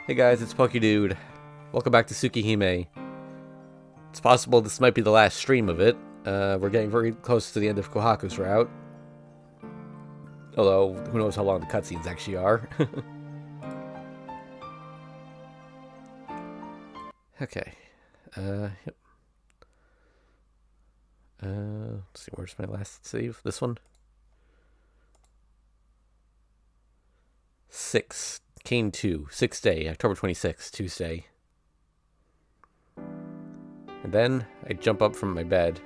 Hey guys, it's PokeDude. Welcome back to Tsukihime. It's possible this might be the last stream of it. We're getting very close to the end of Kohaku's route. Although, who knows how long the cutscenes actually are. Okay. Yep. Let's see, where's my last save? This one? 6. Kane 2. 6th day, October 26th, Tuesday. And then I jump up from my bed.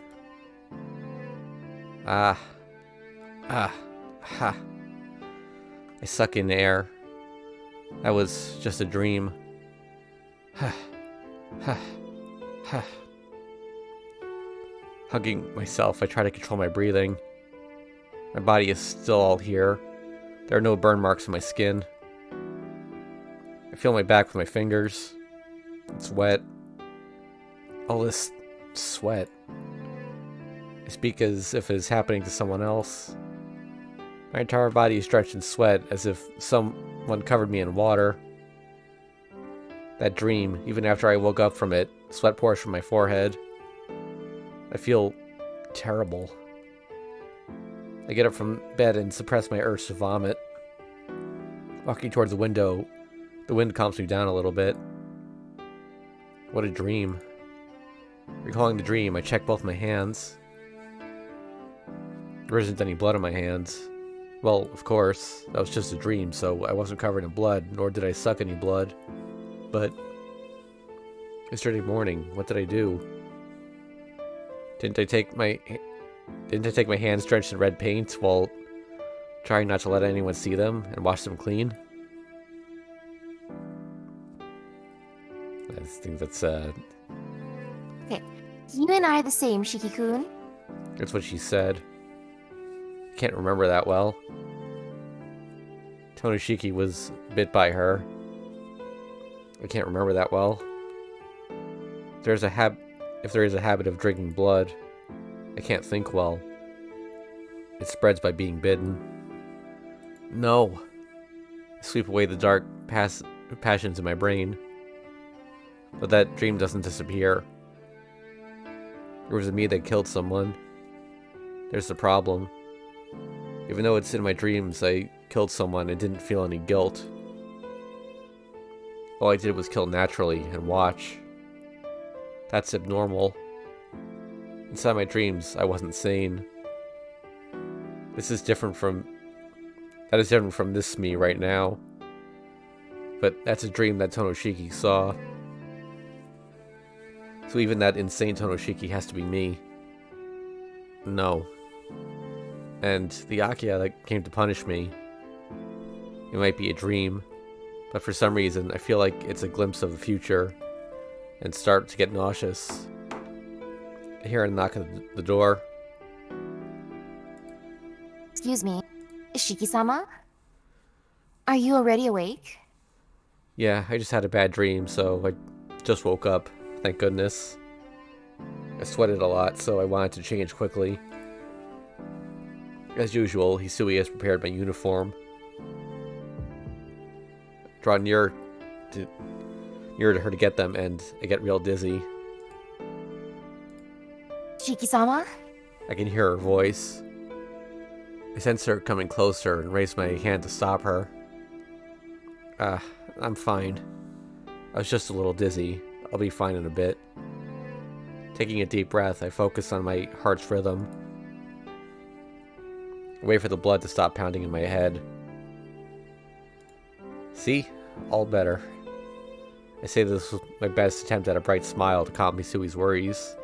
Ha. I suck in air. That was just a dream. Hugging myself, I try to control my breathing. My body is still all here. There are no burn marks on my skin. I feel my back with my fingers. It's wet. All this sweat. I speak as if it is happening to someone else. My entire body is drenched in sweat, as if someone covered me in water. That dream, even after I woke up from it, sweat pours from my forehead. I feel terrible. I get up from bed and suppress my urge to vomit. Walking towards the window, the wind calms me down a little bit. What a dream. Recalling the dream, I check both my hands. There isn't any blood on my hands. Well, of course, that was just a dream, so I wasn't covered in blood, nor did I suck any blood. But yesterday morning, what did I do? Didn't I take my hands drenched in red paint while trying not to let anyone see them and wash them clean? I think that's Okay, you and I are the same, Shiki-kun. that's what she said. Can't remember that well. Tonoshiki was bit by her. I can't remember that well. If there is a habit of drinking blood, I can't think well. It spreads by being bitten. No. I sweep away the dark passions in my brain. But that dream doesn't disappear. It was me that killed someone. There's the problem. Even though it's in my dreams, I killed someone and didn't feel any guilt. All I did was kill naturally and watch. That's abnormal. Inside my dreams, I wasn't sane. That is different from this me right now. But that's a dream that Tonoshiki saw. So even that insane Tonoshiki has to be me. No. And the Akiya that came to punish me, it might be a dream, but for some reason I feel like it's a glimpse of the future and start to get nauseous. I hear a knock at the door. Excuse me, Shiki-sama? Are you already awake? Yeah, I just had a bad dream, so I just woke up, thank goodness. I sweated a lot, so I wanted to change quickly. As usual, Hisui has prepared my uniform. Draw near to her to get them, and I get real dizzy. Shiki-sama? I can hear her voice. I sense her coming closer and raise my hand to stop her. I'm fine. I was just a little dizzy. I'll be fine in a bit. Taking a deep breath, I focus on my heart's rhythm. I wait for the blood to stop pounding in my head. See? All better. I say this was my best attempt at a bright smile to calm Misui's worries.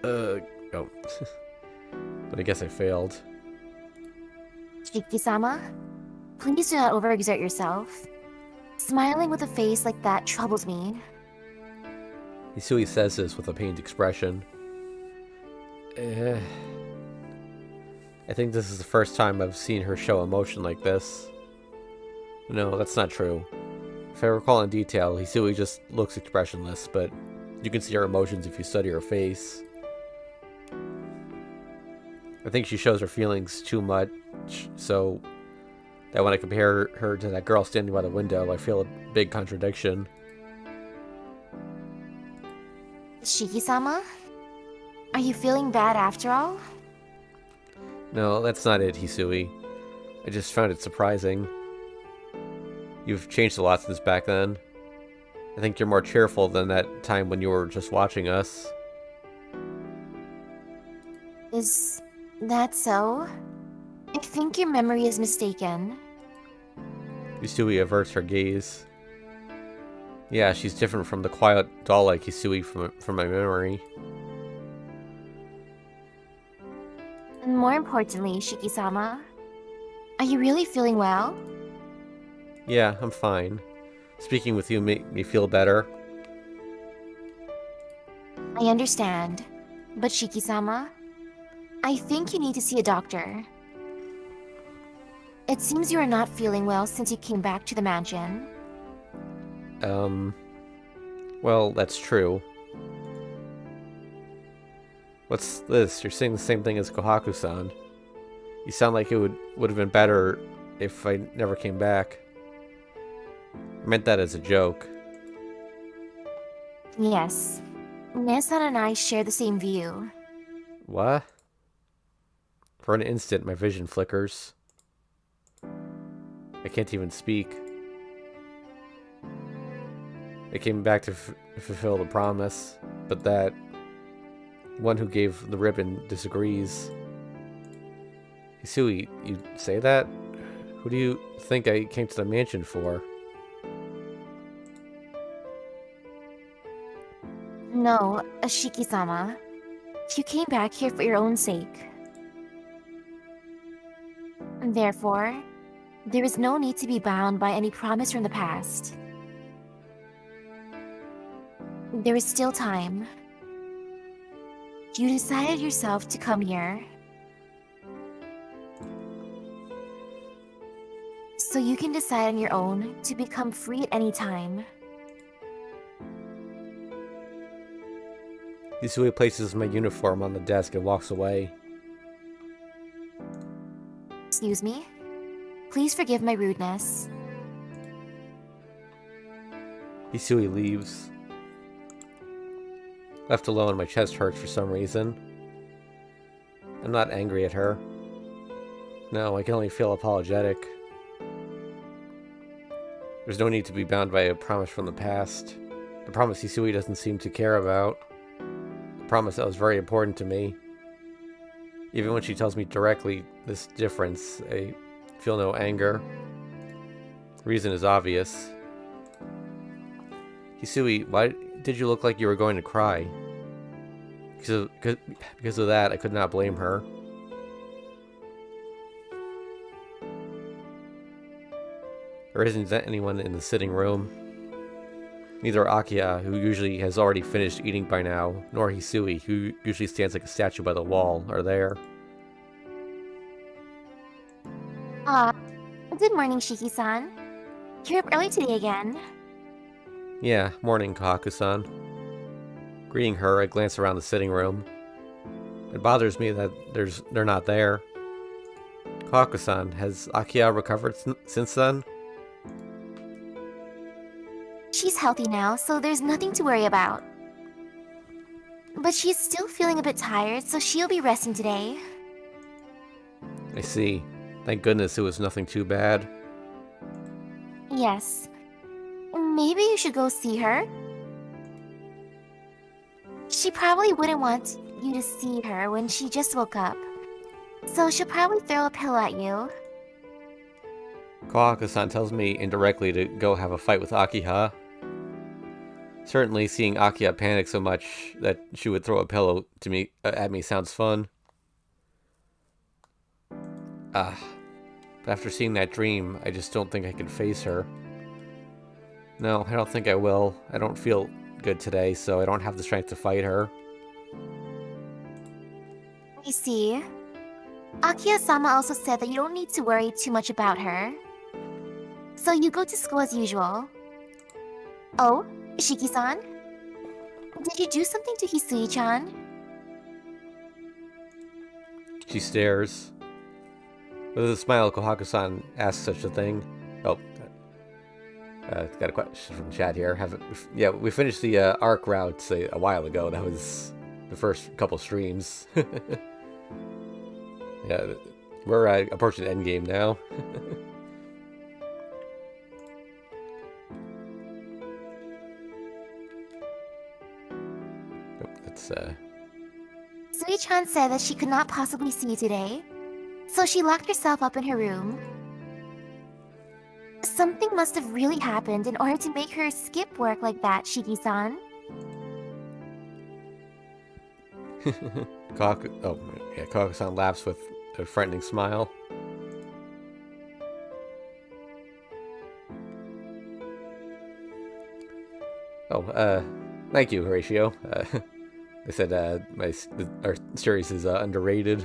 Oh. But I guess I failed. Shiki-sama? Please do not overexert yourself. Smiling with a face like that troubles me. Hisui says this with a pained expression. I think this is the first time I've seen her show emotion like this. No, that's not true. If I recall in detail, Hisui just looks expressionless, but you can see her emotions if you study her face. I think she shows her feelings too much, so that when I compare her to that girl standing by the window, I feel a big contradiction. Shiki-sama? Are you feeling bad after all? No, that's not it, Hisui. I just found it surprising. You've changed a lot since back then. I think you're more cheerful than that time when you were just watching us. Is that so? I think your memory is mistaken. Hisui averts her gaze. Yeah, she's different from the quiet, doll-like Hisui from my memory. And more importantly, Shiki-sama, are you really feeling well? Yeah, I'm fine. Speaking with you made me feel better. I understand. But Shiki-sama, I think you need to see a doctor. It seems you are not feeling well since you came back to the mansion. Well, that's true. What's this? You're saying the same thing as Kohaku-san. You sound like it would have been better if I never came back. I meant that as a joke. Yes. Nesan and I share the same view. What? For an instant, my vision flickers. I can't even speak. I came back to fulfill the promise, but that one who gave the ribbon disagrees. Hisui, you say that? Who do you think I came to the mansion for? No, Shiki-sama. You came back here for your own sake. Therefore, there is no need to be bound by any promise from the past. There is still time. You decided yourself to come here. So you can decide on your own to become free at any time. Hisui places my uniform on the desk and walks away. Excuse me? Please forgive my rudeness. Hisui leaves. Left alone, my chest hurts for some reason. I'm not angry at her. No, I can only feel apologetic. There's no need to be bound by a promise from the past. The promise Hisui doesn't seem to care about. The promise that was very important to me. Even when she tells me directly this difference, I feel no anger. The reason is obvious. Hisui, why did you look like you were going to cry? Because of that, I could not blame her. There isn't anyone in the sitting room. Neither Akiya, who usually has already finished eating by now, nor Hisui, who usually stands like a statue by the wall, are there. Good morning, Shiki-san. You're up early today again. Yeah, morning, Kohaku-san. Greeting her, I glance around the sitting room. It bothers me that they're not there. Kohaku-san, has Akiya recovered since then? She's healthy now, so there's nothing to worry about. But she's still feeling a bit tired, so she'll be resting today. I see. Thank goodness it was nothing too bad. Yes. Maybe you should go see her? She probably wouldn't want you to see her when she just woke up. So she'll probably throw a pillow at you. Kohaku-san tells me indirectly to go have a fight with Akiha. Certainly, seeing Akiya panic so much that she would throw a pillow at me sounds fun. But after seeing that dream, I just don't think I can face her. No, I don't think I will. I don't feel good today, so I don't have the strength to fight her. I see. Akiya-sama also said that you don't need to worry too much about her. So you go to school as usual. Oh, Shiki-san? Did you do something to Hisui-chan? She stares. With a smile, Kohaku-san asked such a thing. Oh, got a question from the chat here. Yeah, we finished the arc route a while ago. That was the first couple streams. Yeah, we're approaching the end game now. That's Sui-chan said that she could not possibly see you today, so she locked herself up in her room. Something must have really happened in order to make her skip work like that, Shiki-san. Kohaku-san laughs with a frightening smile. Oh, thank you, Horatio. They said our series is underrated.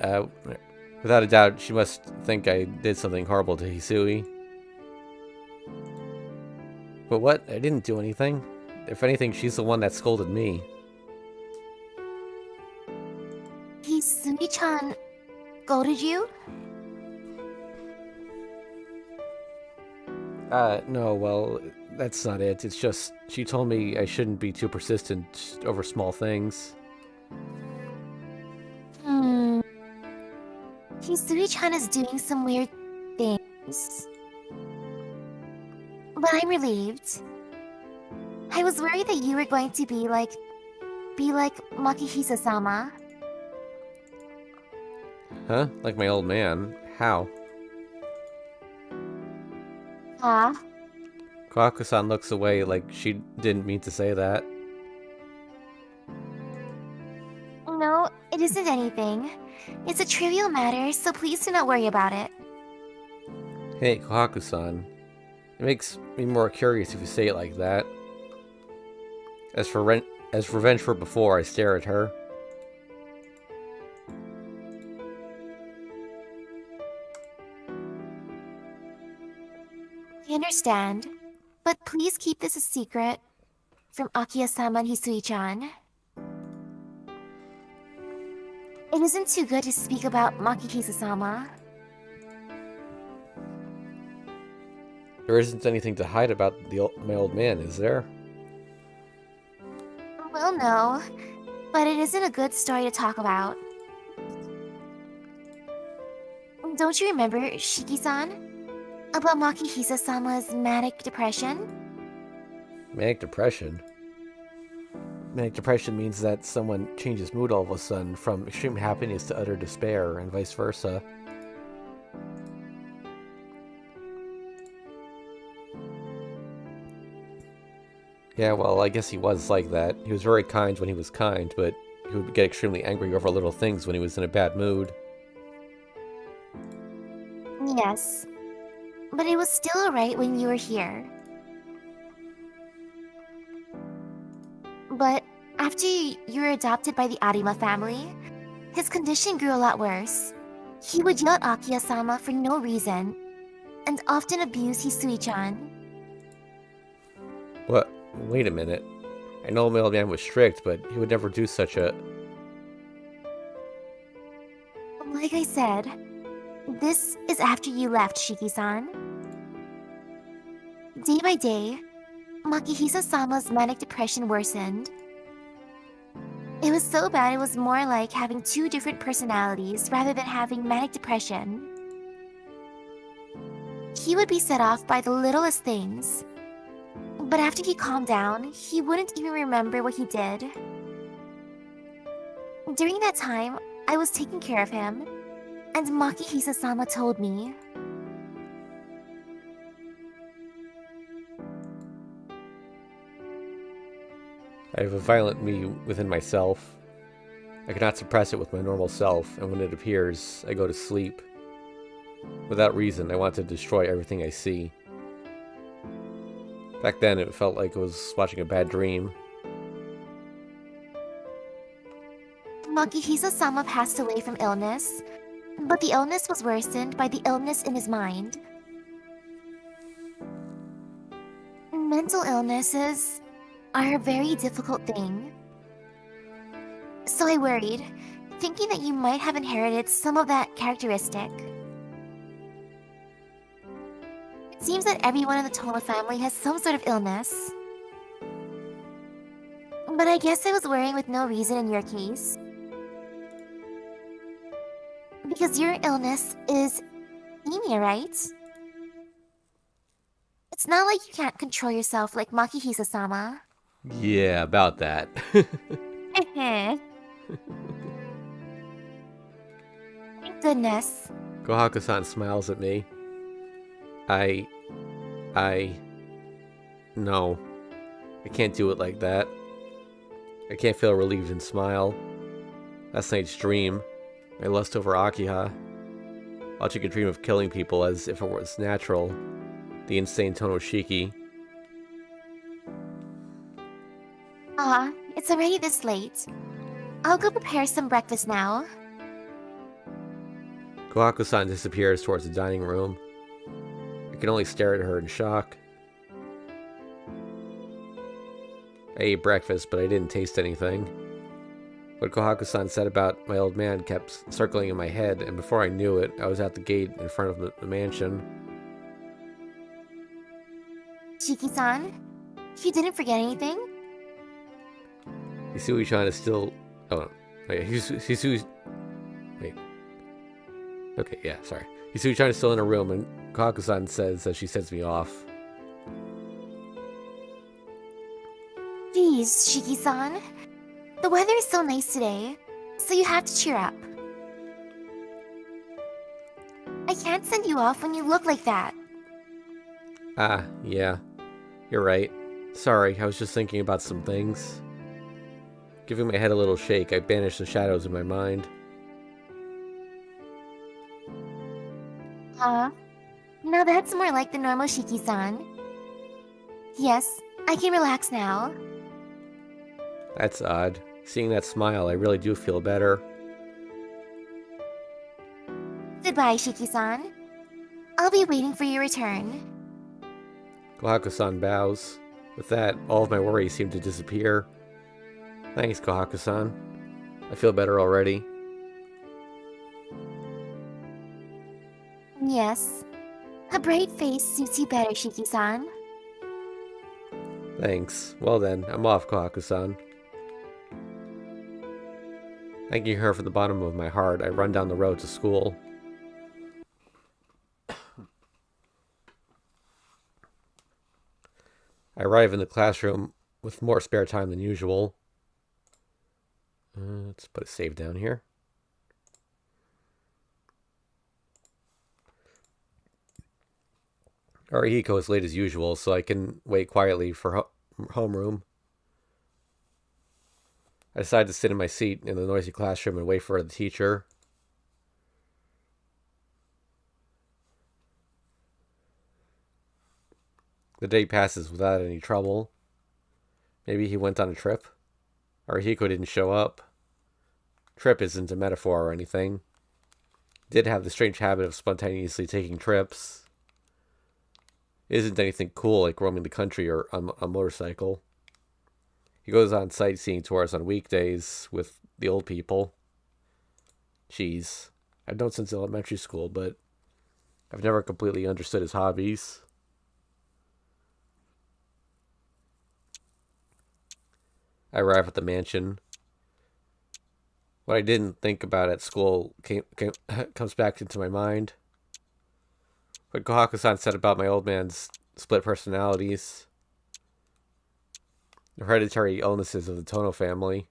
Alright, without a doubt, she must think I did something horrible to Hisui. But what? I didn't do anything. If anything, she's the one that scolded me. Hisui-chan scolded you? No, well, that's not it. It's just, she told me I shouldn't be too persistent over small things. Hisui-chan is doing some weird things. But I'm relieved. I was worried that you were going to be like Makihisa-sama. Huh? Like my old man? How? Kohaku-san looks away like she didn't mean to say that. No, it isn't anything. It's a trivial matter, so please do not worry about it. Hey, Kohaku-san. It makes me more curious if you say it like that. As for revenge for before, I stare at her. I understand, but please keep this a secret from Akiya-sama and Hisui-chan. It isn't too good to speak about Makihisa-sama. There isn't anything to hide about my old man, is there? Well, no, but it isn't a good story to talk about. Don't you remember, Shiki-san? About Makihisa-sama's manic depression? Manic depression? Manic depression means that someone changes mood all of a sudden from extreme happiness to utter despair, and vice versa. Yeah, well, I guess he was like that. He was very kind when he was kind, but he would get extremely angry over little things when he was in a bad mood. Yes, but it was still alright when you were here. But after you were adopted by the Arima family, his condition grew a lot worse. He would yell at Akiya-sama for no reason, and often abuse Hisui-chan. What? Wait a minute. I know my old man was strict, but he would never do such a... Like I said, this is after you left, Shiki-san. Day by day, Makihisa-sama's manic depression worsened. It was so bad it was more like having two different personalities rather than having manic depression. He would be set off by the littlest things. But after he calmed down, he wouldn't even remember what he did. During that time, I was taking care of him, and Makihisa-sama told me. I have a violent me within myself. I cannot suppress it with my normal self, and when it appears, I go to sleep. Without reason, I want to destroy everything I see. Back then, it felt like I was watching a bad dream. Makihisa-sama passed away from illness, but the illness was worsened by the illness in his mind. Mental illnesses are a very difficult thing. So I worried, thinking that you might have inherited some of that characteristic. It seems that everyone in the Tono family has some sort of illness. But I guess I was worrying with no reason in your case. Because your illness is anemia, right? It's not like you can't control yourself like Makihisa-sama. Yeah, about that. Thank goodness. Kohaku-san smiles at me. No. I can't do it like that. I can't feel relieved and smile. Last night's dream. My lust over Akiha. Watching a dream of killing people as if it was natural. The insane Tonoshiki. It's already this late. I'll go prepare some breakfast now. Kohaku-san disappears towards the dining room. I can only stare at her in shock. I ate breakfast, but I didn't taste anything. What Kohaku-san said about my old man kept circling in my head, and before I knew it, I was at the gate in front of the mansion. Shiki-san, you didn't forget anything? Hisui-chan is still... Oh, wait, Hisui... Wait. Okay, yeah, sorry. Hisui-chan is still in her room, and Kohaku-san says that she sends me off. Please, Shiki-san. The weather is so nice today, so you have to cheer up. I can't send you off when you look like that. Yeah. You're right. Sorry, I was just thinking about some things. Giving my head a little shake, I banished the shadows in my mind. Now that's more like the normal Shiki-san. Yes, I can relax now. That's odd. Seeing that smile, I really do feel better. Goodbye, Shiki-san. I'll be waiting for your return. Kohaku-san bows. With that, all of my worries seem to disappear. Thanks, Kohaku-san. I feel better already. Yes. A bright face suits you better, Shiki-san. Thanks. Well then, I'm off, Kohaku-san. Thanking her from the bottom of my heart, I run down the road to school. I arrive in the classroom with more spare time than usual. Let's put a save down here. Arihiko is late as usual, so I can wait quietly for homeroom. I decide to sit in my seat in the noisy classroom and wait for the teacher. The day passes without any trouble. Maybe he went on a trip. Arihiko didn't show up. Trip isn't a metaphor or anything. Did have the strange habit of spontaneously taking trips. Isn't anything cool like roaming the country or on a motorcycle. He goes on sightseeing tours on weekdays with the old people. Jeez. I've known since elementary school, but I've never completely understood his hobbies. I arrive at the mansion. What I didn't think about at school comes back into my mind. What Kohaku-san said about my old man's split personalities. The hereditary illnesses of the Tono family.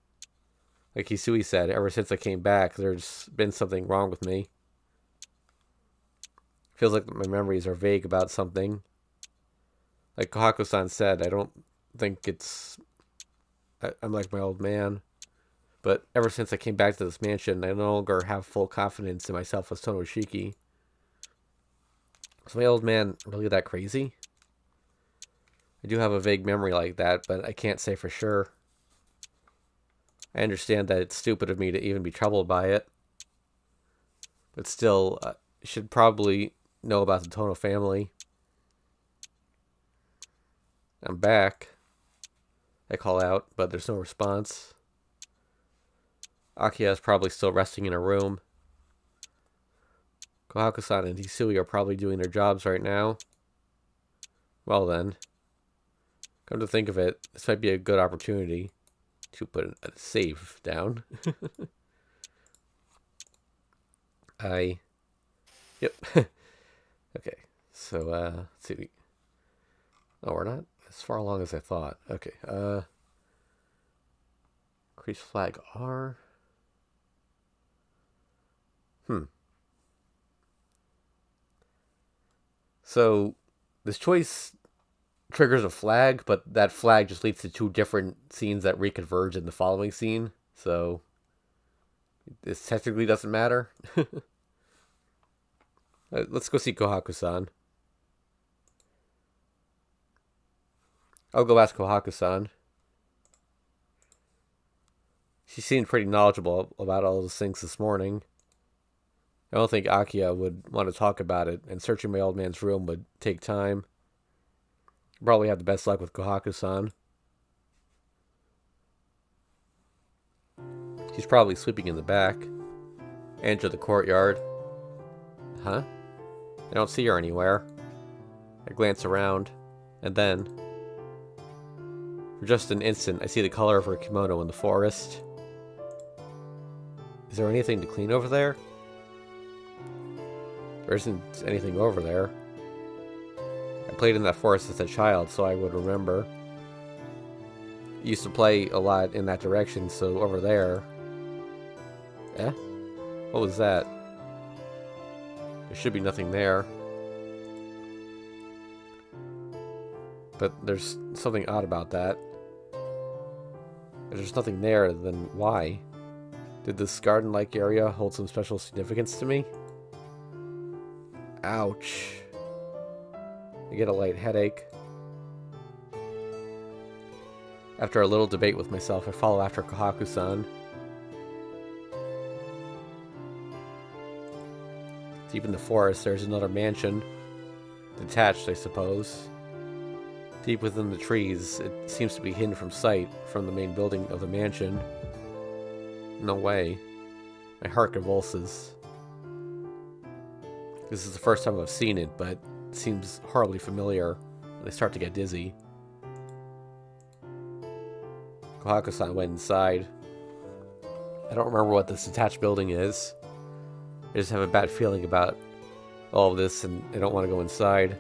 Like Hisui said, ever since I came back, there's been something wrong with me. Feels like my memories are vague about something. Like Kohaku-san said, I don't think I'm like my old man. But ever since I came back to this mansion, I no longer have full confidence in myself as Tonoshiki. Is my old man really that crazy? I do have a vague memory like that, but I can't say for sure. I understand that it's stupid of me to even be troubled by it. But still, I should probably know about the Tono family. I'm back. I call out, but there's no response. Akiya is probably still resting in her room. Kohaku-san and Hisui are probably doing their jobs right now. Well then, come to think of it, this might be a good opportunity to put a save down. Yep. Okay, so, let's see. Oh, we're not as far along as I thought. Okay, increase flag R. So, this choice triggers a flag, but that flag just leads to two different scenes that reconverge in the following scene. So, this technically doesn't matter. Let's go see Kohaku-san. I'll go ask Kohaku-san. She seemed pretty knowledgeable about all those things this morning. I don't think Akiya would want to talk about it, and searching my old man's room would take time. Probably have the best luck with Kohaku-san. She's probably sleeping in the back. Enter the courtyard. Huh? I don't see her anywhere. I glance around, and then, for just an instant, I see the color of her kimono in the forest. Is there anything to clean over there? There isn't anything over there. I played in that forest as a child, so I would remember. I used to play a lot in that direction, so over there... Eh? What was that? There should be nothing there. But there's something odd about that. If there's nothing there, then why? Did this garden-like area hold some special significance to me? Ouch. I get a light headache. After a little debate with myself, I follow after Kohaku-san. Deep in the forest, there's another mansion. Detached, I suppose. Deep within the trees, it seems to be hidden from sight from the main building of the mansion. No way. My heart convulses. This is the first time I've seen it, but it seems horribly familiar, and I start to get dizzy. Kohaku-san went inside. I don't remember what this detached building is. I just have a bad feeling about all of this, and I don't want to go inside.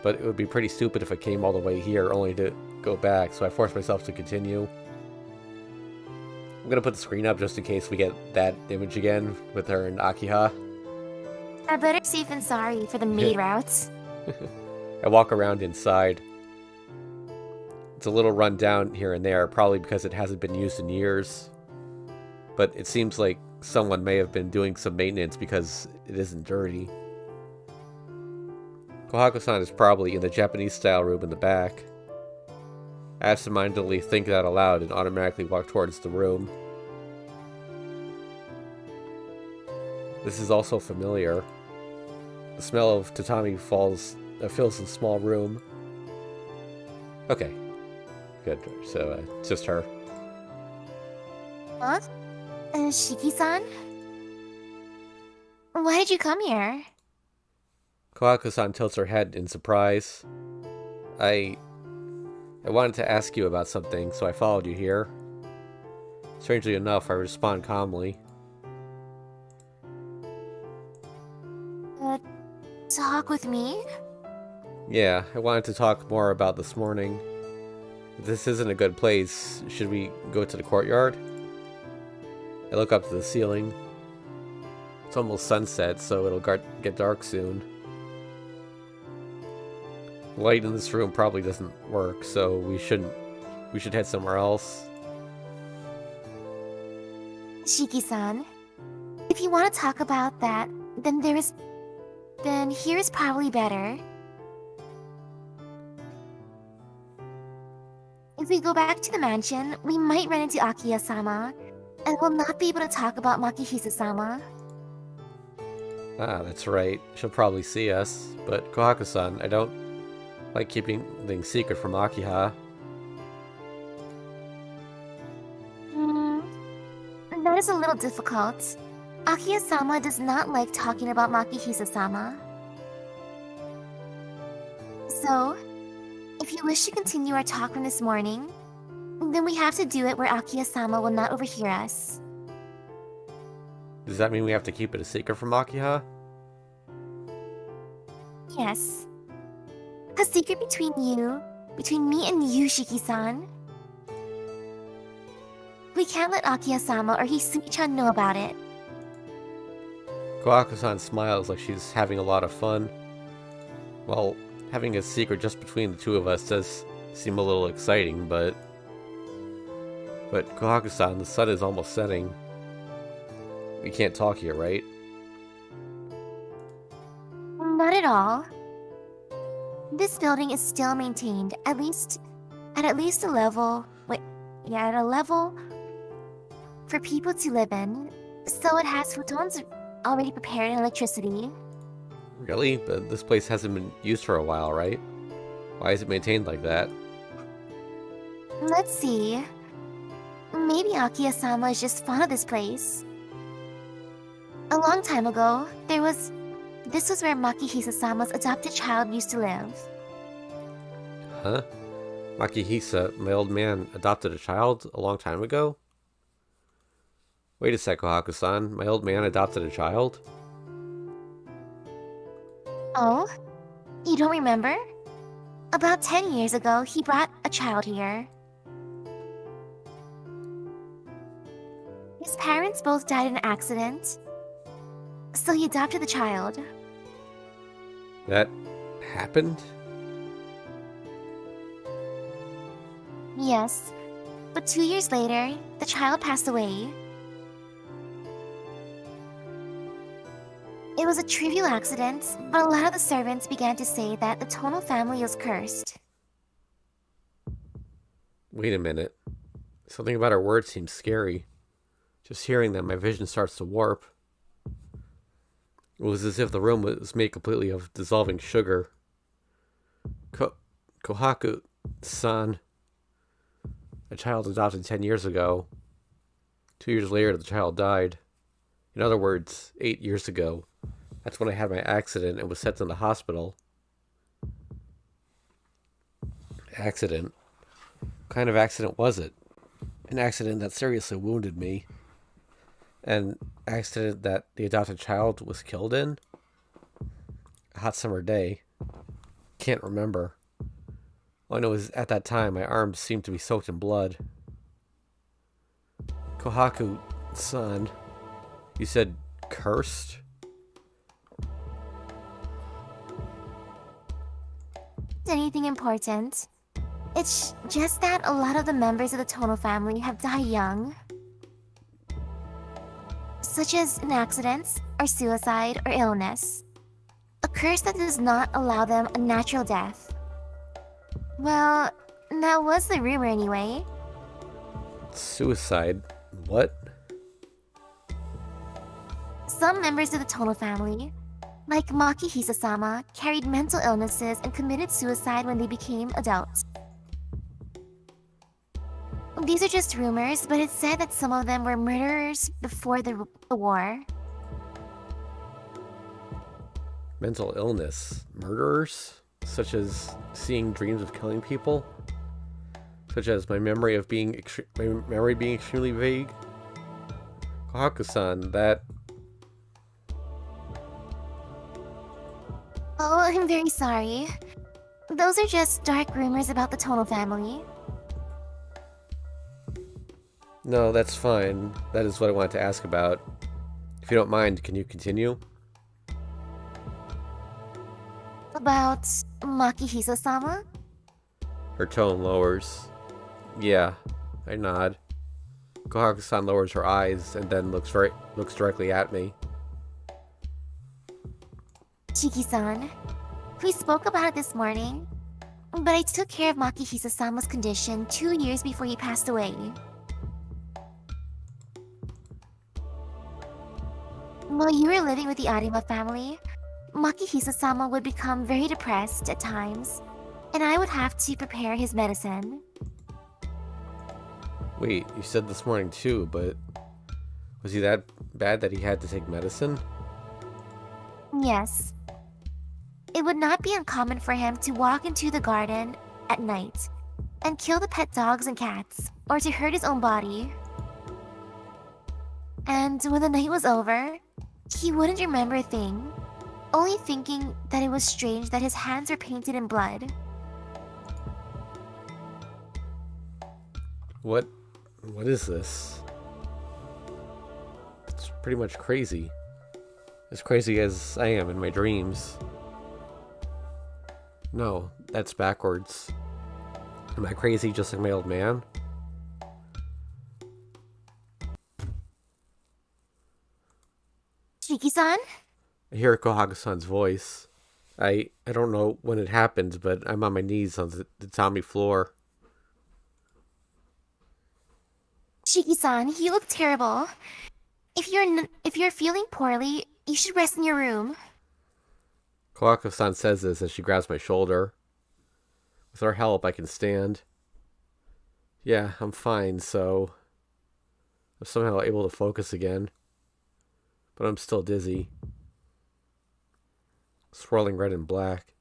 But it would be pretty stupid if I came all the way here only to go back, so I forced myself to continue. I'm gonna put the screen up just in case we get that image again with her and Akiha. I better safe than sorry for the maid routes. I walk around inside. It's a little run down here and there, probably because it hasn't been used in years. But it seems like someone may have been doing some maintenance because it isn't dirty. Kohaku-san is probably in the Japanese-style room in the back. I absentmindedly think that aloud and automatically walk towards the room. This is also familiar. The smell of tatami fills the small room. Okay. Good. So, it's just her. Huh? Shiki-san? Why did you come here? Kohaku-san tilts her head in surprise. I wanted to ask you about something, so I followed you here. Strangely enough, I respond calmly. Talk with me? Yeah, I wanted to talk more about this morning. If this isn't a good place, should we go to the courtyard? I look up to the ceiling. It's almost sunset, so it'll get dark soon. Light in this room probably doesn't work, so we should head somewhere else. Shiki-san, if you want to talk about that, then here's probably better. If we go back to the mansion, we might run into Akiya-sama, and we'll not be able to talk about Makihisa-sama. Ah, that's right. She'll probably see us. But Kohaku-san, I don't like keeping things secret from Akiha. is a little difficult. Akiya-sama does not like talking about Makihisa-sama. So, if you wish to continue our talk from this morning, then we have to do it where Akiya-sama will not overhear us. Does that mean we have to keep it a secret from Akiha? Yes. A secret between me and you, Shiki-san. We can't let Akiya-sama or Hisumi-chan know about it. Kohaku-san smiles like she's having a lot of fun. Well, having a secret just between the two of us does seem a little exciting, but Kohaku-san, the sun is almost setting. We can't talk here, right? Not at all. This building is still maintained, at least a level. At a level for people to live in. So it has futons already prepared and electricity. Really? But this place hasn't been used for a while, right? Why is it maintained like that? Let's see. Maybe Akiya-sama is just fond of this place. A long time ago, this was where Makihisa-sama's adopted child used to live. Huh? Makihisa, my old man, adopted a child a long time ago? Wait a sec, Kohaku-san. My old man adopted a child? Oh? You don't remember? About 10 years ago, he brought a child here. His parents both died in an accident, so he adopted the child. That happened? Yes, but 2 years later, the child passed away. It was a trivial accident, but a lot of the servants began to say that the Tono family was cursed. Wait a minute. Something about her words seems scary. Just hearing them, my vision starts to warp. It was as if the room was made completely of dissolving sugar. Kohaku-san. A child adopted 10 years ago. 2 years later, the child died. In other words, 8 years ago. That's when I had my accident and was sent to the hospital. Accident? What kind of accident was it? An accident that seriously wounded me. An accident that the adopted child was killed in? A hot summer day. Can't remember. All I know is at that time my arms seemed to be soaked in blood. Kohaku-san, you said cursed? Anything important. It's just that a lot of the members of the Tono family have died young. Such as in accidents, or suicide, or illness. A curse that does not allow them a natural death. Well, that was the rumor anyway. Suicide? What? Some members of the Tono family, like Makihisa-sama, carried mental illnesses and committed suicide when they became adults. These are just rumors, but it's said that some of them were murderers before the war. Mental illness? Murderers? Such as seeing dreams of killing people? Such as my memory being extremely vague? Kohaku-san, that... Oh, I'm very sorry. Those are just dark rumors about the Tono family. No, that's fine. That is what I wanted to ask about. If you don't mind, can you continue? About Makihisa-sama? Her tone lowers. Yeah, I nod. Kohaku-san lowers her eyes and then looks directly at me. Chiki-san, we spoke about it this morning, but I took care of Makihisa-sama's condition 2 years before he passed away. While you were living with the Arima family, Makihisa-sama would become very depressed at times, and I would have to prepare his medicine. Wait, you said this morning too, but Was he that bad that he had to take medicine? Yes. It would not be uncommon for him to walk into the garden at night and kill the pet dogs and cats, or to hurt his own body. And when the night was over, he wouldn't remember a thing, only thinking that it was strange that his hands were painted in blood. What is this? It's pretty much crazy. As crazy as I am in my dreams. No, that's backwards. Am I crazy just like my old man? Shiki-san? I hear Kohaku-san's voice. I don't know when it happened, but I'm on my knees on the tatami floor. Shiki-san, you look terrible. If you're feeling poorly, you should rest in your room. Kohaku-san says this as she grabs my shoulder. With her help, I can stand. Yeah, I'm fine, so I'm somehow able to focus again. But I'm still dizzy. Swirling red and black.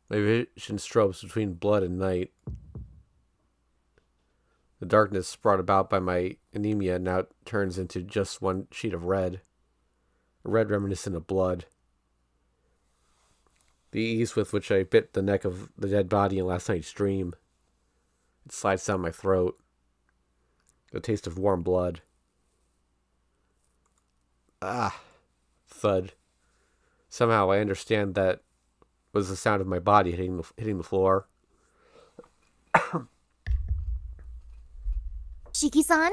My vision strobes between blood and night. The darkness brought about by my anemia now turns into just one sheet of red. A red reminiscent of blood. The ease with which I bit the neck of the dead body in last night's dream. It slides down my throat. The taste of warm blood. Ah. Thud. Somehow I understand that was the sound of my body hitting the floor. Shiki-san?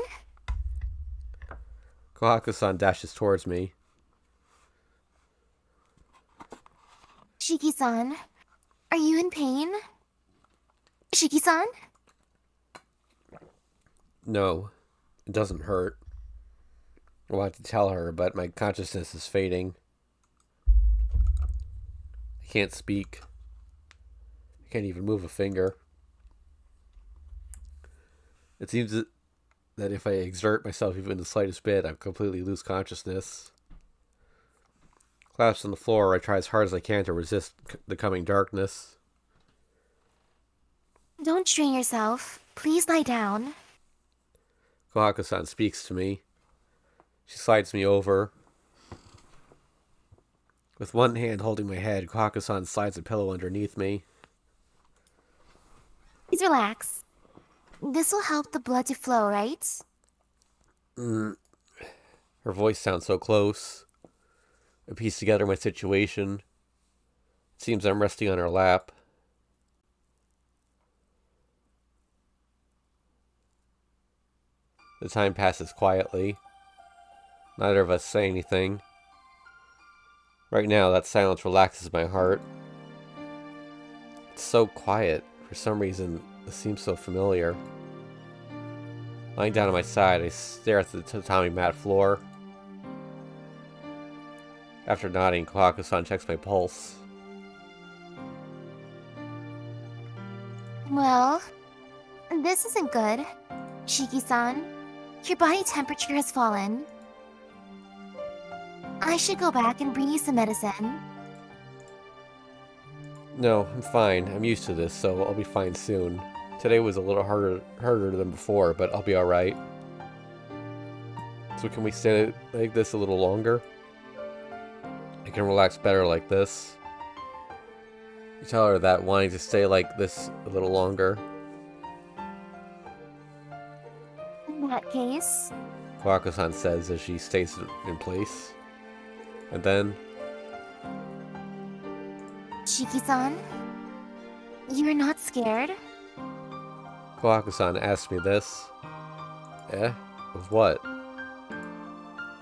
Kohaku-san dashes towards me. Shiki-san, are you in pain? Shiki-san? No, it doesn't hurt. I wanted to tell her, but my consciousness is fading. I can't speak. I can't even move a finger. It seems that if I exert myself even the slightest bit, I completely lose consciousness. Collapsed on the floor, I try as hard as I can to resist the coming darkness. Don't strain yourself. Please lie down. Kohaku-san speaks to me. She slides me over. With one hand holding my head, Kohaku-san slides a pillow underneath me. Please relax. This will help the blood to flow, right? Her voice sounds so close. I piece together my situation. It seems I'm resting on her lap. The time passes quietly. Neither of us say anything. Right now, that silence relaxes my heart. It's so quiet. For some reason, it seems so familiar. Lying down on my side, I stare at the tatami mat floor. After nodding, Kohaku-san checks my pulse. Well, this isn't good. Shiki-san, your body temperature has fallen. I should go back and bring you some medicine. No, I'm fine. I'm used to this, so I'll be fine soon. Today was a little harder than before, but I'll be alright. So can we stay like this a little longer? I can relax better like this. You tell her that, wanting to stay like this a little longer. In that case... Kohaku-san says as she stays in place. And then... Shiki-san, you're not scared? Kohaku-san asked me this. Eh? Of what?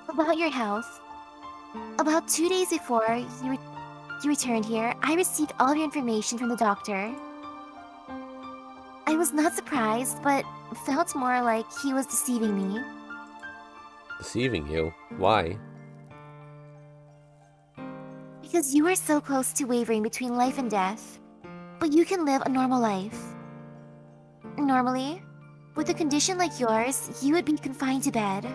About your health. About 2 days before you returned here, I received all your information from the doctor. I was not surprised, but felt more like he was deceiving me. Deceiving you? Why? Because you are so close to wavering between life and death, but you can live a normal life. Normally, with a condition like yours, you would be confined to bed.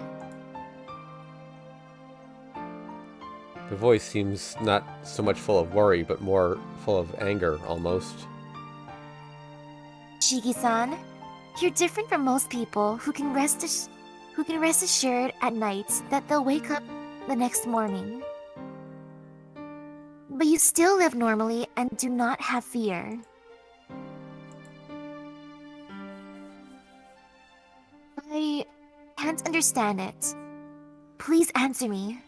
The voice seems not so much full of worry, but more full of anger, almost. Shiki-san, you're different from most people who can rest assured at night that they'll wake up the next morning. But you still live normally and do not have fear. I can't understand it. Please answer me.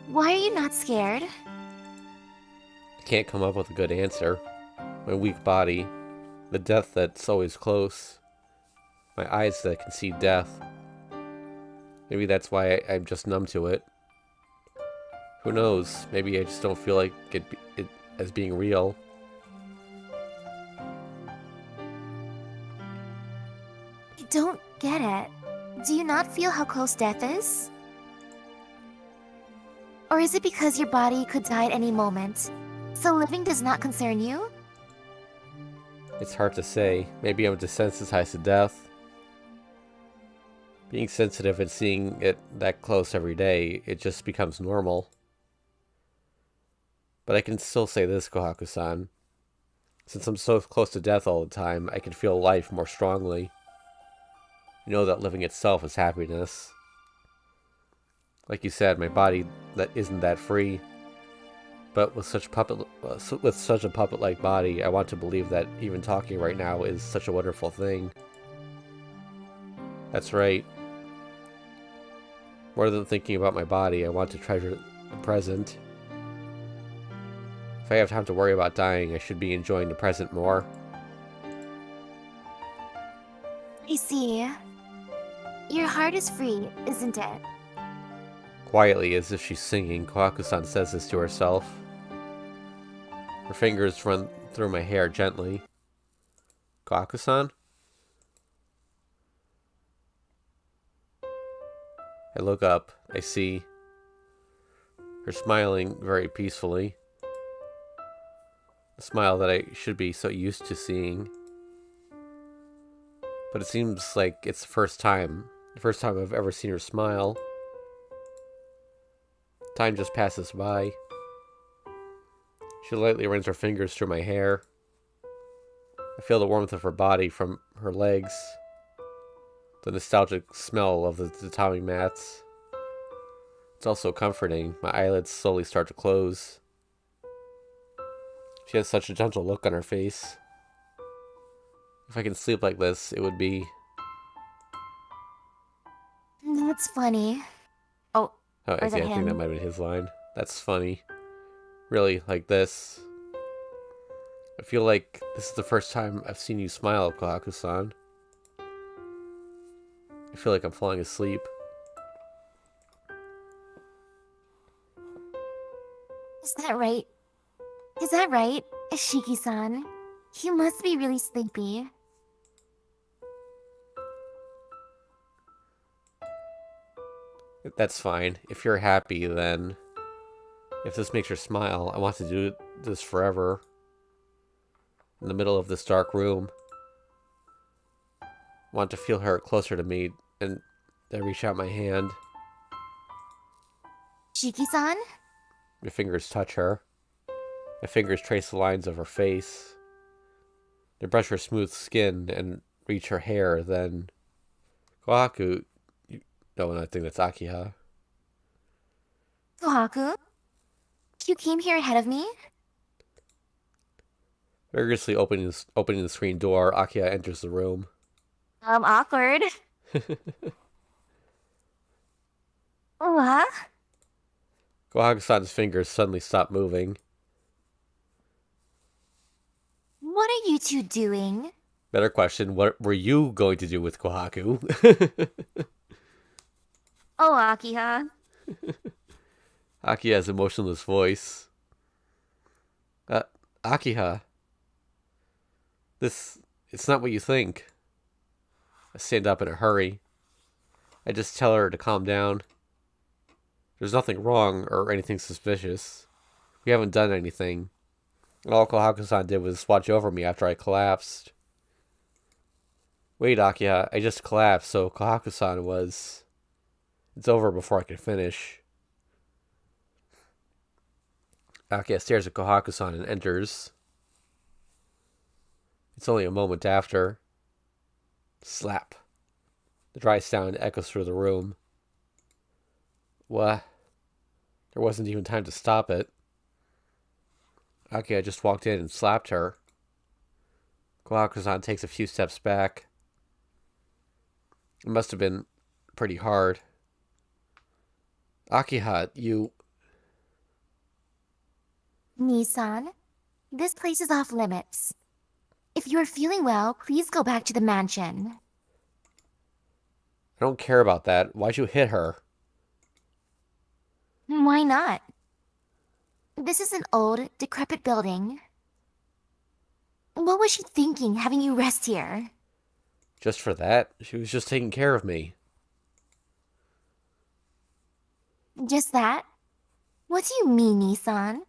Why are you not scared? I can't come up with a good answer. My weak body, the death that's always close, my eyes that can see death. Maybe that's why I'm just numb to it. Who knows? Maybe I just don't feel like it as being real. I don't get it. Do you not feel how close death is? Or is it because your body could die at any moment, so living does not concern you? It's hard to say. Maybe I'm desensitized to death. Being sensitive and seeing it that close every day, it just becomes normal. But I can still say this, Kohaku-san. Since I'm so close to death all the time, I can feel life more strongly. You know that living itself is happiness. Like you said, my body that isn't that free. But with such a puppet-like body, I want to believe that even talking right now is such a wonderful thing. That's right. More than thinking about my body, I want to treasure the present. If I have time to worry about dying, I should be enjoying the present more. I see. Your heart is free, isn't it? Quietly, as if she's singing, Kohaku-san says this to herself. Her fingers run through my hair gently. Kohaku-san? I look up. I see her smiling very peacefully. The smile that I should be so used to seeing. But it seems like it's the first time I've ever seen her smile. Time just passes by. She lightly runs her fingers through my hair. I feel the warmth of her body from her legs. The nostalgic smell of the tatami mats. It's also comforting. My eyelids slowly start to close. She has such a gentle look on her face. If I can sleep like this, it would be... That's funny. Oh, Oh, I or see. that I think that him? might have been his line. That's funny. Really, like this. I feel like this is the first time I've seen you smile, Kohaku-san. I feel like I'm falling asleep. Is that right? Is that right, Shiki-san? You must be really sleepy. That's fine. If you're happy, then... If this makes her smile, I want to do this forever. In the middle of this dark room. I want to feel her closer to me, and I reach out my hand. Shiki-san? My fingers touch her. My fingers trace the lines of her face. They brush her smooth skin and reach her hair, then... Kohaku... No, I think that's Akiha. Kohaku? You came here ahead of me? Vigorously opening the screen door, Akiha enters the room. Awkward. What? Kohaku-san's fingers suddenly stop moving. What are you two doing? Better question, what were you going to do with Kohaku? Oh, Akiha. Akiha's emotionless voice. Akiha. It's not what you think. I stand up in a hurry. I just tell her to calm down. There's nothing wrong or anything suspicious. We haven't done anything. And all Kohaku-san did was watch over me after I collapsed. Wait, Akiha, I just collapsed, so Kohaku-san was... It's over before I can finish. Akia stares at Kohaku-san and enters. It's only a moment after. Slap. The dry sound echoes through the room. What? There wasn't even time to stop it. Akia just walked in and slapped her. Kohaku-san takes a few steps back. It must have been pretty hard. Akiha, you... Nissan, this place is off limits. If you are feeling well, please go back to the mansion. I don't care about that. Why'd you hit her? Why not? This is an old, decrepit building. What was she thinking, having you rest here? Just for that? She was just taking care of me. Just that? What do you mean, Nissan?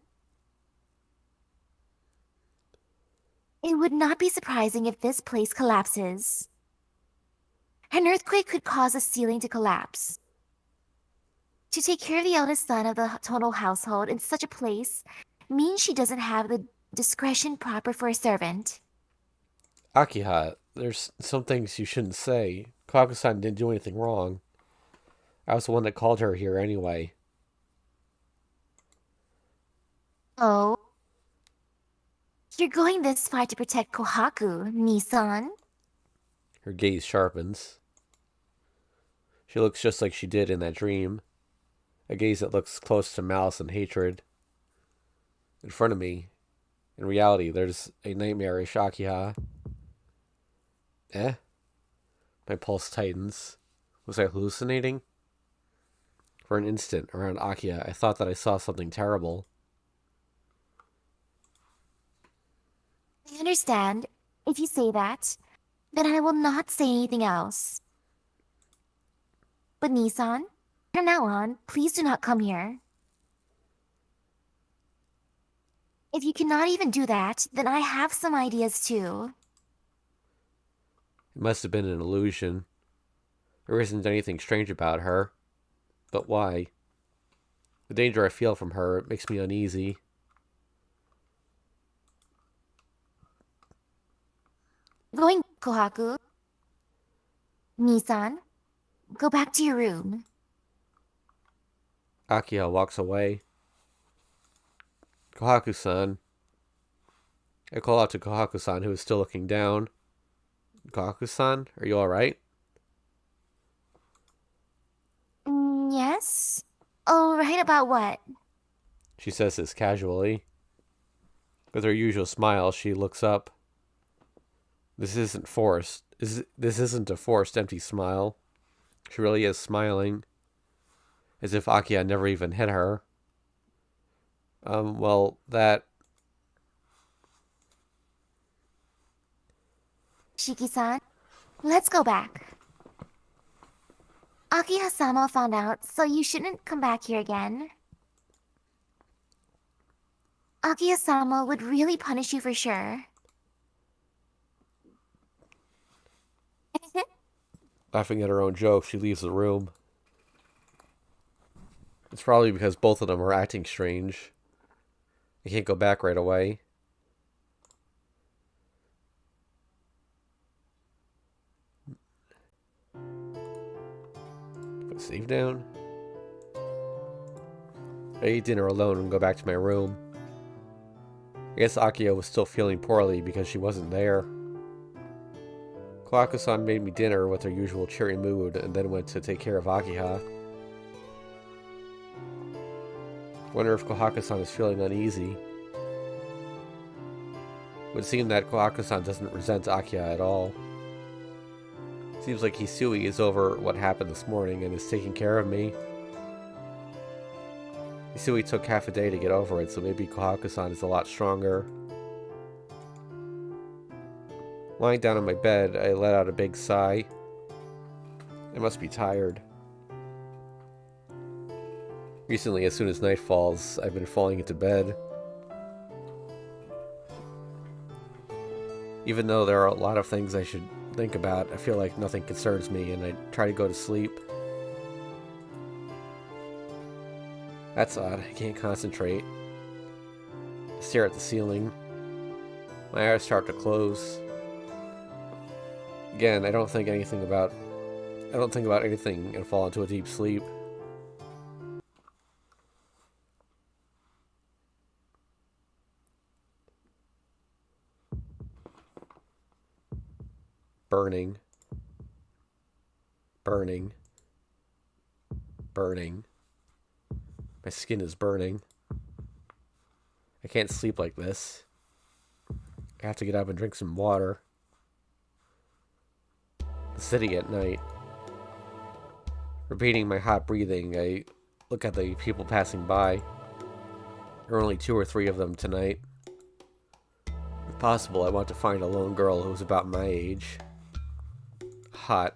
It would not be surprising if this place collapses. An earthquake could cause the ceiling to collapse. To take care of the eldest son of the total household in such a place means she doesn't have the discretion proper for a servant. Akiha, there's some things you shouldn't say. Kohaku-san didn't do anything wrong. I was the one that called her here anyway. Oh? You're going this far to protect Kohaku, Nissan? Her gaze sharpens. She looks just like she did in that dream. A gaze that looks close to malice and hatred. In front of me, in reality, there's a nightmarish Akiha. Eh? My pulse tightens. Was I hallucinating? For an instant, around Akiha, I thought that I saw something terrible. I understand. If you say that, then I will not say anything else. But Nissan, from now on, please do not come here. If you cannot even do that, then I have some ideas too. It must have been an illusion. There isn't anything strange about her. But why? The danger I feel from her makes me uneasy. Going, Kohaku. Nissan, go back to your room. Akiha walks away. Kohaku-san. I call out to Kohaku-san, who is still looking down. Kohaku-san, are you alright? Yes? Oh, right, about what? She says this casually. With her usual smile, she looks up. This isn't forced. This isn't a forced, empty smile. She really is smiling. As if Akiha never even hit her. Well, that... Shiki-san, let's go back. Akiha-sama found out, so you shouldn't come back here again. Akiha-sama would really punish you for sure. Laughing at her own joke, she leaves the room. It's probably because both of them are acting strange. I can't go back right away. Put save down. I eat dinner alone and go back to my room. I guess Akiha was still feeling poorly because she wasn't there. Kohaku-san made me dinner with her usual cheery mood and then went to take care of Akiha. Wonder if Kohaku-san is feeling uneasy. It would seem that Kohaku-san doesn't resent Akiha at all. Seems like Hisui is over what happened this morning and is taking care of me. Hisui took half a day to get over it, so maybe Kohaku-san is a lot stronger. Lying down on my bed, I let out a big sigh. I must be tired. Recently, as soon as night falls, I've been falling into bed. Even though there are a lot of things I should think about, I feel like nothing concerns me and I try to go to sleep. That's odd. I can't concentrate. I stare at the ceiling. My eyes start to close. Again, I don't think about anything and fall into a deep sleep. Burning. Burning. Burning. My skin is burning. I can't sleep like this. I have to get up and drink some water. The city at night. Repeating my hot breathing, I look at the people passing by. There are only 2 or 3 of them tonight. If possible, I want to find a lone girl who's about my age. Hot.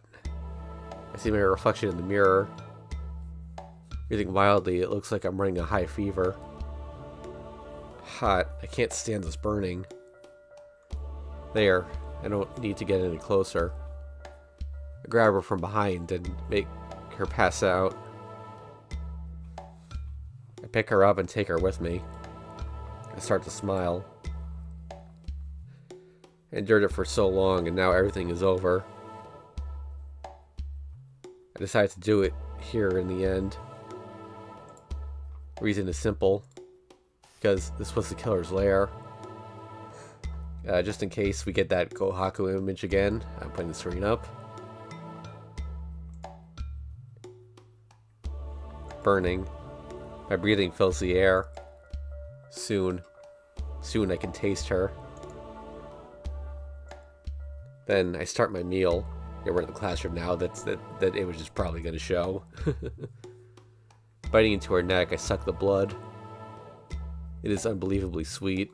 I see my reflection in the mirror. Breathing wildly, it looks like I'm running a high fever. Hot. I can't stand this burning. There. I don't need to get any closer. I grab her from behind and make her pass out. I pick her up and take her with me. I start to smile. I endured it for so long and now everything is over. I decided to do it here in the end. The reason is simple. Because this was the killer's lair. Just in case we get that Kohaku image again, I'm putting the screen up. Burning. My breathing fills the air. Soon I can taste her. Then I start my meal. Yeah, we're in the classroom now. That image is probably going to show. Biting into her neck, I suck the blood. It is unbelievably sweet.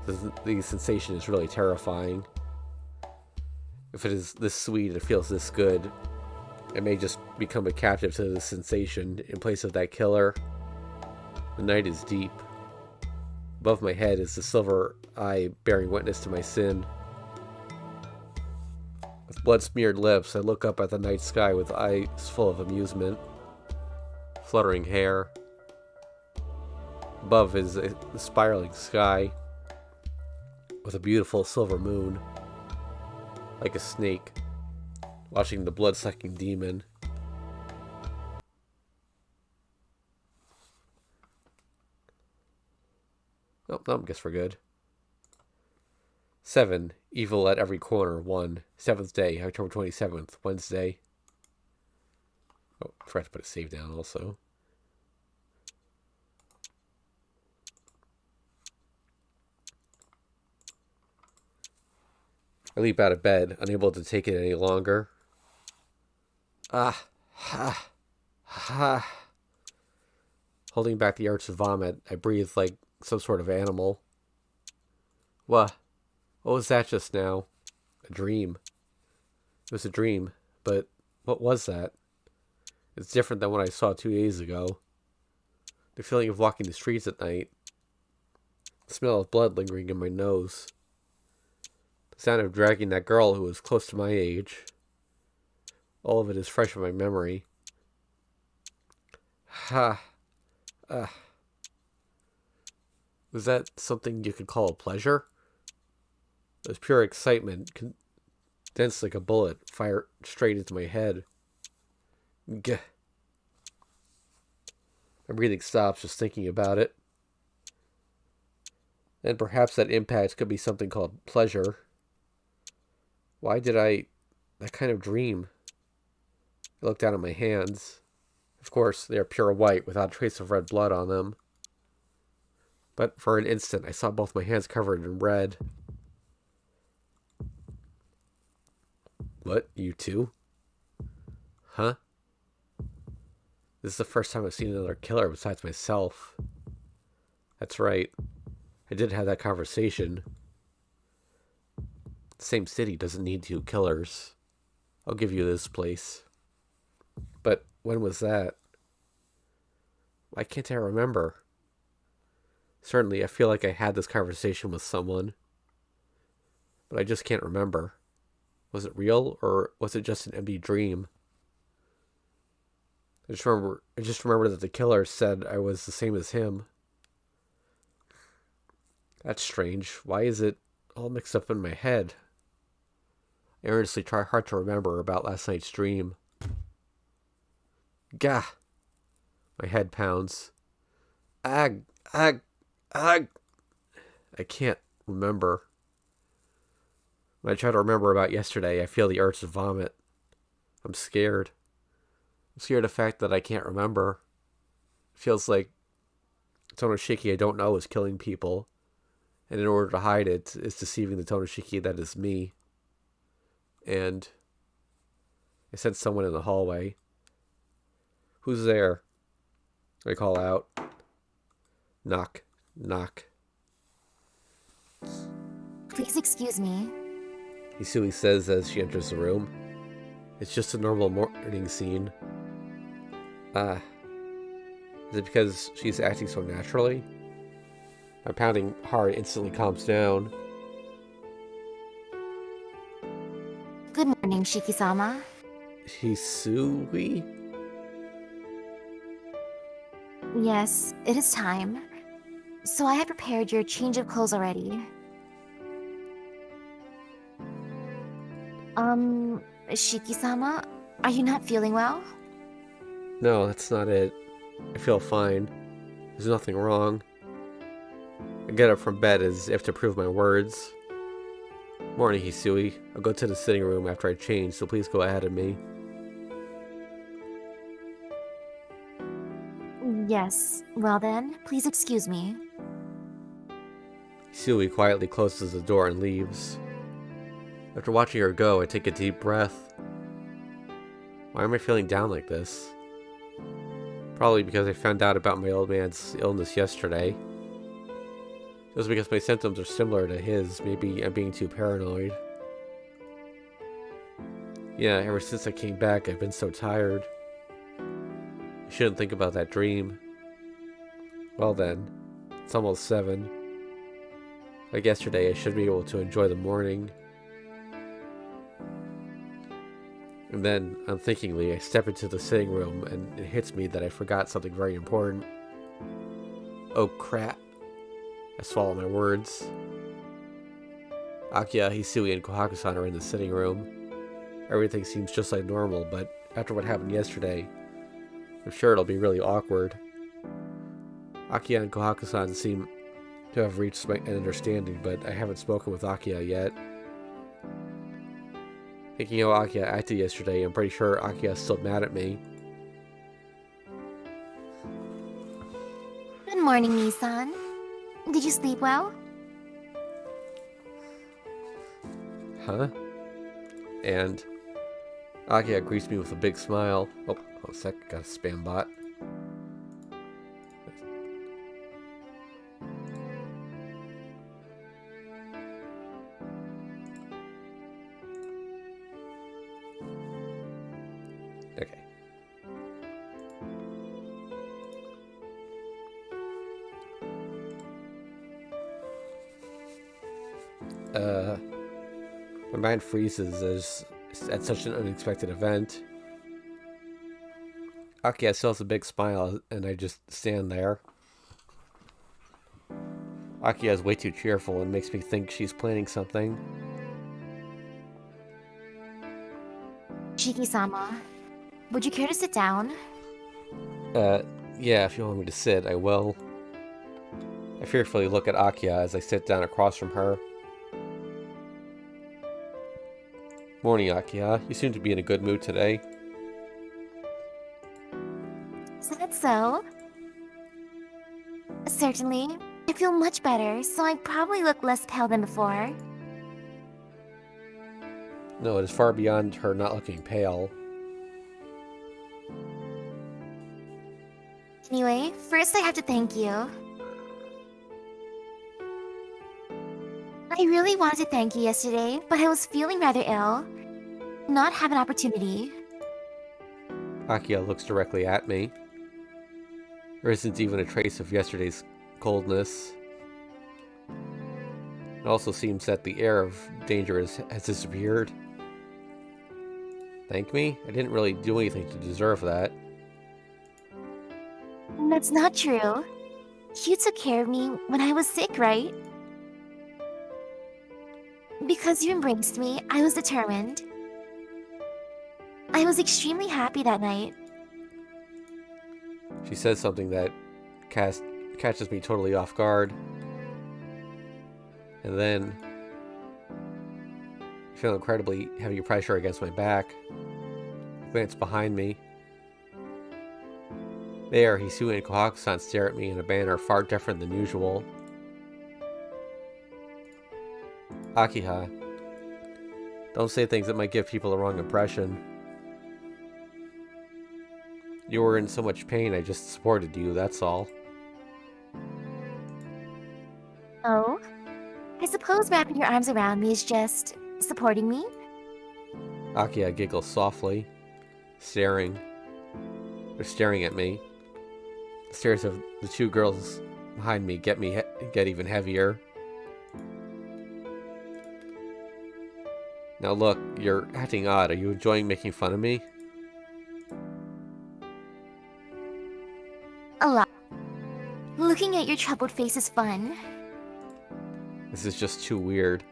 The sensation is really terrifying. If it is this sweet, it feels this good. I may just become a captive to this sensation in place of that killer. The night is deep. Above my head is the silver eye bearing witness to my sin. With blood-smeared lips, I look up at the night sky with eyes full of amusement. Fluttering hair. Above is a spiraling sky with a beautiful silver moon, like a snake, watching the blood-sucking demon. Oh, no, guess we're good. 7. Evil at every corner. 1. 7th day, October 27th, Wednesday. Oh, forgot to put a save down also. I leap out of bed, unable to take it any longer. Holding back the urge to vomit, I breathe like some sort of animal. What was that just now? A dream. It was a dream, but what was that? It's different than what I saw 2 days ago. The feeling of walking the streets at night. The smell of blood lingering in my nose. The sound of dragging that girl who was close to my age. All of it is fresh in my memory. Was that something you could call a pleasure? It was pure excitement, condensed like a bullet, fired straight into my head. Gah. My breathing stops just thinking about it. And perhaps that impact could be something called pleasure. Why did that kind of dream? I look down at my hands. Of course, they are pure white without a trace of red blood on them. But for an instant, I saw both my hands covered in red. What? You too? Huh? This is the first time I've seen another killer besides myself. That's right. I did have that conversation. The same city doesn't need 2 killers. I'll give you this place. But when was that? Why can't I remember? Certainly, I feel like I had this conversation with someone. But I just can't remember. Was it real, or was it just an empty dream? I just remember that the killer said I was the same as him. That's strange. Why is it all mixed up in my head? I earnestly try hard to remember about last night's dream. Gah! My head pounds. Ag, ag, ag! I can't remember. When I try to remember about yesterday, I feel the urge to vomit. I'm scared. I'm scared of the fact that I can't remember. It feels like Tonoshiki I don't know is killing people, and in order to hide it, is deceiving the Tonoshiki that is me. And I sense someone in the hallway. Who's there? I call out. Knock, knock. Please excuse me. Hisui says as she enters the room. It's just a normal morning scene. Is it because she's acting so naturally? My pounding heart instantly calms down. Good morning, Shiki-sama. Hisui? Yes, it is time. So I have prepared your change of clothes already. Shiki-sama, are you not feeling well? No, that's not it. I feel fine. There's nothing wrong. I get up from bed as if to prove my words. Morning, Hisui. I'll go to the sitting room after I change, so please go ahead of me. Yes. Well then, please excuse me. Hisui quietly closes the door and leaves. After watching her go, I take a deep breath. Why am I feeling down like this? Probably because I found out about my old man's illness yesterday. Just because my symptoms are similar to his, maybe I'm being too paranoid. Yeah, ever since I came back, I've been so tired. I shouldn't think about that dream. Well then, it's almost 7. Like yesterday, I should be able to enjoy the morning. And then, unthinkingly, I step into the sitting room and it hits me that I forgot something very important. Oh crap. I swallow my words. Akiya, Hisui, and Kohaku-san are in the sitting room. Everything seems just like normal, but after what happened yesterday, I'm sure it'll be really awkward. Akiya and Kohaku-san seem to have reached an understanding, but I haven't spoken with Akiya yet. Thinking how Akiya acted yesterday, I'm pretty sure Akiya's still mad at me. Good morning, Nissan. Did you sleep well? Huh? And Akiya greets me with a big smile. Oh, hold on a sec, got a spam bot. Okay. My mind freezes as at such an unexpected event. Akiya still has a big smile, and I just stand there. Akiya is way too cheerful and makes me think she's planning something. Shiki-sama, would you care to sit down? Yeah, if you want me to sit, I will. I fearfully look at Akiya as I sit down across from her. Morning, Akiya. You seem to be in a good mood today. Is that so? Certainly. I feel much better, so I probably look less pale than before. No, it is far beyond her not looking pale. Anyway, first I have to thank you. I really wanted to thank you yesterday, but I was feeling rather ill. Not have an opportunity. Akiya looks directly at me. There isn't even a trace of yesterday's coldness. It also seems that the air of danger has disappeared. Thank me? I didn't really do anything to deserve that. That's not true. You took care of me when I was sick, right? Because you embraced me, I was determined. I was extremely happy that night. She says something that catches me totally off guard. And then I feel incredibly heavy pressure against my back. I glance behind me. There, Hisui and Kohaku-san stare at me in a manner far different than usual. Akiha, don't say things that might give people the wrong impression. You were in so much pain, I just supported you, that's all. Oh? I suppose wrapping your arms around me is just supporting me? Akiha giggles softly, staring. They're staring at me. The stares of the two girls behind me get even heavier. Now look, you're acting odd. Are you enjoying making fun of me? A lot. Looking at your troubled face is fun. This is just too weird.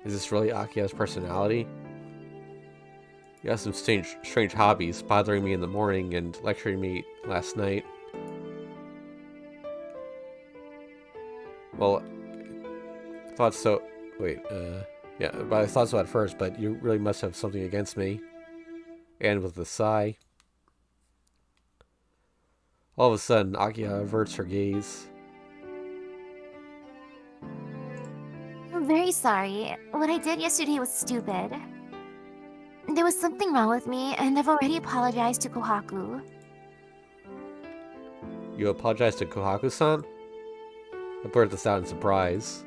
Is this really Akiha's personality? You have some strange hobbies, bothering me in the morning and lecturing me last night. Well, I thought so. Wait, yeah, but I thought so at first, but you really must have something against me. And with a sigh. All of a sudden, Akiha averts her gaze. I'm very sorry. What I did yesterday was stupid. There was something wrong with me, and I've already apologized to Kohaku. You apologized to Kohaku-san? I blurted this out in surprise.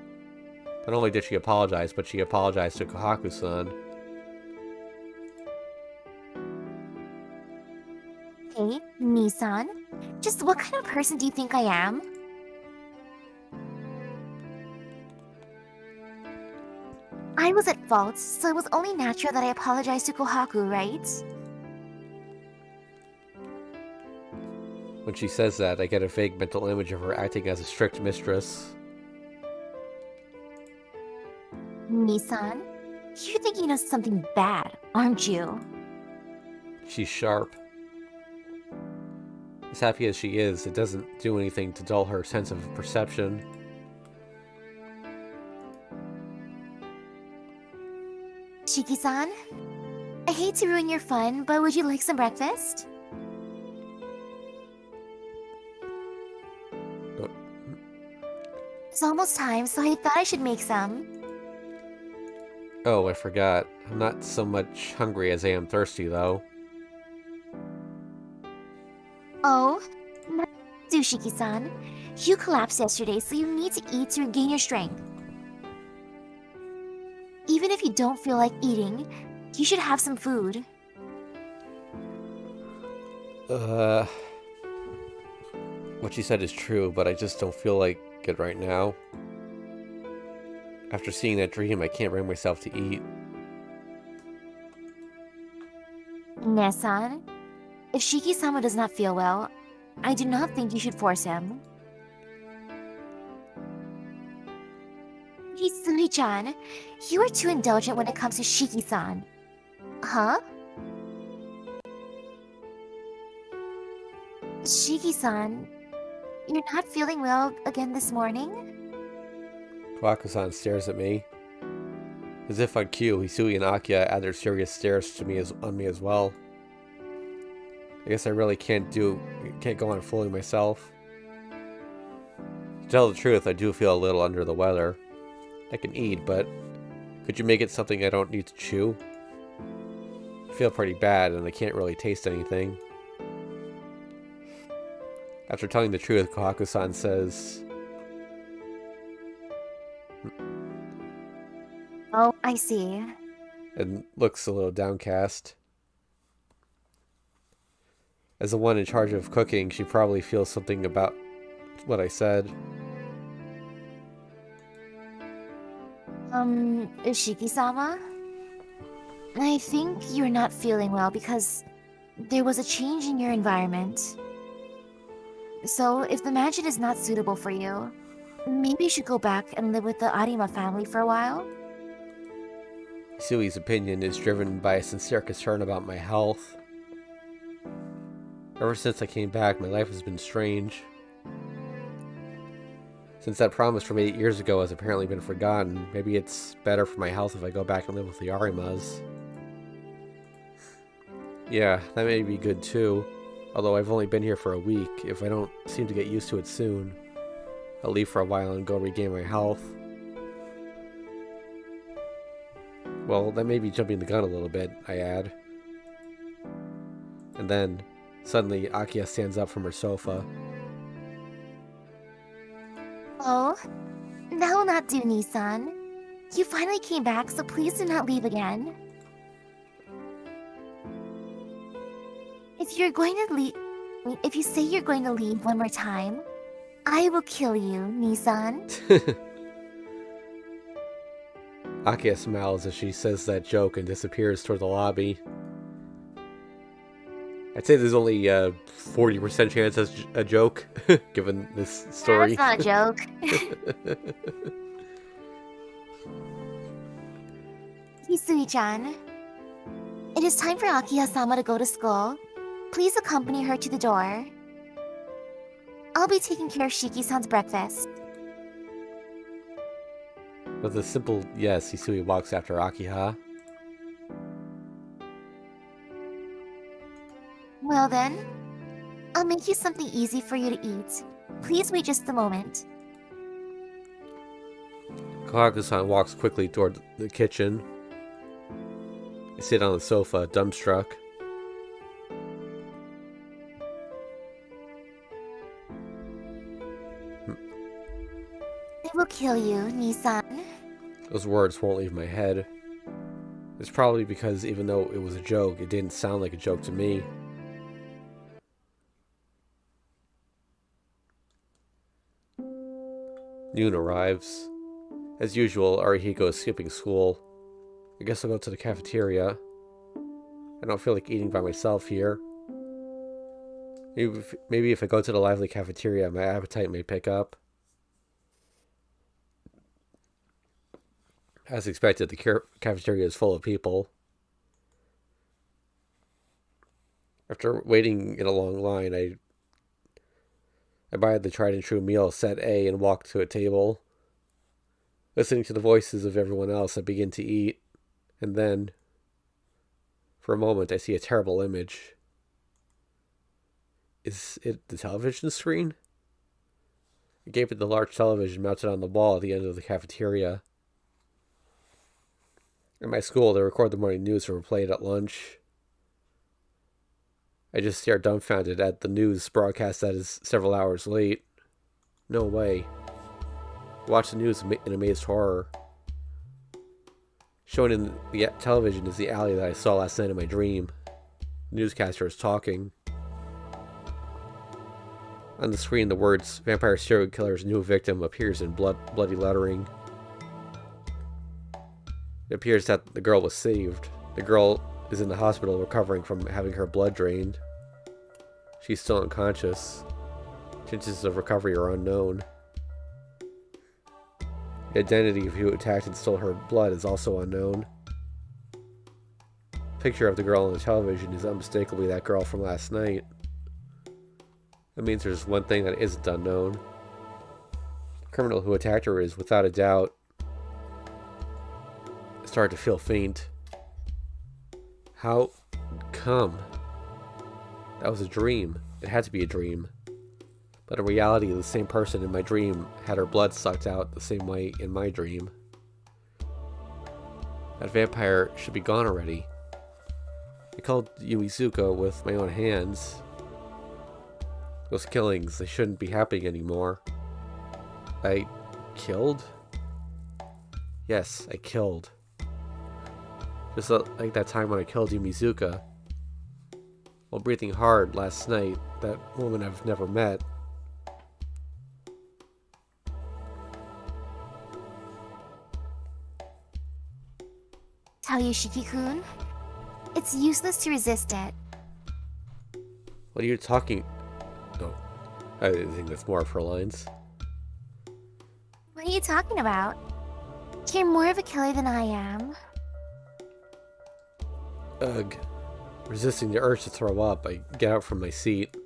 Not only did she apologize, but she apologized to Kohaku-san. Hey, Nissan. Just what kind of person do you think I am? I was at fault, so it was only natural that I apologized to Kohaku, right? When she says that, I get a vague mental image of her acting as a strict mistress. Nissan, you think you know something bad, aren't you? She's sharp. As happy as she is, it doesn't do anything to dull her sense of perception. Shiki-san, I hate to ruin your fun, but would you like some breakfast? It's almost time, so I thought I should make some. Oh, I forgot. I'm not so much hungry as I am thirsty, though. Oh, do Shiki-san. You collapsed yesterday, so you need to eat to regain your strength. Even if you don't feel like eating, you should have some food. What she said is true, but I just don't feel like it right now. After seeing that dream, I can't bring myself to eat. Nesan, if Shiki-sama does not feel well, I do not think you should force him. Hisui-chan, you are too indulgent when it comes to Shiki-san. Huh? Shiki-san, you're not feeling well again this morning? Kohaku-san stares at me. As if on cue, Hisui and Akiha add their serious stares to me on me as well. I guess I really can't go on fooling myself. To tell the truth, I do feel a little under the weather. I can eat, but could you make it something I don't need to chew? I feel pretty bad, and I can't really taste anything. After telling the truth, Kohaku-san says, Oh, I see. and looks a little downcast. As the one in charge of cooking, she probably feels something about what I said. Shiki-sama? I think you're not feeling well because there was a change in your environment. So, if the mansion is not suitable for you, maybe you should go back and live with the Arima family for a while? Sui's opinion is driven by a sincere concern about my health. Ever since I came back, my life has been strange. Since that promise from 8 years ago has apparently been forgotten, maybe it's better for my health if I go back and live with the Arimas. Yeah, that may be good too. Although I've only been here for a week, if I don't seem to get used to it soon, I'll leave for a while and go regain my health. Well, that may be jumping the gun a little bit, I add. And then, suddenly, Akia stands up from her sofa. Oh, that will not do, Nissan. You finally came back, so please do not leave again. If you're going to leave, if you say you're going to leave one more time, I will kill you, Nissan. Akia smiles as she says that joke and disappears toward the lobby. I'd say there's only a 40% chance that's a joke, given this story. That's not a joke. Hisui-chan, it is time for Akiya-sama to go to school. Please accompany her to the door. I'll be taking care of Shiki-san's breakfast. With a simple yes, Hisui walks after Akiha. Well then, I'll make you something easy for you to eat. Please wait just a moment. Kohaku-san walks quickly toward the kitchen. I sit on the sofa, dumbstruck. I will kill you, Nissan. Those words won't leave my head. It's probably because even though it was a joke, it didn't sound like a joke to me. Noon arrives. As usual, Arihiko is skipping school. I guess I'll go to the cafeteria. I don't feel like eating by myself here. Maybe if I go to the lively cafeteria, my appetite may pick up. As expected, the cafeteria is full of people. After waiting in a long line, I buy the tried and true meal, set A, and walk to a table. Listening to the voices of everyone else, I begin to eat. And then, for a moment, I see a terrible image. Is it the television screen? I gape at the large television mounted on the wall at the end of the cafeteria. In my school, they record the morning news and replay it at lunch. I just stare dumbfounded at the news broadcast that is several hours late. No way. I watch the news in amazed horror. Shown in the television is the alley that I saw last night in my dream. The newscaster is talking. On the screen, the words, "Vampire serial killer's new victim," appears in bloody lettering. It appears that the girl was saved. The girl is in the hospital recovering from having her blood drained. She's still unconscious. Chances of recovery are unknown. The identity of who attacked and stole her blood is also unknown. The picture of the girl on the television is unmistakably that girl from last night. That means there's one thing that isn't unknown. The criminal who attacked her is, without a doubt. I started to feel faint. How come? That was a dream. It had to be a dream. But in reality, the same person in my dream had her blood sucked out the same way in my dream. That vampire should be gone already. I killed Yumizuka with my own hands. Those killings, they shouldn't be happening anymore. I killed? Yes, I killed. Just like that time when I killed Yumizuka. While breathing hard last night, that woman I've never met. Tell you, Shiki-kun, it's useless to resist it. What are you talking... No. I think that's more of her lines. What are you talking about? You're more of a killer than I am. Ugh. Resisting the urge to throw up, I get out from my seat.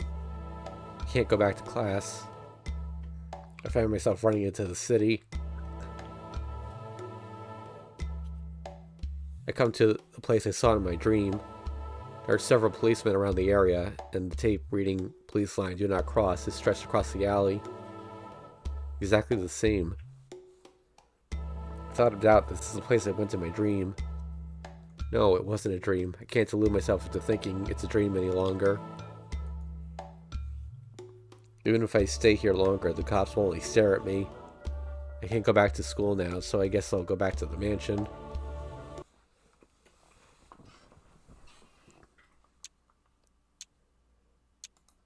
I can't go back to class. I find myself running into the city. I come to the place I saw in my dream. There are several policemen around the area, and the tape reading "Police line do not cross" is stretched across the alley. Exactly the same. Without a doubt, this is the place I went in my dream. No, it wasn't a dream. I can't delude myself into thinking it's a dream any longer. Even if I stay here longer, the cops will only stare at me. I can't go back to school now, so I guess I'll go back to the mansion.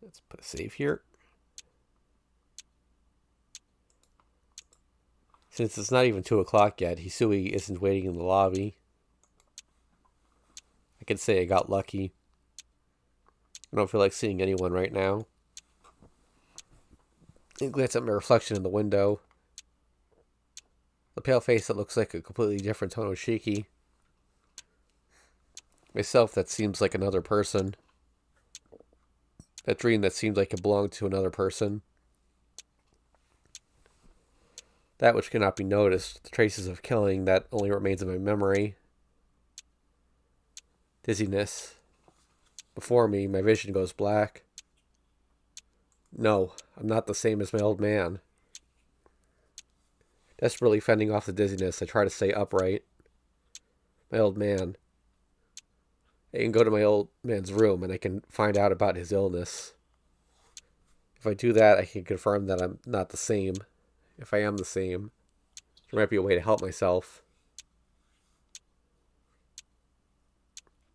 Let's put a save here. Since it's not even 2 o'clock yet, Hisui isn't waiting in the lobby. I can say I got lucky. I don't feel like seeing anyone right now. I glance at my reflection in the window. The pale face that looks like a completely different Tonoshiki. Myself that seems like another person. That dream that seemed like it belonged to another person. That which cannot be noticed, the traces of killing that only remains in my memory. Dizziness. Before me, my vision goes black. No, I'm not the same as my old man. Desperately fending off the dizziness, I try to stay upright. My old man. I can go to my old man's room and I can find out about his illness. If I do that, I can confirm that I'm not the same. If I am the same, there might be a way to help myself.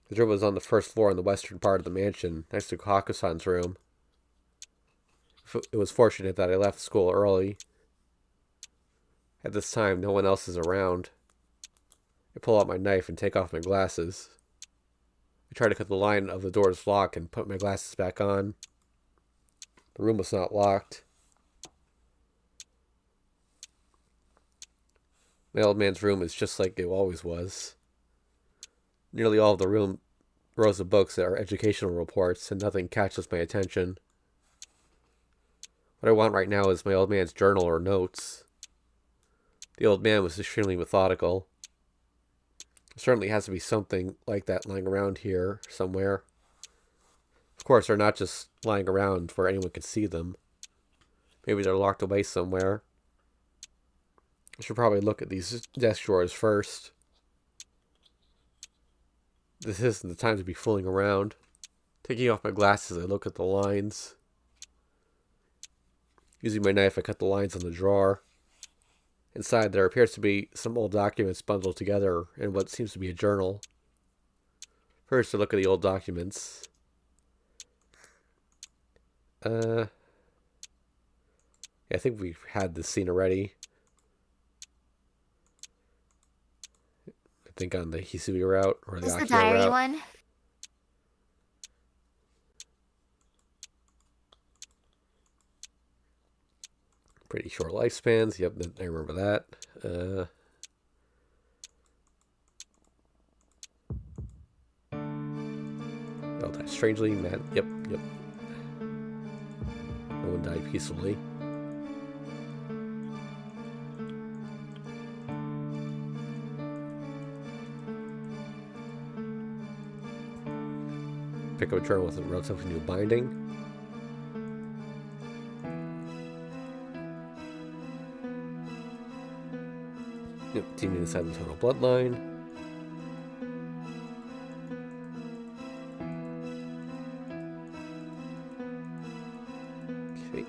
The room was on the first floor in the western part of the mansion, next to Kohaku-san's room. It was fortunate that I left school early. At this time, no one else is around. I pull out my knife and take off my glasses. I try to cut the line of the door's lock and put my glasses back on. The room was not locked. My old man's room is just like it always was. Nearly all of the rows of books are educational reports, and nothing catches my attention. What I want right now is my old man's journal or notes. The old man was extremely methodical. There certainly has to be something like that lying around here somewhere. Of course, they're not just lying around where anyone can see them. Maybe they're locked away somewhere. I should probably look at these desk drawers first. This isn't the time to be fooling around. Taking off my glasses, I look at the lines. Using my knife, I cut the lines on the drawer. Inside, there appears to be some old documents bundled together in what seems to be a journal. First, I look at the old documents. Yeah, I think we've had this scene already. I think on the Hisui route or the Is the Akio diary route. one? Pretty short lifespans. Yep, I remember that. Oh, that's strangely mad. Yep. No one died peacefully. Pick up a journal with a relatively new binding. Yep, teaming inside the total bloodline. Okay.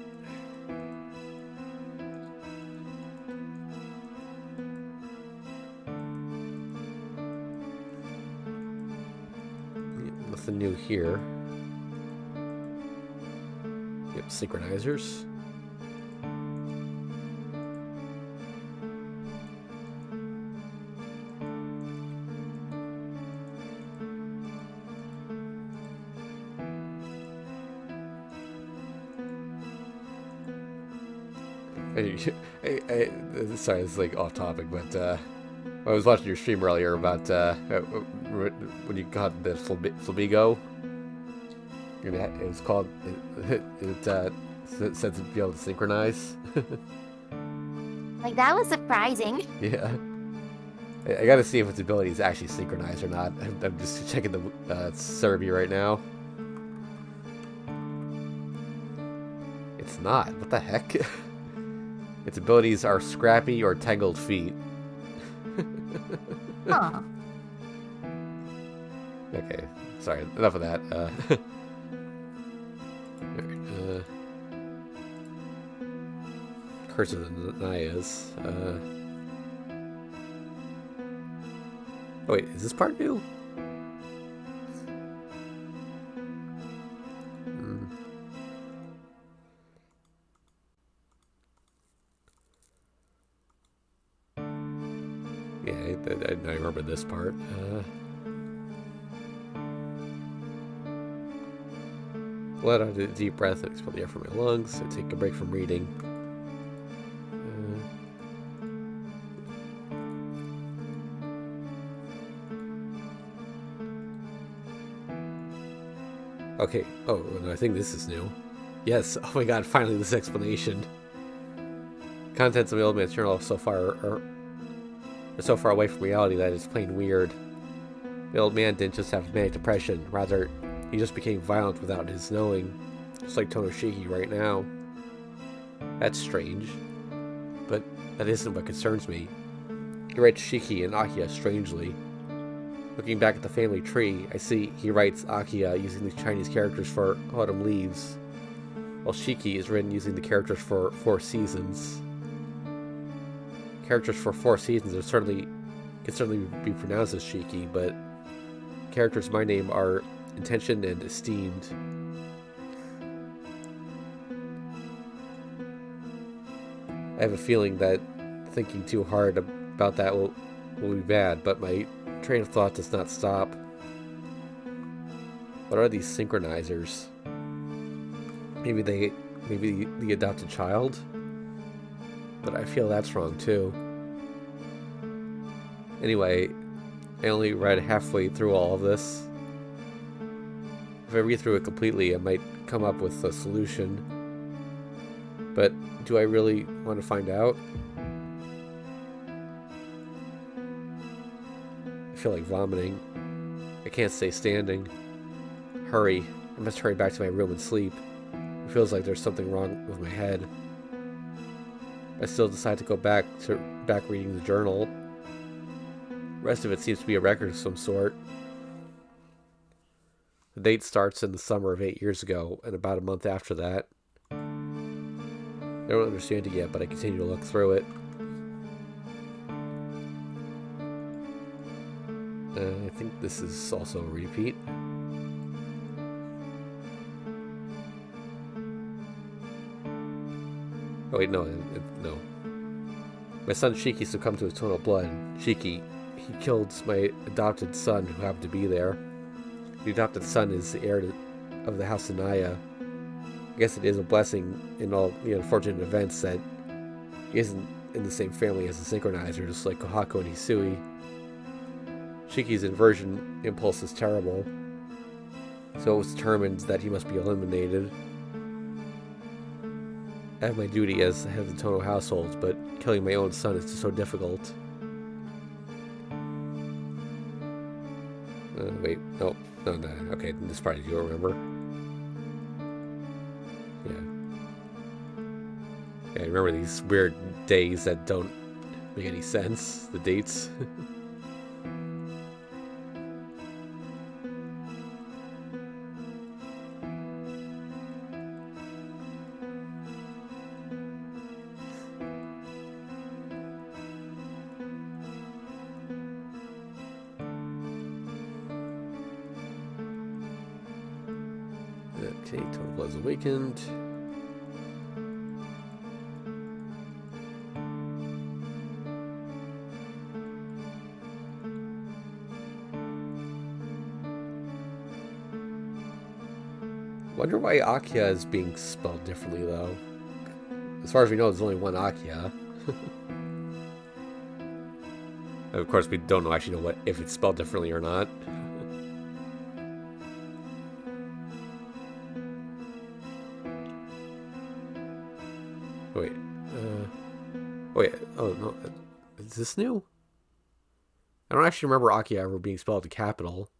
Yep, nothing new here. Yep, synchronizers. Sorry, this is like off topic, but I was watching your stream earlier about when you got the Flamingo. It was called. It said to be able to synchronize. Like, that was surprising. Yeah. I gotta see if its ability is actually synchronized or not. I'm just checking the survey right now. It's not. What the heck? Its abilities are Scrappy or Tangled Feet. Huh. Okay, sorry. Enough of that. Curse of the Nayas. Oh wait, is this part new? Yeah, I remember this part. Let out a deep breath and expel the air from my lungs. I take a break from reading. Okay. Oh, I think this is new. Yes. Oh my god, finally this explanation. Contents of the old man's journal so far are so far away from reality that it's plain weird. The old man didn't just have manic depression, rather, he just became violent without his knowing. Just like Tonoshiki right now. That's strange. But that isn't what concerns me. He writes Shiki and Akiya strangely. Looking back at the family tree, I see he writes Akiya using the Chinese characters for autumn leaves, while Shiki is written using the characters for 4 seasons. Characters for 4 seasons can certainly be pronounced as Shiki, but characters in my name are intentioned and esteemed. I have a feeling that thinking too hard about that will be bad, but my train of thought does not stop. What are these synchronizers? Maybe the adopted child? But I feel that's wrong too. Anyway, I only read halfway through all of this. If I read through it completely, I might come up with a solution. But do I really want to find out? I feel like vomiting. I can't stay standing. Hurry. I must hurry back to my room and sleep. It feels like there's something wrong with my head. I still decide to go back reading the journal. The rest of it seems to be a record of some sort. The date starts in the summer of 8 years ago, and about a month after that. I don't understand it yet, but I continue to look through it. I think this is also a repeat. Oh wait, no. My son Shiki succumbed to his tonal blood. Shiki, he killed my adopted son who happened to be there. The adopted son is the heir of the House Sanaya. I guess it is a blessing in all the unfortunate events that he isn't in the same family as the synchronizer, just like Kohaku and Hisui. Shiki's inversion impulse is terrible, so it was determined that he must be eliminated. I have my duty as the head of the Tono household, but killing my own son is just so difficult. Wait, no, okay, this part you don't remember. Yeah, I remember these weird days that don't make any sense, the dates. Okay, Total Blood's awakened. Wonder why Akiya is being spelled differently, though. As far as we know, there's only one Akiya. Of course, we don't actually know if it's spelled differently or not. Wait. Wait. Oh, no. Is this new? I don't actually remember Akiya ever being spelled with a capital.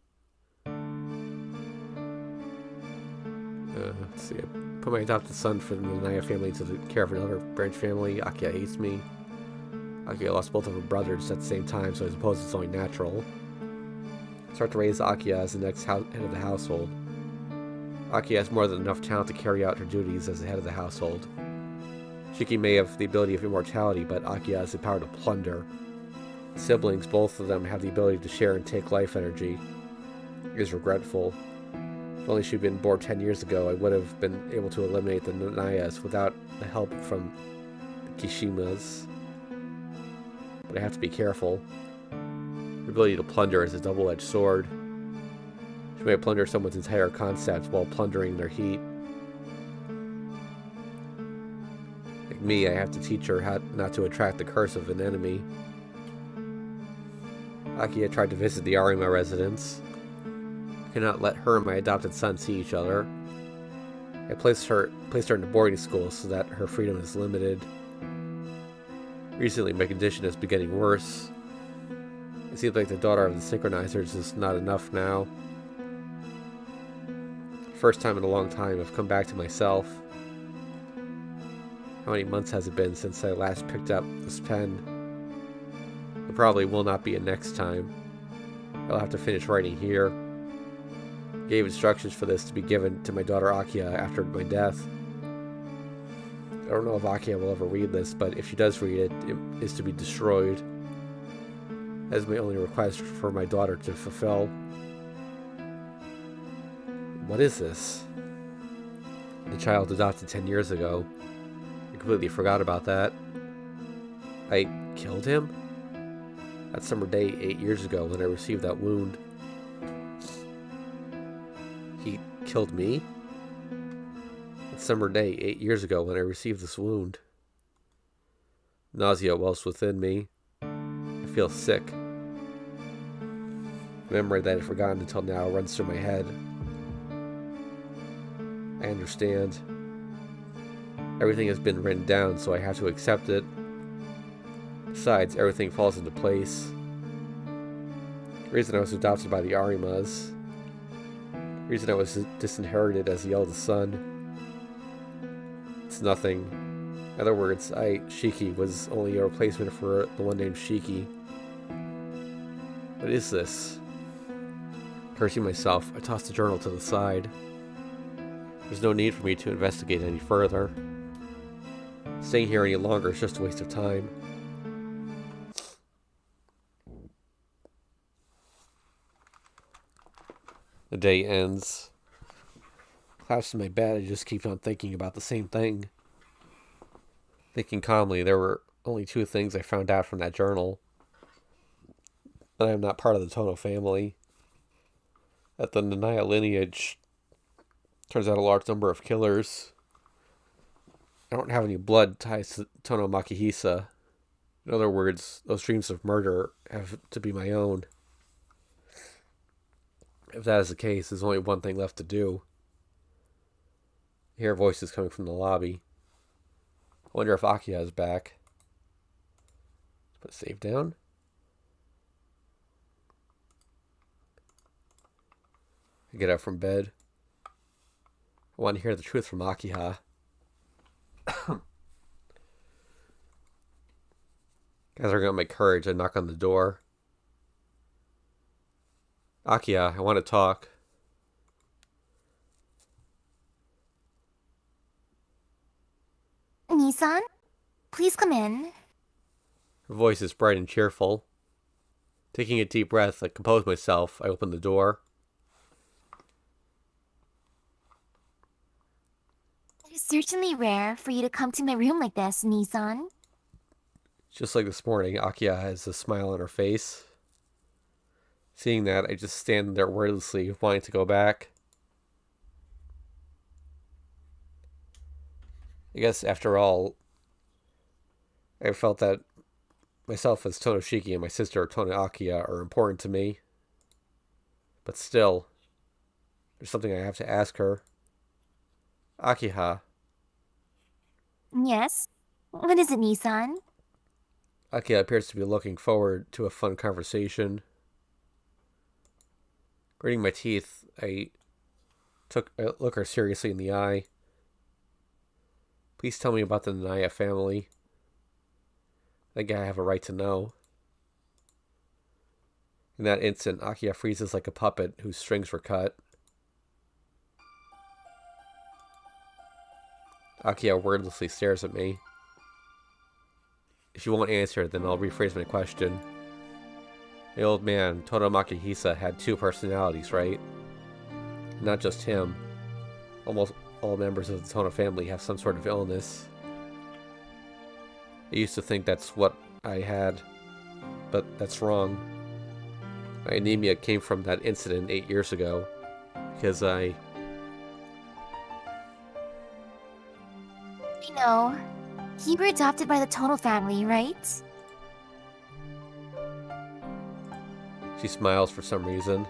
Let's see. I put my adopted son from the Naya family into the care of another branch family. Akiya hates me. Akiya lost both of her brothers at the same time, so I suppose it's only natural. Start to raise Akiya as the next head of the household. Akiya has more than enough talent to carry out her duties as the head of the household. Shiki may have the ability of immortality, but Akiya has the power to plunder. Siblings, both of them, have the ability to share and take life energy. It is regretful. If only she'd been born 10 years ago, I would have been able to eliminate the Nayas without the help from the Kishimas. But I have to be careful. The ability to plunder is a double-edged sword. She may plunder someone's entire concept while plundering their heat. Like me, I have to teach her how not to attract the curse of an enemy. Akiya tried to visit the Arima residence. I cannot let her and my adopted son see each other. I placed her in a boarding school so that her freedom is limited. Recently, my condition has been getting worse. It seems like the daughter of the synchronizers is not enough now. First time in a long time, I've come back to myself. How many months has it been since I last picked up this pen? There probably will not be a next time. I'll have to finish writing here. I gave instructions for this to be given to my daughter Akiya after my death. I don't know if Akiya will ever read this, but if she does read it, it is to be destroyed. That is my only request for my daughter to fulfill. What is this? The child adopted 10 years ago. I completely forgot about that. I killed him? That summer day 8 years ago when I received that wound. He killed me? That summer day 8 years ago when I received this wound. Nausea wells within me. I feel sick. The memory that I'd forgotten until now runs through my head. I understand. Everything has been written down, so I have to accept it. Besides, everything falls into place. The reason I was adopted by the Arimas. The reason I was disinherited as the eldest son. It's nothing. In other words, Shiki, was only a replacement for the one named Shiki. What is this? Cursing myself, I tossed the journal to the side. There's no need for me to investigate any further. Staying here any longer is just a waste of time. The day ends. Collapsed in my bed, I just keep on thinking about the same thing. Thinking calmly, there were only two things I found out from that journal. That I am not part of the Tono family. That the Nanaya lineage turns out a large number of killers. I don't have any blood ties to Tono Makihisa. In other words, those dreams of murder have to be my own. If that is the case, there's only one thing left to do. I hear voices coming from the lobby. I wonder if Akiya is back. Let's put save down. I get up from bed. I want to hear the truth from Akiha. Gathering up my courage, I knock on the door. Akiya, I want to talk. Nissan, please come in. Her voice is bright and cheerful. Taking a deep breath, I compose myself. I open the door. It is certainly rare for you to come to my room like this, Nissan. Just like this morning, Akiya has a smile on her face. Seeing that, I just stand there wordlessly, wanting to go back. I guess, after all, I felt that myself as Tonoshiki and my sister Tono-Akiya are important to me. But still, there's something I have to ask her. Akiha. Yes? What is it, Nissan? Akiha appears to be looking forward to a fun conversation. Gritting my teeth, I look her seriously in the eye. Please tell me about the Naya family. I think I have a right to know. In that instant, Akiha freezes like a puppet whose strings were cut. Akiha wordlessly stares at me. If you won't answer, then I'll rephrase my question. The old man, Todo Makihisa, had two personalities, right? Not just him. Almost all members of the Tono family have some sort of illness. I used to think that's what I had, but that's wrong. My anemia came from that incident 8 years ago, because I know. You were adopted by the Tono family, right? She smiles for some reason.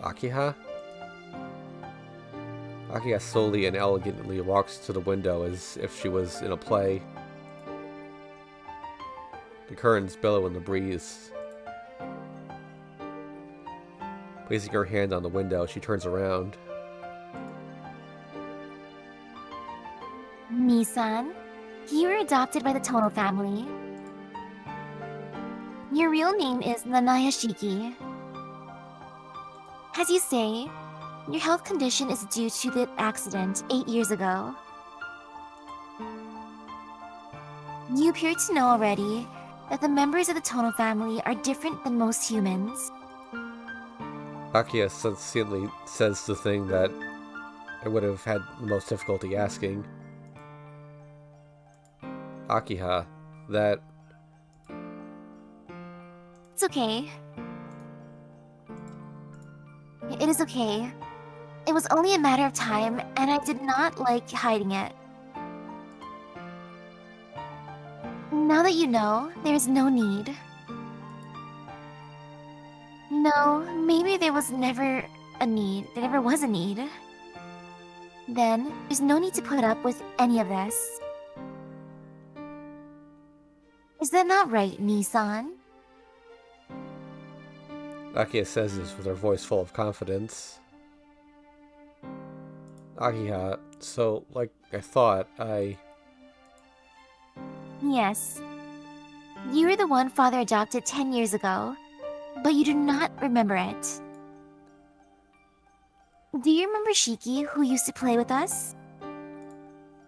Akiha? Akiha slowly and elegantly walks to the window as if she was in a play. The curtains billow in the breeze. Placing her hand on the window, she turns around. Nissan, you were adopted by the Tono family. Your real name is Nanaya Shiki. As you say, your health condition is due to the accident 8 years ago. You appear to know already that the members of the Tono family are different than most humans. Akiha succinctly says the thing that I would have had the most difficulty asking. Akiha, that... It's okay. It is okay. It was only a matter of time, and I did not like hiding it. Now that you know, there is no need. No, maybe there was never a need. There never was a need. Then, there's no need to put up with any of this. Is that not right, Nissan? Akiha says this with her voice full of confidence. Akiha, so, like I thought, Yes. You were the one father adopted 10 years ago, but you do not remember it. Do you remember Shiki, who used to play with us?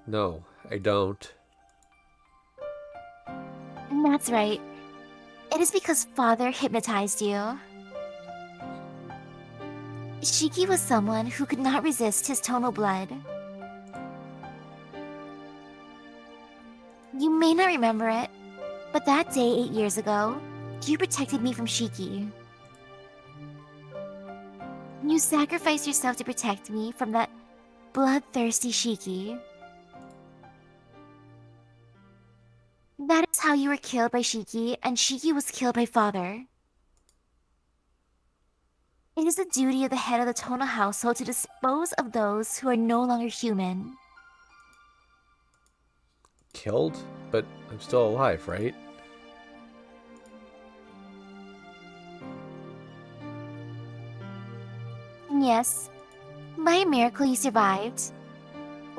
No, I don't. That's right. It is because father hypnotized you. Shiki was someone who could not resist his Tono blood. You may not remember it, but that day 8 years ago, you protected me from Shiki. You sacrificed yourself to protect me from that bloodthirsty Shiki. That is how you were killed by Shiki, and Shiki was killed by father. It is the duty of the head of the Tono household to dispose of those who are no longer human. Killed? But I'm still alive, right? Yes. By a miracle you survived.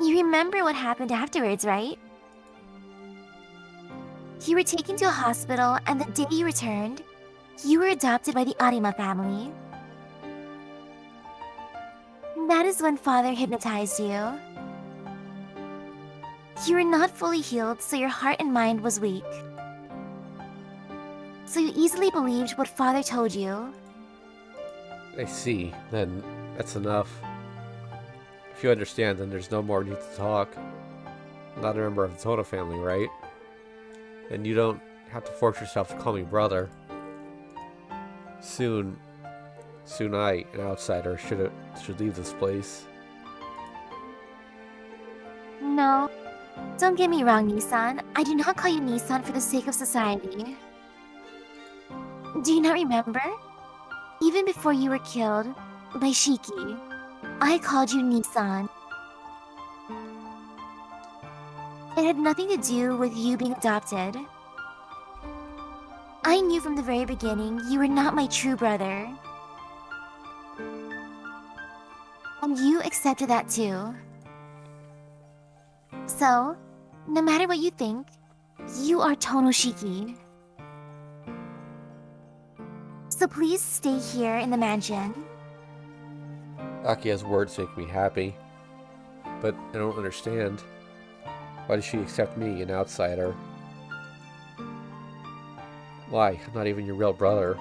You remember what happened afterwards, right? You were taken to a hospital, and the day you returned, you were adopted by the Arima family. That is when father hypnotized you. You were not fully healed, so your heart and mind was weak. So you easily believed what father told you. I see. Then that's enough. If you understand, then there's no more need to talk. I'm not a member of the Tono family, right? And you don't have to force yourself to call me brother. Soon I, an outsider, should leave this place. No. Don't get me wrong, Nissan. I do not call you Nissan for the sake of society. Do you not remember? Even before you were killed by Shiki, I called you Nissan. It had nothing to do with you being adopted. I knew from the very beginning you were not my true brother. And you accepted that too. So, no matter what you think, you are Tonoshiki. So please stay here in the mansion. Akia's words make me happy, but I don't understand. Why does she accept me, an outsider? Why? I'm not even your real brother.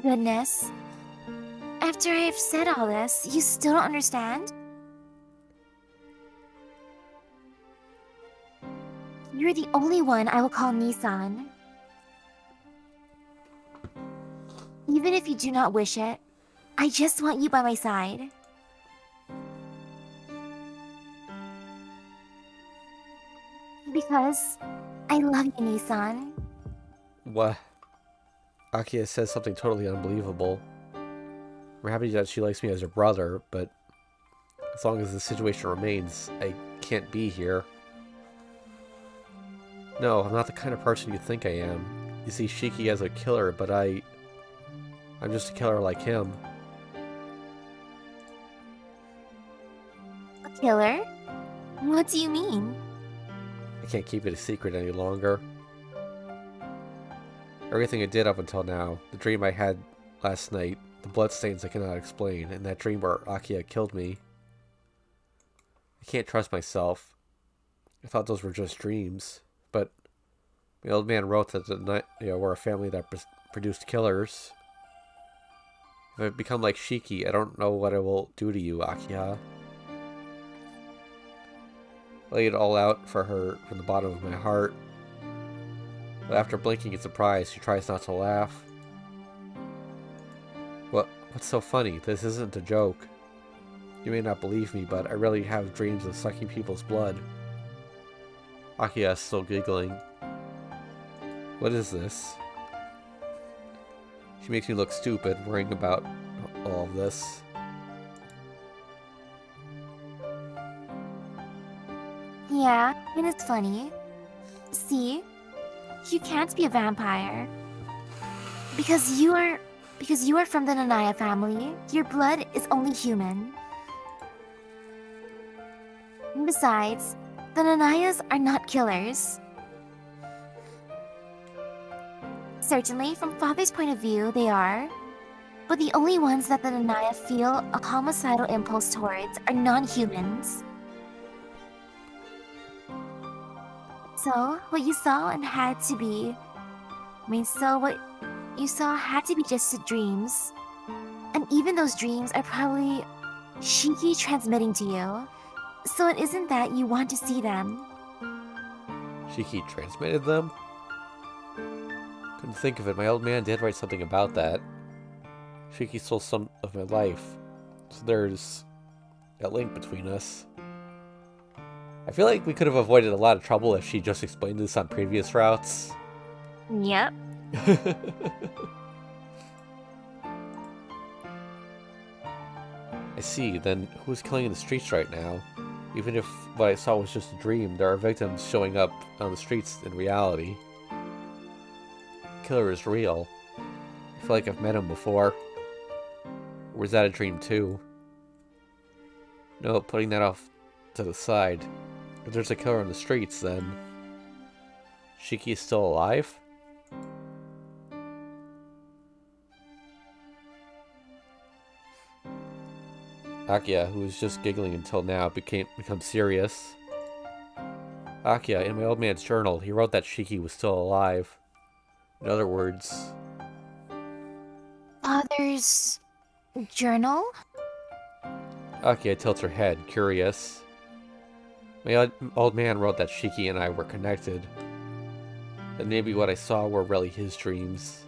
Goodness. After I have said all this, you still don't understand? You're the only one I will call Nissan. Even if you do not wish it, I just want you by my side. Because I love you, Nissan. What? Akia says something totally unbelievable. I'm happy that she likes me as her brother, but as long as the situation remains, I can't be here. No, I'm not the kind of person you think I am. You see Shiki as a killer, but I'm just a killer like him. A killer? What do you mean? I can't keep it a secret any longer. Everything I did up until now, the dream I had last night, the bloodstains I cannot explain, and that dream where Akia killed me. I can't trust myself. I thought those were just dreams, but my old man wrote that we're a family that produced killers. If I become like Shiki, I don't know what I will do to you, Akia. I lay it all out for her from the bottom of my heart. But after blinking in surprise, she tries not to laugh. What's so funny? This isn't a joke. You may not believe me, but I really have dreams of sucking people's blood. Akia is still giggling. What is this? She makes me look stupid, worrying about all of this. Yeah, and it's funny. See? You can't be a vampire. Because you are from the Nanaya family, your blood is only human. And besides, the Nanayas are not killers. Certainly, from Father's point of view, they are. But the only ones that the Nanaya feel a homicidal impulse towards are non-humans. So, what you saw and had to be... what you saw had to be just dreams. And even those dreams are probably Shiki transmitting to you. So it isn't that you want to see them. Shiki transmitted them? Couldn't think of it. My old man did write something about that. Shiki stole some of my life. So there's a link between us. I feel like we could have avoided a lot of trouble if she just explained this on previous routes. Yep. I see, then who's killing in the streets right now? Even if what I saw was just a dream, there are victims showing up on the streets in reality. The killer is real. I feel like I've met him before. Or was that a dream too? No, putting that off to the side. If there's a killer on the streets, then Shiki is still alive? Akia, who was just giggling until now, becomes serious. Akia, in my old man's journal, he wrote that Shiki was still alive. In other words... Father's... journal? Akia tilts her head, curious. My old man wrote that Shiki and I were connected. That maybe what I saw were really his dreams.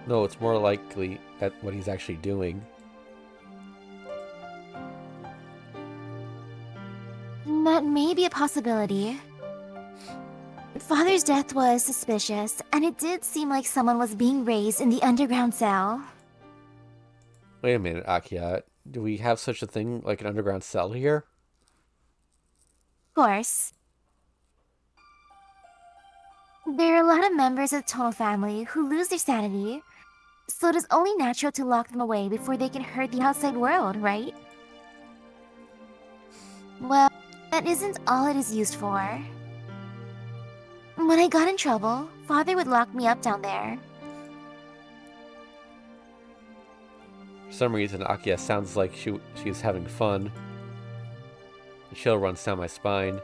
No, it's more likely at what he's actually doing. That may be a possibility. Father's death was suspicious, and it did seem like someone was being raised in the underground cell. Wait a minute, Akia. Do we have such a thing like an underground cell here? Of course. There are a lot of members of the Tono family who lose their sanity, so it is only natural to lock them away before they can hurt the outside world, right? Well, that isn't all it is used for. When I got in trouble, Father would lock me up down there. For some reason, Akia sounds like she's having fun. The chill runs down my spine.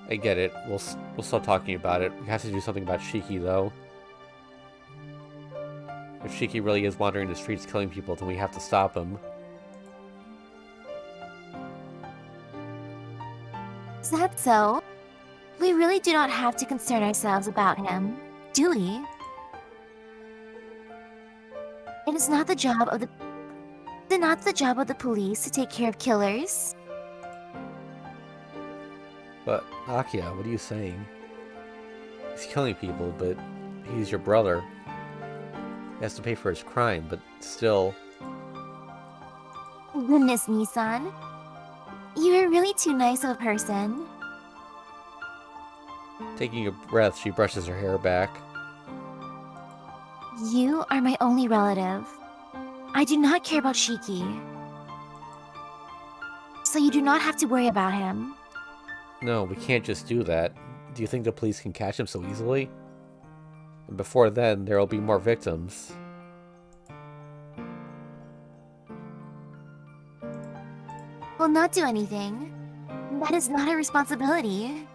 I get it. We'll stop talking about it. We have to do something about Shiki, though. If Shiki really is wandering the streets killing people, then we have to stop him. Is that so? We really do not have to concern ourselves about him, do we? It is not the job of the police to take care of killers. But, Akia, what are you saying? He's killing people, but he's your brother. He has to pay for his crime, but still... Goodness, Nissan. You are really too nice of a person. Taking a breath, she brushes her hair back. You are my only relative. I do not care about Shiki. So you do not have to worry about him. No, we can't just do that. Do you think the police can catch him so easily? And before then, there will be more victims. Will not do anything. That is not a responsibility.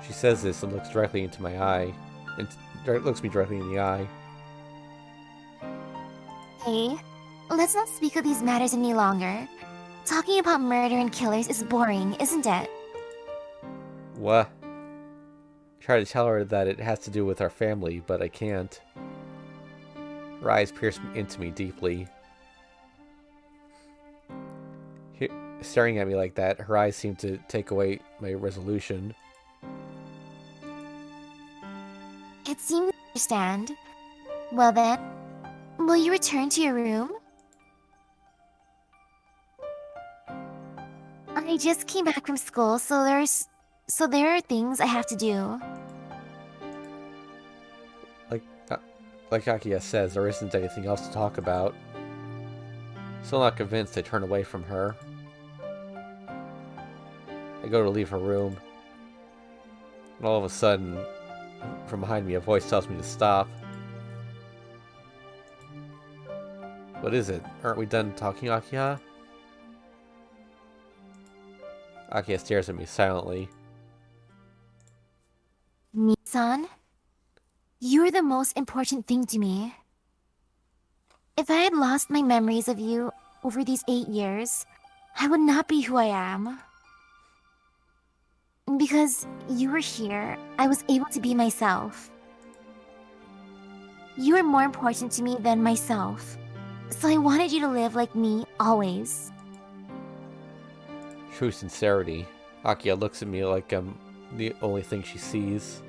She says this and looks directly into my eye. And looks me directly in the eye. Hey, let's not speak of these matters any longer. Talking about murder and killers is boring, isn't it? What? I try to tell her that it has to do with our family, but I can't. Her eyes pierce into me deeply. Staring at me like that, her eyes seem to take away my resolution. It seems you understand. Well then, will you return to your room? I just came back from school, so there are things I have to do. Like Akia says, there isn't anything else to talk about. Still not convinced, I turn away from her. I go to leave her room. And all of a sudden, from behind me, a voice tells me to stop. What is it? Aren't we done talking, Akia? Akia stares at me silently. Nissan, you are the most important thing to me. If I had lost my memories of you over these 8 years, I would not be who I am. Because you were here, I was able to be myself. You are more important to me than myself, so I wanted you to live like me always. True sincerity. Akia looks at me like I'm the only thing she sees.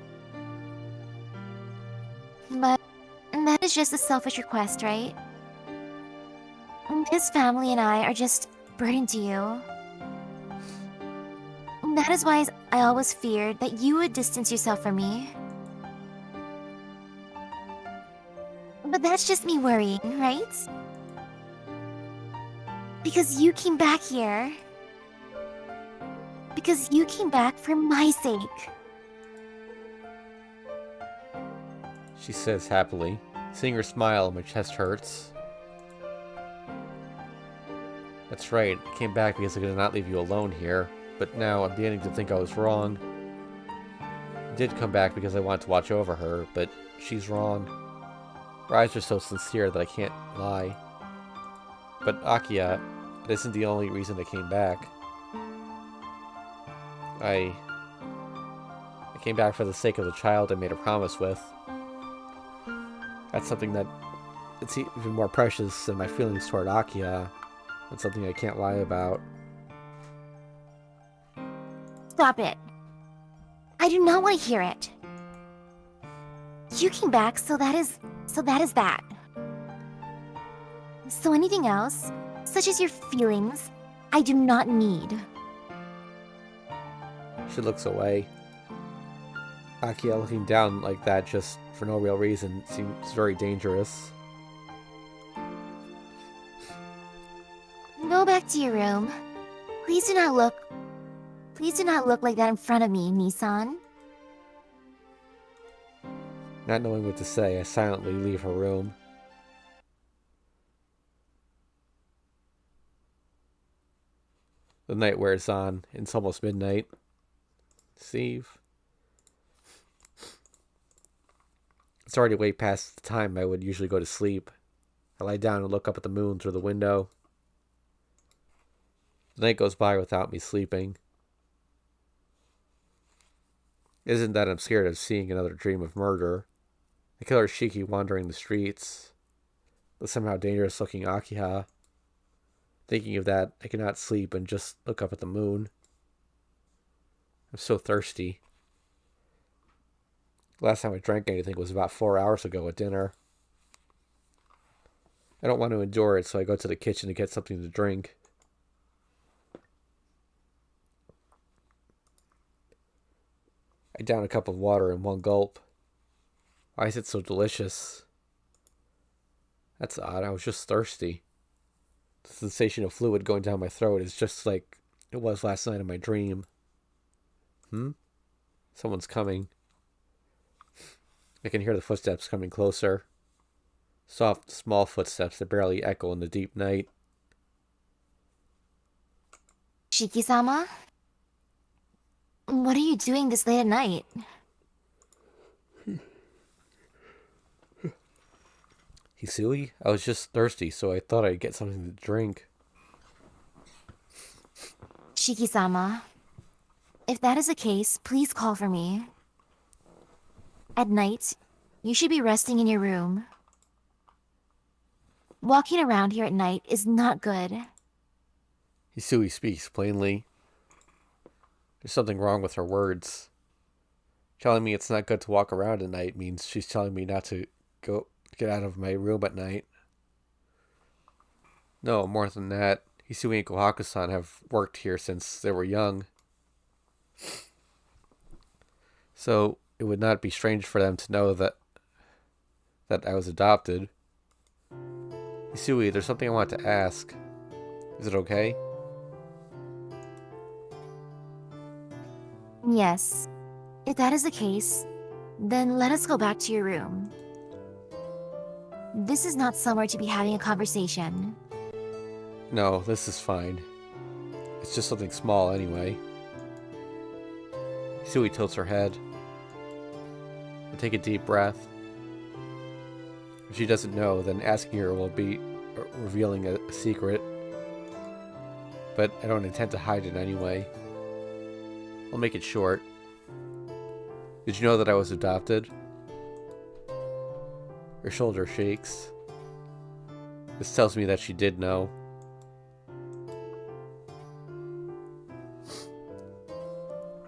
But that is just a selfish request, right? This family and I are just a burden to you. That is why I always feared that you would distance yourself from me. But that's just me worrying, right? Because you came back here. Because you came back for my sake. She says happily. Seeing her smile, my chest hurts. That's right, I came back because I could not leave you alone here. But now I'm beginning to think I was wrong. I did come back because I wanted to watch over her, but she's wrong. Her eyes are so sincere that I can't lie. But Akia, that isn't the only reason I came back. I came back for the sake of the child I made a promise with. That's something that it's even more precious than my feelings toward Akiya. It's something I can't lie about. Stop it. I do not want to hear it. You came back, so that is that. So anything else, such as your feelings, I do not need. She looks away. Akiya looking down like that just for no real reason seems very dangerous. Go back to your room. Please do not look like that in front of me, Nissan. Not knowing what to say, I silently leave her room. The night wears on. It's almost midnight. Steve. It's already way past the time I would usually go to sleep. I lie down and look up at the moon through the window. The night goes by without me sleeping. It isn't that I'm scared of seeing another dream of murder. The killer Shiki wandering the streets. The somehow dangerous looking Akiha. Thinking of that, I cannot sleep and just look up at the moon. I'm so thirsty. Last time I drank anything was about 4 hours ago at dinner. I don't want to endure it, so I go to the kitchen to get something to drink. I down a cup of water in one gulp. Why is it so delicious? That's odd, I was just thirsty. The sensation of fluid going down my throat is just like it was last night in my dream. Someone's coming. I can hear the footsteps coming closer. Soft, small footsteps that barely echo in the deep night. Shiki-sama? What are you doing this late at night? Hisui? I was just thirsty, so I thought I'd get something to drink. Shiki-sama, if that is the case, please call for me. At night, you should be resting in your room. Walking around here at night is not good. Hisui speaks plainly. There's something wrong with her words. Telling me it's not good to walk around at night means she's telling me not to get out of my room at night. No, more than that. Hisui and Kohaku-san have worked here since they were young. So it would not be strange for them to know that I was adopted. Hisui, there's something I want to ask. Is it okay? Yes. If that is the case, then let us go back to your room. This is not somewhere to be having a conversation. No, this is fine. It's just something small anyway. Hisui tilts her head. I take a deep breath. If she doesn't know, then asking her will be revealing a secret. But I don't intend to hide it anyway. I'll make it short. Did you know that I was adopted? Her shoulder shakes. This tells me that she did know.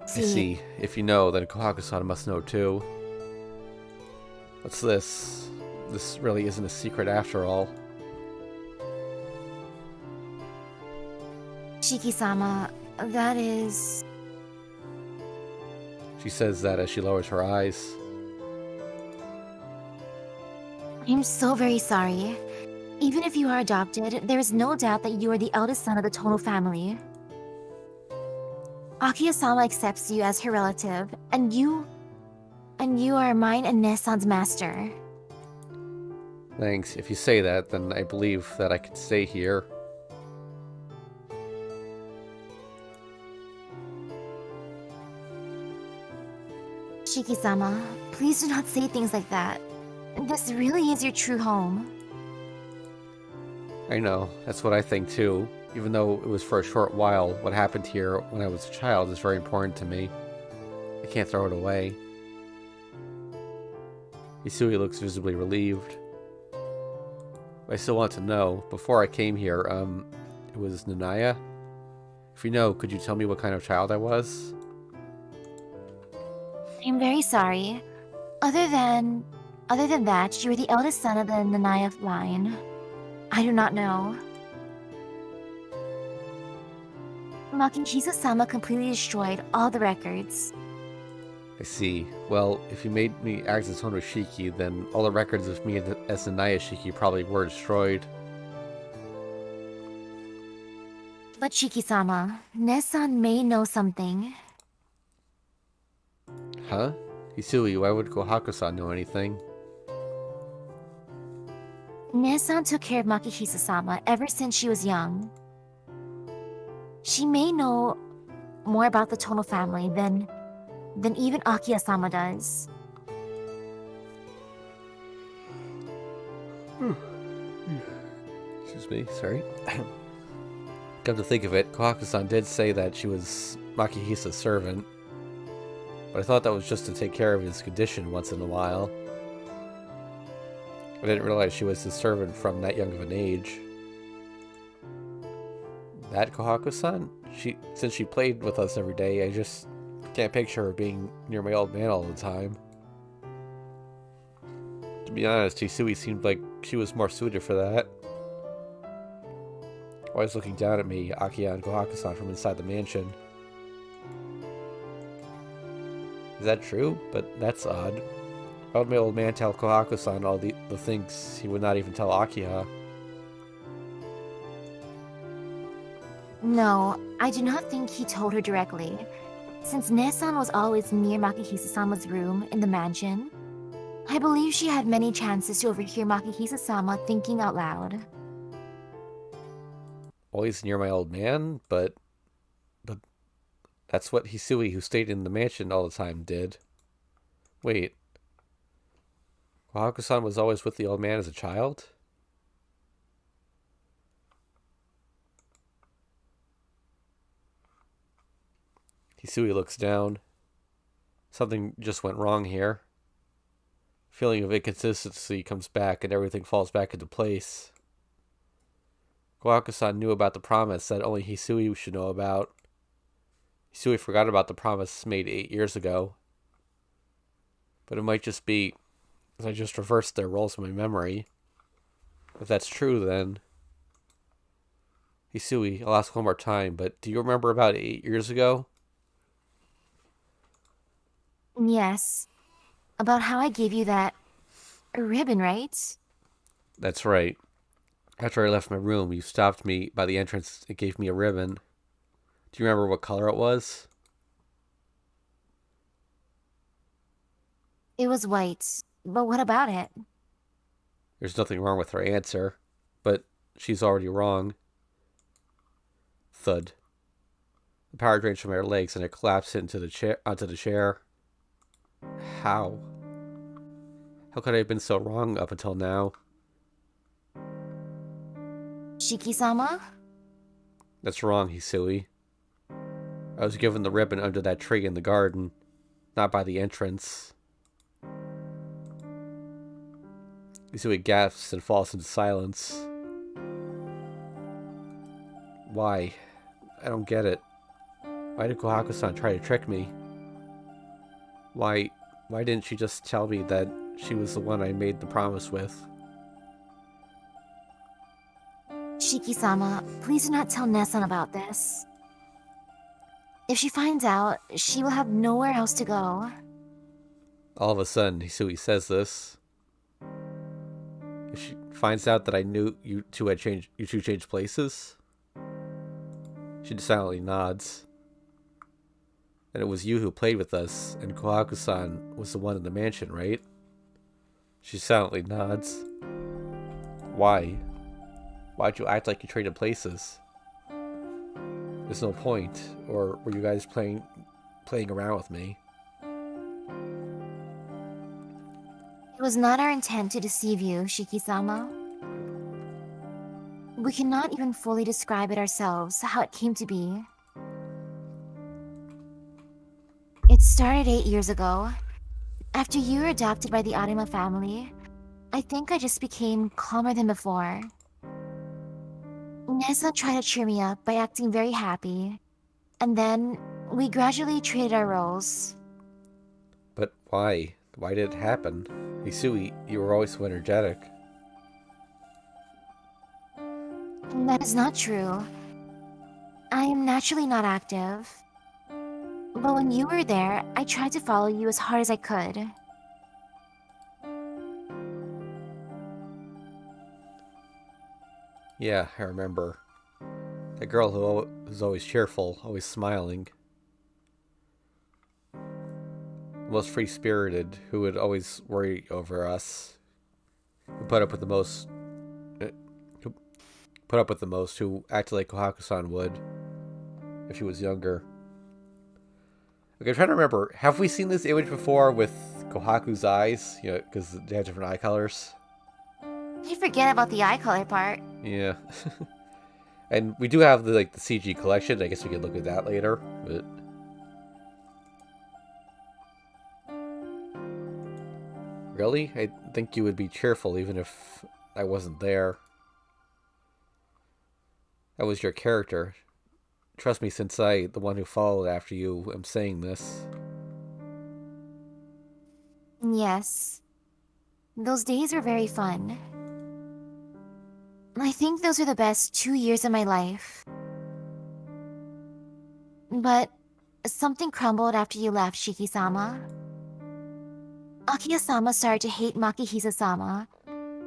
I see. If you know, then Kohaku-san must know too. What's this? This really isn't a secret after all. Shiki-sama, that is... She says that as she lowers her eyes. I'm so very sorry. Even if you are adopted, there is no doubt that you are the eldest son of the Tono family. Akiya-sama accepts you as her relative, and you are mine and Nesan's master. Thanks. If you say that, then I believe that I can stay here. Shiki-sama, please do not say things like that. This really is your true home. I know. That's what I think too. Even though it was for a short while, what happened here when I was a child is very important to me. I can't throw it away. Hisui looks visibly relieved. I still want to know. Before I came here, it was Nanaya? If you know, could you tell me what kind of child I was? I'm very sorry. Other than that, you were the eldest son of the Nanaya line. I do not know. Makihisa-sama completely destroyed all the records. I see. Well, if you made me act as Honoshiki, then all the records of me as Nanaya Shiki probably were destroyed. But Shiki-sama, Ne-san may know something. Huh? Hisui, why would Kohaku-san know anything? Ne-san took care of Makihisa-sama ever since she was young. She may know more about the Tono family than even Akiya-sama does. Excuse me, sorry. Come to think of it, Kohaku-san did say that she was Makihisa's servant, but I thought that was just to take care of his condition once in a while. I didn't realize she was his servant from that young of an age. That Kohaku-san? Since she played with us every day, I just can't picture her being near my old man all the time. To be honest, Hisui seemed like she was more suited for that. Always looking down at me, Akiya and Kohaku-san from inside the mansion. Is that true? But that's odd. Why would my old man tell Kohaku-san all the things he would not even tell Akiya? No, I do not think he told her directly. Since Ne-san was always near Makihisa-sama's room in the mansion, I believe she had many chances to overhear Makihisa-sama thinking out loud. Always near my old man? But that's what Hisui, who stayed in the mansion all the time, did. Wait. Kohaku-san was always with the old man as a child? Hisui looks down. Something just went wrong here. Feeling of inconsistency comes back and everything falls back into place. Kohaku-san knew about the promise that only Hisui should know about. Hisui forgot about the promise made 8 years ago. But it might just be as I just reversed their roles in my memory. If that's true, then... Hisui, I'll ask one more time, but do you remember about 8 years ago? Yes. About how I gave you that ribbon, right? That's right. After I left my room, you stopped me by the entrance and gave me a ribbon. Do you remember what color it was? It was white. But what about it? There's nothing wrong with her answer, but she's already wrong. Thud. The power drains from her legs and it collapsed onto the chair. How? How could I have been so wrong up until now? Shiki-sama? That's wrong, Hisui. I was given the ribbon under that tree in the garden, not by the entrance. Hisui gasps and falls into silence. Why? I don't get it. Why did Kohaku-san try to trick me? Why didn't she just tell me that she was the one I made the promise with? Shiki-sama, please do not tell Ne-san about this. If she finds out, she will have nowhere else to go. All of a sudden, Hisui says this. If she finds out that I knew you two changed places, she silently nods. And it was you who played with us, and Kohaku-san was the one in the mansion, right? She silently nods. Why? Why'd you act like you traded places? There's no point. Or were you guys playing around with me? It was not our intent to deceive you, Shiki-sama. We cannot even fully describe it ourselves, how it came to be. It started 8 years ago. After you were adopted by the Arima family, I think I just became calmer than before. Nessa tried to cheer me up by acting very happy, and then we gradually traded our roles. But why? Why did it happen? Hisui, you were always so energetic. That is not true. I am naturally not active. But when you were there, I tried to follow you as hard as I could. Yeah, I remember. That girl who's always cheerful, always smiling. Most free-spirited, who would always worry over us. Who put up with the most... Who put up with the most, who acted like Kohaku-san would if she was younger. Okay, I'm trying to remember. Have we seen this image before with Kohaku's eyes? You know, because they have different eye colors. I forget about the eye color part. Yeah. And we do have the CG collection. I guess we could look at that later. But really, I think you would be cheerful even if I wasn't there. That was your character. Trust me, since I, the one who followed after you, am saying this. Yes. Those days were very fun. I think those were the best 2 years of my life. But something crumbled after you left, Shiki-sama. Akiya-sama started to hate Makihisa-sama,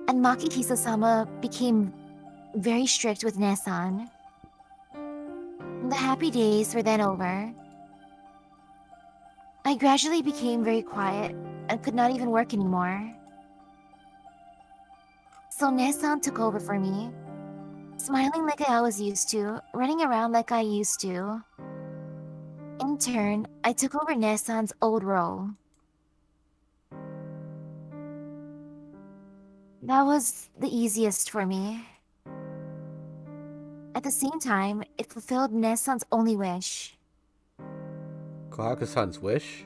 and Makihisa-sama became very strict with Nesan. The happy days were then over. I gradually became very quiet and could not even work anymore. So Nesan took over for me, smiling like I always used to, running around like I used to. In turn, I took over Nesan's old role. That was the easiest for me. At the same time, it fulfilled Nesan's only wish. Kohaku-san's wish?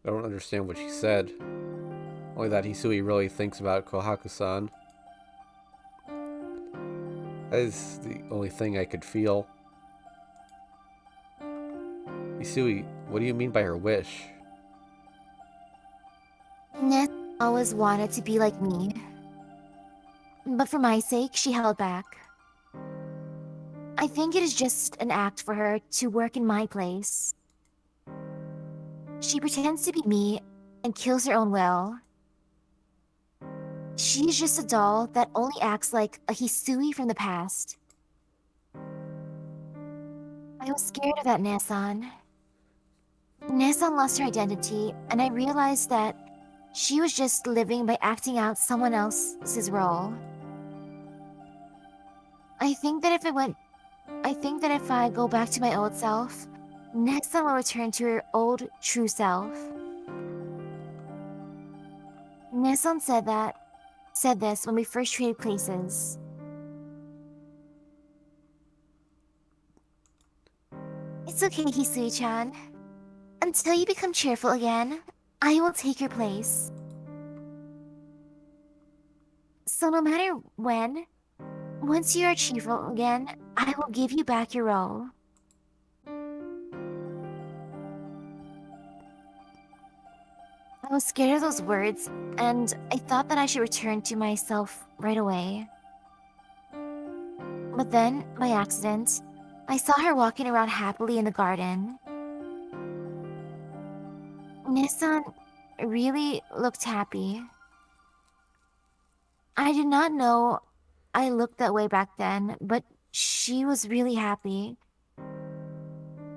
I don't understand what she said. Only that Hisui really thinks about Kohaku-san. That is the only thing I could feel. Hisui, what do you mean by her wish? Ness always wanted to be like me. But for my sake, she held back. I think it is just an act for her to work in my place. She pretends to be me and kills her own will. She's just a doll that only acts like a Hisui from the past. I was scared of that Nesan. Nesan lost her identity, and I realized that she was just living by acting out someone else's role. I think that if I go back to my old self, Nesan will return to her old, true self. Nesan said this when we first traded places. It's okay, Hisui-chan. Until you become cheerful again, I will take your place. So no matter when, once you are cheerful again, I will give you back your role. I was scared of those words, and I thought that I should return to myself right away. But then, by accident, I saw her walking around happily in the garden. Nesan really looked happy. I did not know I looked that way back then, but she was really happy.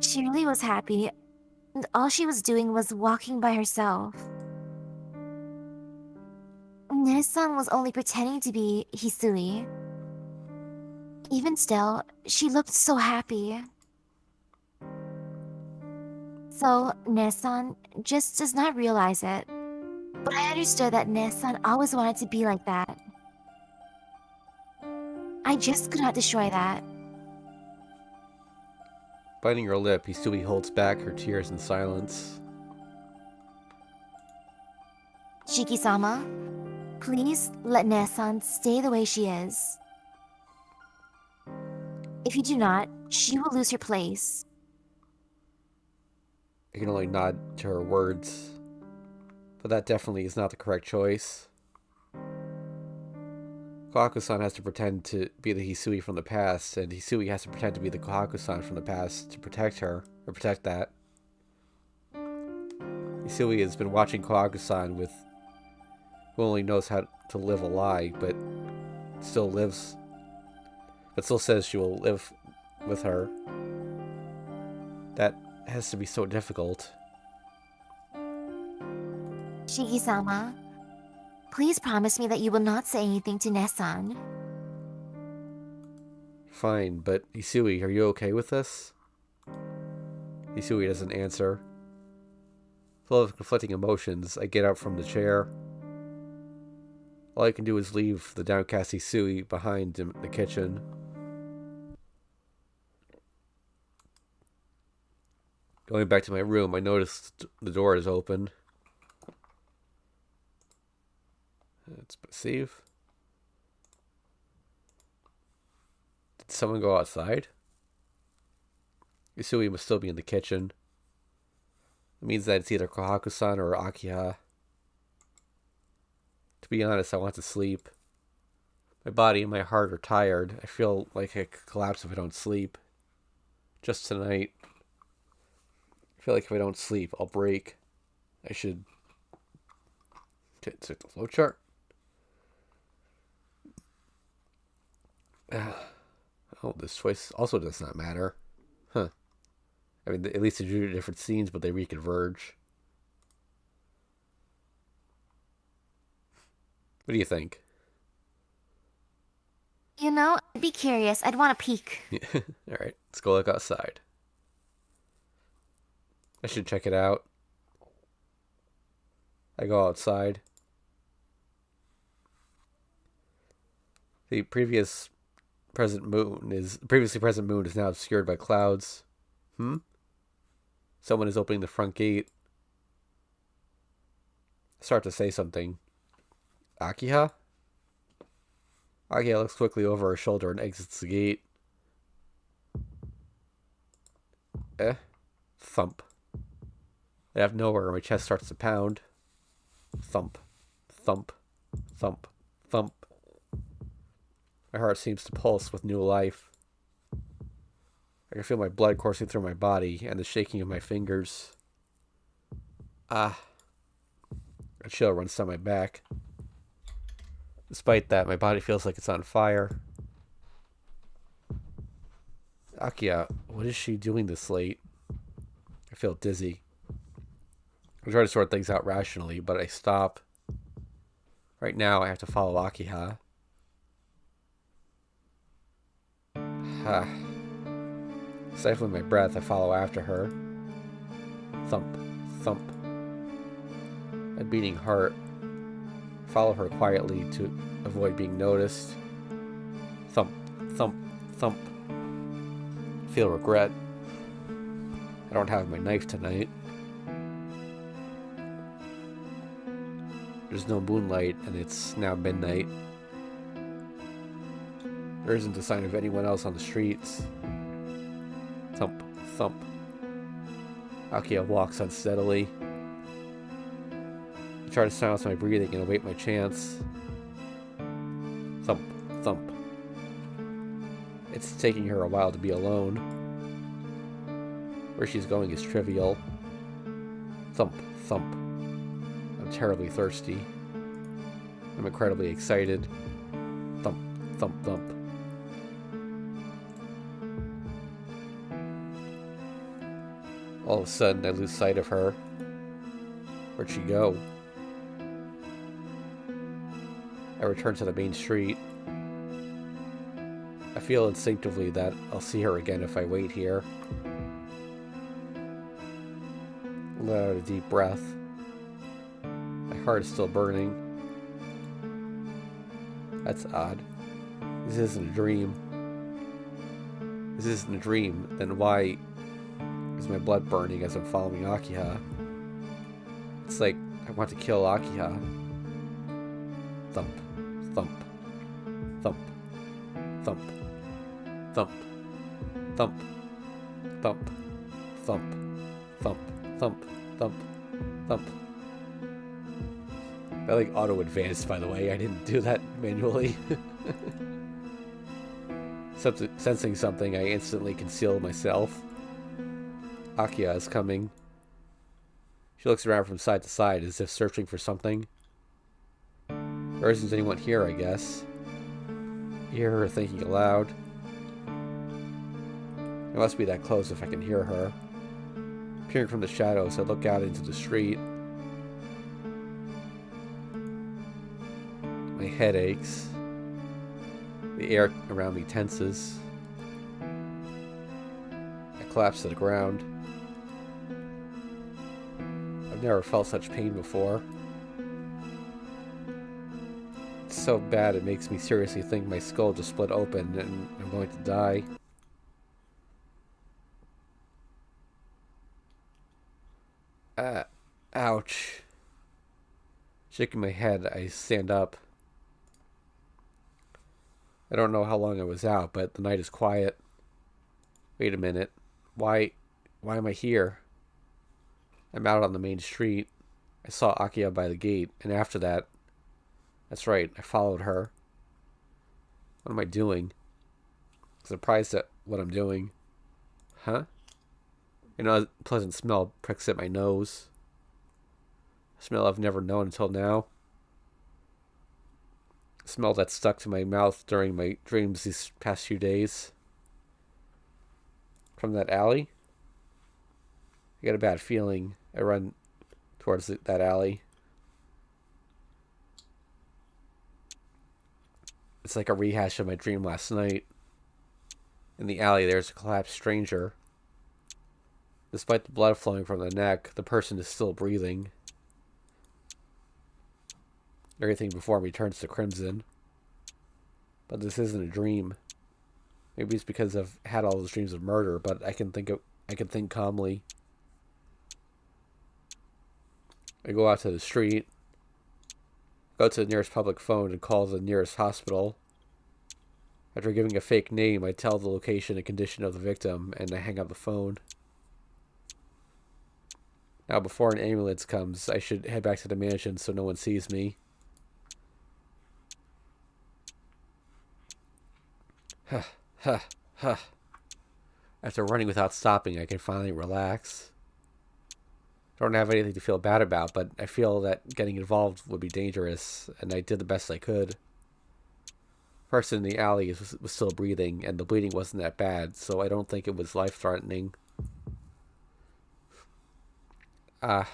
She really was happy, and all she was doing was walking by herself. Nesan was only pretending to be Hisui. Even still, she looked so happy. So, Nesan just does not realize it. But I understood that Nesan always wanted to be like that. I just could not destroy that. Biting her lip, Hisui holds back her tears in silence. Shiki-sama? Please let Nessan stay the way she is. If you do not, she will lose her place. I can only nod to her words, but that definitely is not the correct choice. Kohaku-san has to pretend to be the Hisui from the past, and Hisui has to pretend to be the Kohaku-san from the past to protect her, or protect that. Hisui has been watching Kohaku-san with who only knows how to live a lie, but still says she will live with her. That has to be so difficult. Shiki-sama, please promise me that you will not say anything to Nessan. Fine, but Hisui, are you okay with this? Hisui doesn't answer. Full of conflicting emotions, I get up from the chair. All I can do is leave the downcast Hisui behind in the kitchen. Going back to my room, I noticed the door is open. Let's save. Did someone go outside? Hisui must still be in the kitchen. It means that it's either Kohaku-san or Akiha. To be honest, I want to sleep. My body and my heart are tired. I feel like I could collapse if I don't sleep. Just tonight. I feel like if I don't sleep, I'll break. I should check the flowchart. Oh, this choice also does not matter. Huh. I mean, at least they do different scenes, but they reconverge. What do you think? You know, I'd be curious. I'd want to peek. Alright, let's go look outside. I should check it out. I go outside. The previously present moon is now obscured by clouds. Someone is opening the front gate. I start to say something. Akiha? Akiha looks quickly over her shoulder and exits the gate. Thump. Out of nowhere, my chest starts to pound. Thump. Thump. Thump. Thump. My heart seems to pulse with new life. I can feel my blood coursing through my body and the shaking of my fingers. A chill runs down my back. Despite that, my body feels like it's on fire. Akiha, what is she doing this late? I feel dizzy. I try to sort things out rationally, but I stop. Right now, I have to follow Akiha. Stifling my breath, I follow after her. Thump, thump. A beating heart. Follow her quietly to avoid being noticed. Thump, thump, thump. Feel regret. I don't have my knife tonight. There's no moonlight, and it's now midnight. There isn't a sign of anyone else on the streets. Thump, thump. Akiha walks unsteadily. I try to silence my breathing and await my chance. Thump, thump. It's taking her a while to be alone. Where she's going is trivial. Thump, thump. I'm terribly thirsty. I'm incredibly excited. Thump, thump, thump. All of a sudden, I lose sight of her. Where'd she go? I return to the main street. I feel instinctively that I'll see her again if I wait here. I let out a deep breath. My heart is still burning. That's odd. This isn't a dream. This isn't a dream, then why is my blood burning as I'm following Akiha? It's like I want to kill Akiha. thump, thump, thump, thump, thump, thump, thump, thump, thump, thump, thump, thump. I like auto advanced, by the way. I didn't do that manually. Sensing something, I instantly conceal myself. Akiya is coming. She looks around from side to side as if searching for something. There isn't anyone here, I guess. I hear her thinking aloud. It must be that close if I can hear her. Peering from the shadows, I look out into the street. My head aches. The air around me tenses. I collapse to the ground. I've never felt such pain before. It's so bad it makes me seriously think my skull just split open and I'm going to die. Ouch. Shaking my head, I stand up. I don't know how long I was out, but the night is quiet. Wait a minute. Why am I here? I'm out on the main street. I saw Akiya by the gate, and after that... That's right, I followed her. What am I doing? Surprised at what I'm doing. Huh? A pleasant smell pricks at my nose. A smell I've never known until now. A smell that stuck to my mouth during my dreams these past few days. From that alley? I get a bad feeling. I run towards that alley. It's like a rehash of my dream last night. In the alley, there's a collapsed stranger. Despite the blood flowing from the neck, the person is still breathing. Everything before me turns to crimson. But this isn't a dream. Maybe it's because I've had all those dreams of murder, but I can think calmly. I go out to the street. Go to the nearest public phone and call the nearest hospital. After giving a fake name, I tell the location and condition of the victim, and I hang up the phone. Now, before an ambulance comes, I should head back to the mansion so no one sees me. Huh, huh, huh. After running without stopping, I can finally relax. I don't have anything to feel bad about, but I feel that getting involved would be dangerous, and I did the best I could. The person in the alley was still breathing, and the bleeding wasn't that bad, so I don't think it was life-threatening. As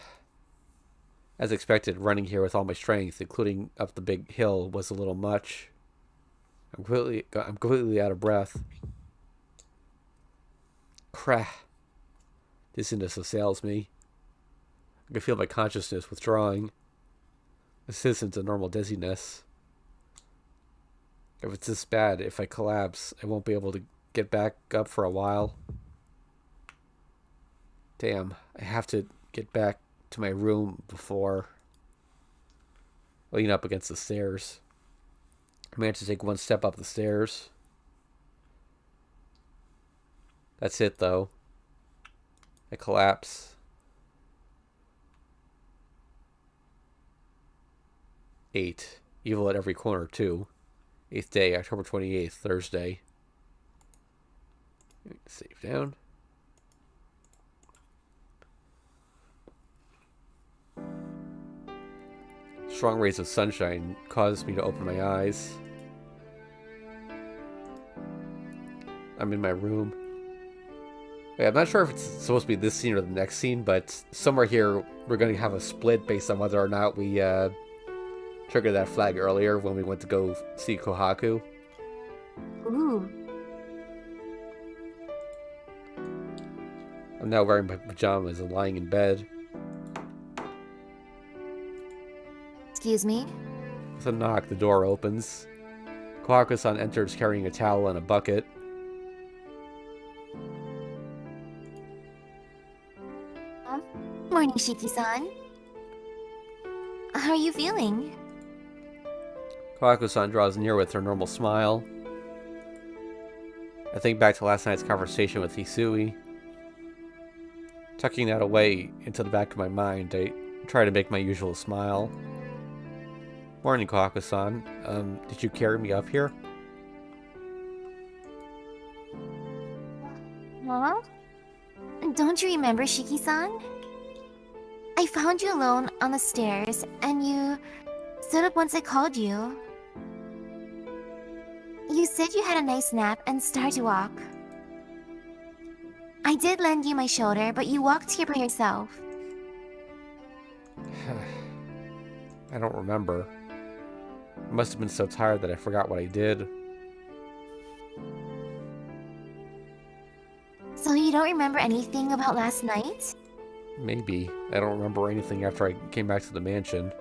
expected, running here with all my strength, including up the big hill, was a little much. I'm completely out of breath. Crah. Dizziness assails me. I can feel my consciousness withdrawing. This isn't a normal dizziness. If it's this bad, if I collapse, I won't be able to get back up for a while. Damn, I have to get back to my room before I lean up against the stairs. I managed to take one step up the stairs. That's it, though. I collapse. 8. Evil at every corner, too. 8th day, October 28th, Thursday. Save down. Strong rays of sunshine caused me to open my eyes. I'm in my room. Wait, I'm not sure if it's supposed to be this scene or the next scene, but somewhere here we're going to have a split based on whether or not we triggered that flag earlier when we went to go see Kohaku. Ooh. I'm now wearing my pajamas and lying in bed. Excuse me? With a knock, the door opens. Kohaku-san enters carrying a towel and a bucket. Morning, Shiki-san. How are you feeling? Kohaku-san draws near with her normal smile. I think back to last night's conversation with Hisui. Tucking that away into the back of my mind, I try to make my usual smile. Morning, Kohaku-san. Did you carry me up here? Huh? Don't you remember, Shiki-san? I found you alone on the stairs, and you stood up once I called you. You said you had a nice nap and started to walk. I did lend you my shoulder, but you walked here by yourself. I don't remember. I must have been so tired that I forgot what I did. So you don't remember anything about last night? Maybe. I don't remember anything after I came back to the mansion.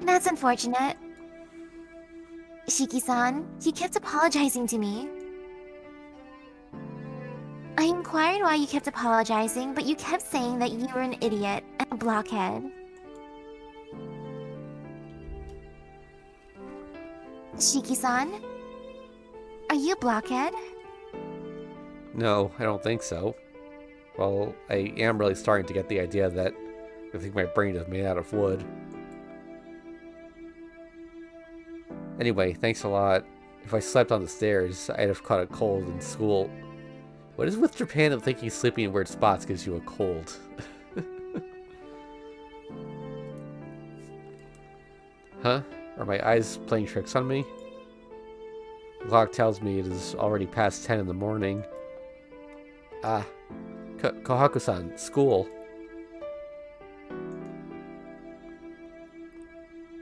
That's unfortunate. Shiki-san, you kept apologizing to me. I inquired why you kept apologizing, but you kept saying that you were an idiot and a blockhead. Shiki-san? Are you a blockhead? No, I don't think so. Well, I am really starting to get the idea that I think my brain is made out of wood. Anyway, thanks a lot. If I slept on the stairs, I'd have caught a cold in school. What is with Japan of thinking sleeping in weird spots gives you a cold? Huh? Are my eyes playing tricks on me? The clock tells me it is already past 10 in the morning. Ah. Kohaku-san, school.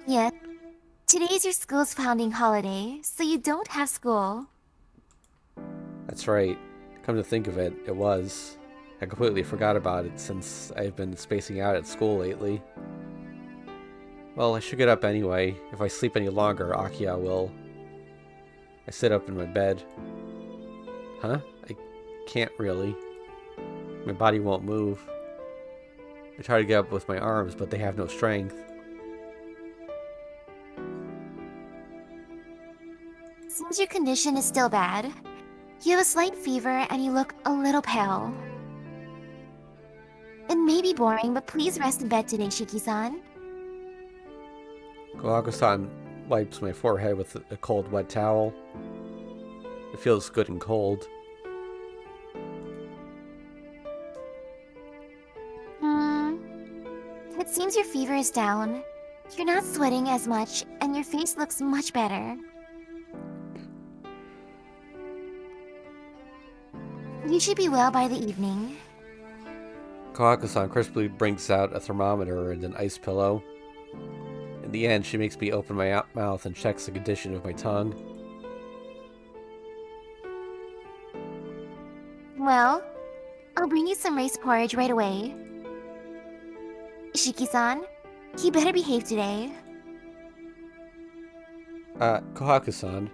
Yes. Today is your school's founding holiday, so you don't have school. That's right. Come to think of it, it was. I completely forgot about it since I've been spacing out at school lately. Well, I should get up anyway. If I sleep any longer, Akia will. I sit up in my bed. Huh? I can't really. My body won't move. I try to get up with my arms, but they have no strength. Seems your condition is still bad. You have a slight fever and you look a little pale. It may be boring, but please rest in bed today, Shiki-san. Kohaku-san wipes my forehead with a cold, wet towel. It feels good and cold. It seems your fever is down. You're not sweating as much, and your face looks much better. You should be well by the evening. Kohaku-san crisply brings out a thermometer and an ice pillow. In the end, she makes me open my mouth and checks the condition of my tongue. Well, I'll bring you some rice porridge right away. Shiki-san, you better behave today. Kohaku-san.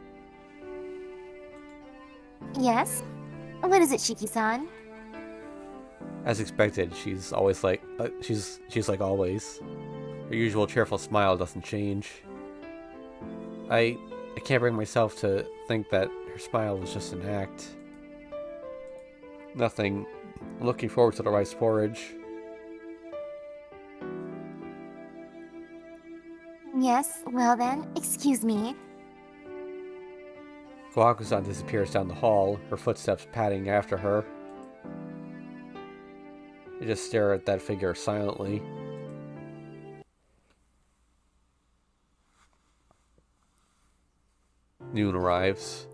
Yes? What is it, Shiki-san? As expected, she's always like, she's like always. Her usual cheerful smile doesn't change. I can't bring myself to think that her smile was just an act. Nothing. I'm looking forward to the rice porridge. Yes, well then, excuse me. Kohaku-san disappears down the hall, her footsteps padding after her. I just stare at that figure silently. Noon arrives.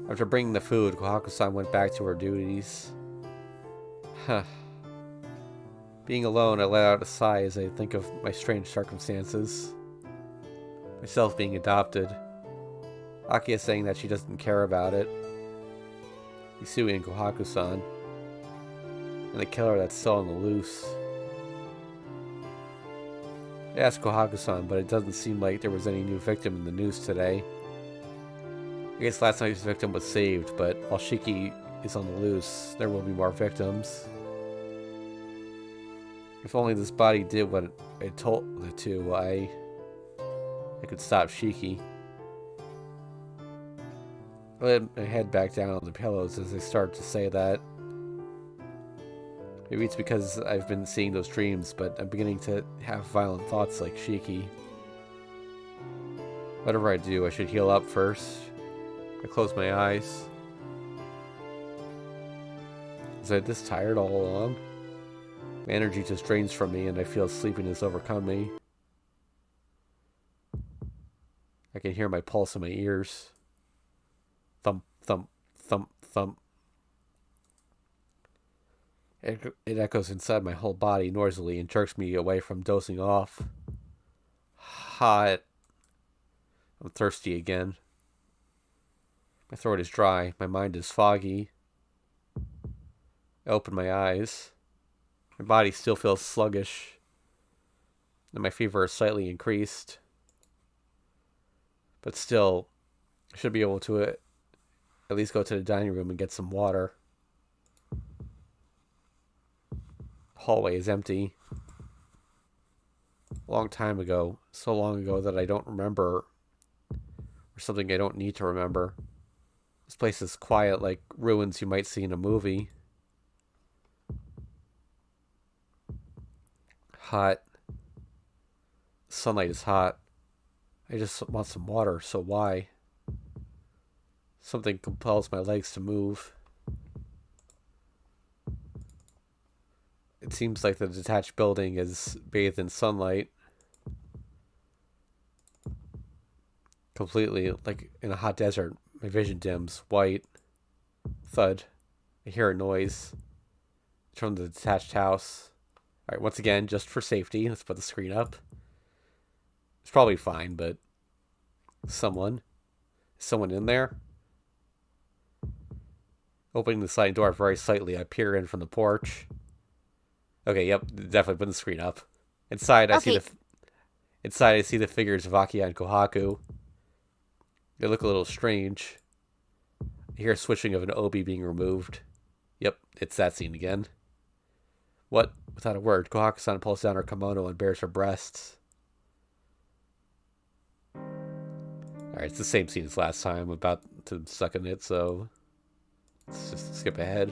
After bringing the food, Kohaku-san went back to her duties. Huh. Being alone, I let out a sigh as I think of my strange circumstances. Myself being adopted. Akia saying that she doesn't care about it. Hisui and Kohaku-san. And the killer that's still on the loose. I asked Kohaku-san, but it doesn't seem like there was any new victim in the news today. I guess last night's victim was saved, but while Shiki is on the loose, there will be more victims. If only this body did what I told it to, I could stop Shiki. I let my head back down on the pillows as I start to say that. Maybe it's because I've been seeing those dreams, but I'm beginning to have violent thoughts like Shiki. Whatever I do, I should heal up first. I close my eyes. Was I this tired all along? My energy just drains from me and I feel sleepiness overcome me. I can hear my pulse in my ears. Thump, thump, thump, thump. It echoes inside my whole body noisily and jerks me away from dozing off. Hot. I'm thirsty again. My throat is dry. My mind is foggy. I open my eyes. My body still feels sluggish. And my fever is slightly increased. But still, I should be able to at least go to the dining room and get some water. The hallway is empty. A long time ago. So long ago that I don't remember. Or something I don't need to remember. This place is quiet like ruins you might see in a movie. Hot. Sunlight is hot. I just want some water, so why? Something compels my legs to move. It seems like the detached building is bathed in sunlight. Completely, like in a hot desert. My vision dims. White. Thud. I hear a noise. It's from the detached house. Alright, once again, just for safety, let's put the screen up. It's probably fine, but... Someone in there? Opening the sliding door very slightly, I peer in from the porch. Okay, yep, definitely put the screen up. Inside, I see the figures of Akiya and Kohaku. They look a little strange. I hear a switching of an obi being removed. Yep, it's that scene again. What? Without a word, Kohaku-san pulls down her kimono and bares her breasts. Alright, it's the same scene as last time. I'm about to suck in it, so let's just skip ahead.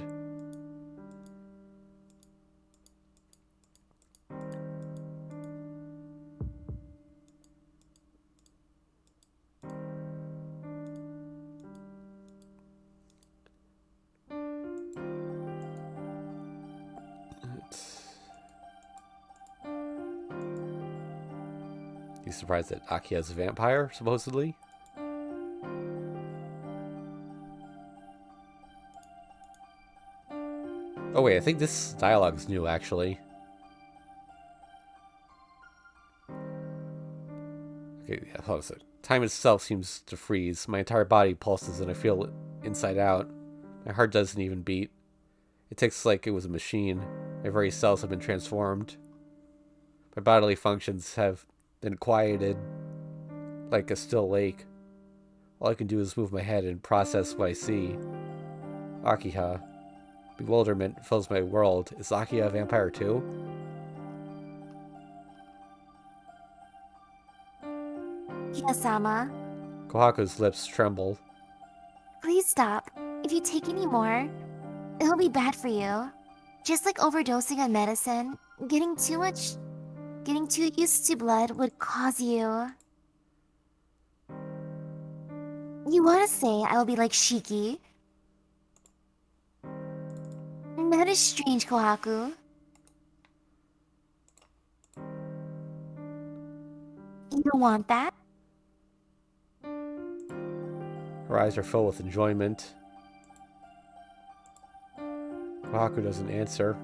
You surprised that Akiya's a vampire, supposedly? Oh wait, I think this dialogue is new, actually. Okay, yeah, hold on a sec. Time itself seems to freeze. My entire body pulses and I feel it inside out. My heart doesn't even beat. It ticks like it was a machine. My very cells have been transformed. My bodily functions have been quieted like a still lake. All I can do is move my head and process what I see. Akiha. Bewilderment fills my world. Is Akiya a vampire too? Hiya-sama. Kohaku's lips tremble. Please stop. If you take any more, it'll be bad for you. Just like overdosing on medicine, getting too used to blood would cause you... You want to say I will be like Shiki? That is strange, Kohaku. You don't want that? Her eyes are filled with enjoyment. Kohaku doesn't answer.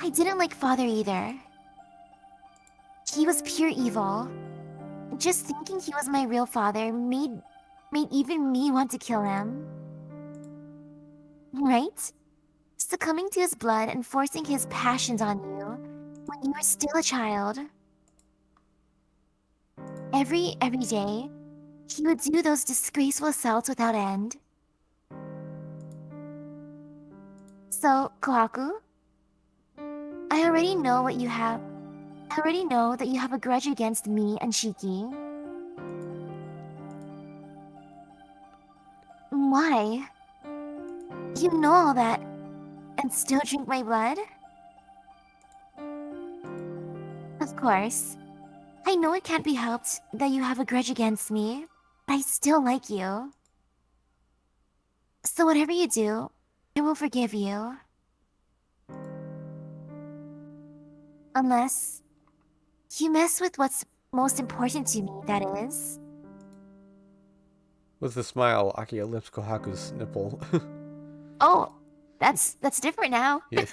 I didn't like father either. He was pure evil. Just thinking he was my real father made even me want to kill him. Right? Succumbing to his blood and forcing his passions on you when you were still a child. Every day, he would do those disgraceful assaults without end. So, Kohaku, I already know what you have. I already know that you have a grudge against me and Shiki. Why? You know all that, and still drink my blood? Of course. I know it can't be helped that you have a grudge against me, but I still like you. So whatever you do, I will forgive you. Unless you mess with what's most important to me, that is. With a smile, Akiya lifts Kohaku's nipple. Oh, that's different now. Yeah.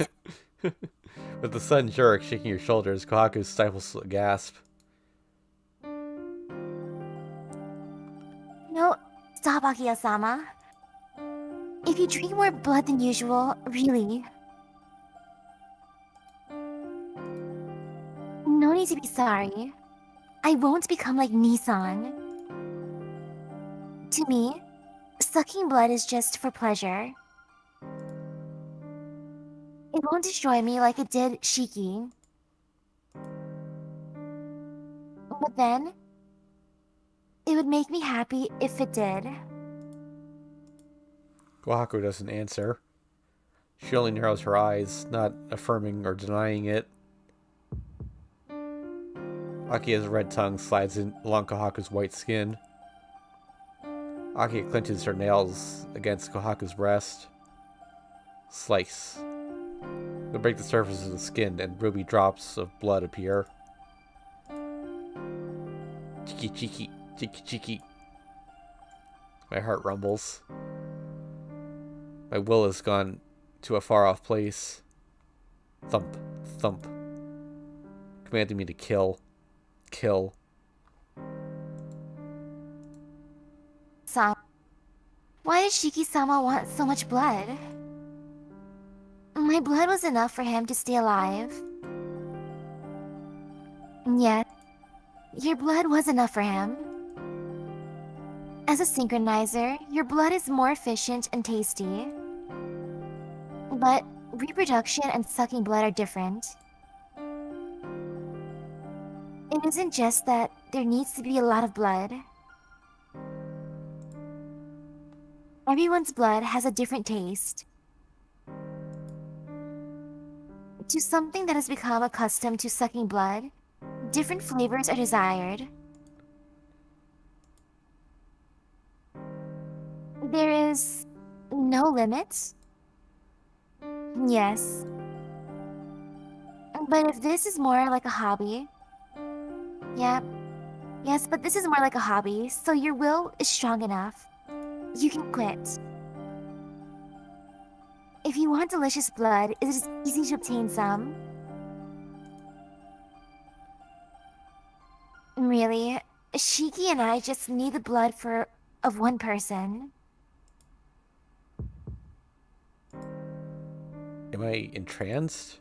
With the sudden jerk shaking your shoulders, Kohaku stifles a gasp. No, stop, Akiya-sama. If you drink more blood than usual, really. No need to be sorry. I won't become like Nissan. To me, sucking blood is just for pleasure. It won't destroy me like it did Shiki. But then, it would make me happy if it did. Kohaku doesn't answer. She only narrows her eyes, not affirming or denying it. Akiya's red tongue slides in along Kohaku's white skin. Akiya clenches her nails against Kohaku's breast. Slice. They break the surface of the skin and ruby drops of blood appear. Cheeky, cheeky, cheeky, cheeky. My heart rumbles. My will has gone to a far-off place. Thump, thump. Commanding me to kill. Kill. Why did Shiki-sama want so much blood? My blood was enough for him to stay alive. And yet, your blood was enough for him. As a synchronizer, your blood is more efficient and tasty. But reproduction and sucking blood are different. It isn't just that there needs to be a lot of blood. Everyone's blood has a different taste. To something that has become accustomed to sucking blood, different flavors are desired. There is no limit. Yes. But if this is more like a hobby... Yeah. Yes, but this is more like a hobby, so your will is strong enough. You can quit. If you want delicious blood, it is easy to obtain some. Really, Shiki and I just need the blood of one person. Am I entranced?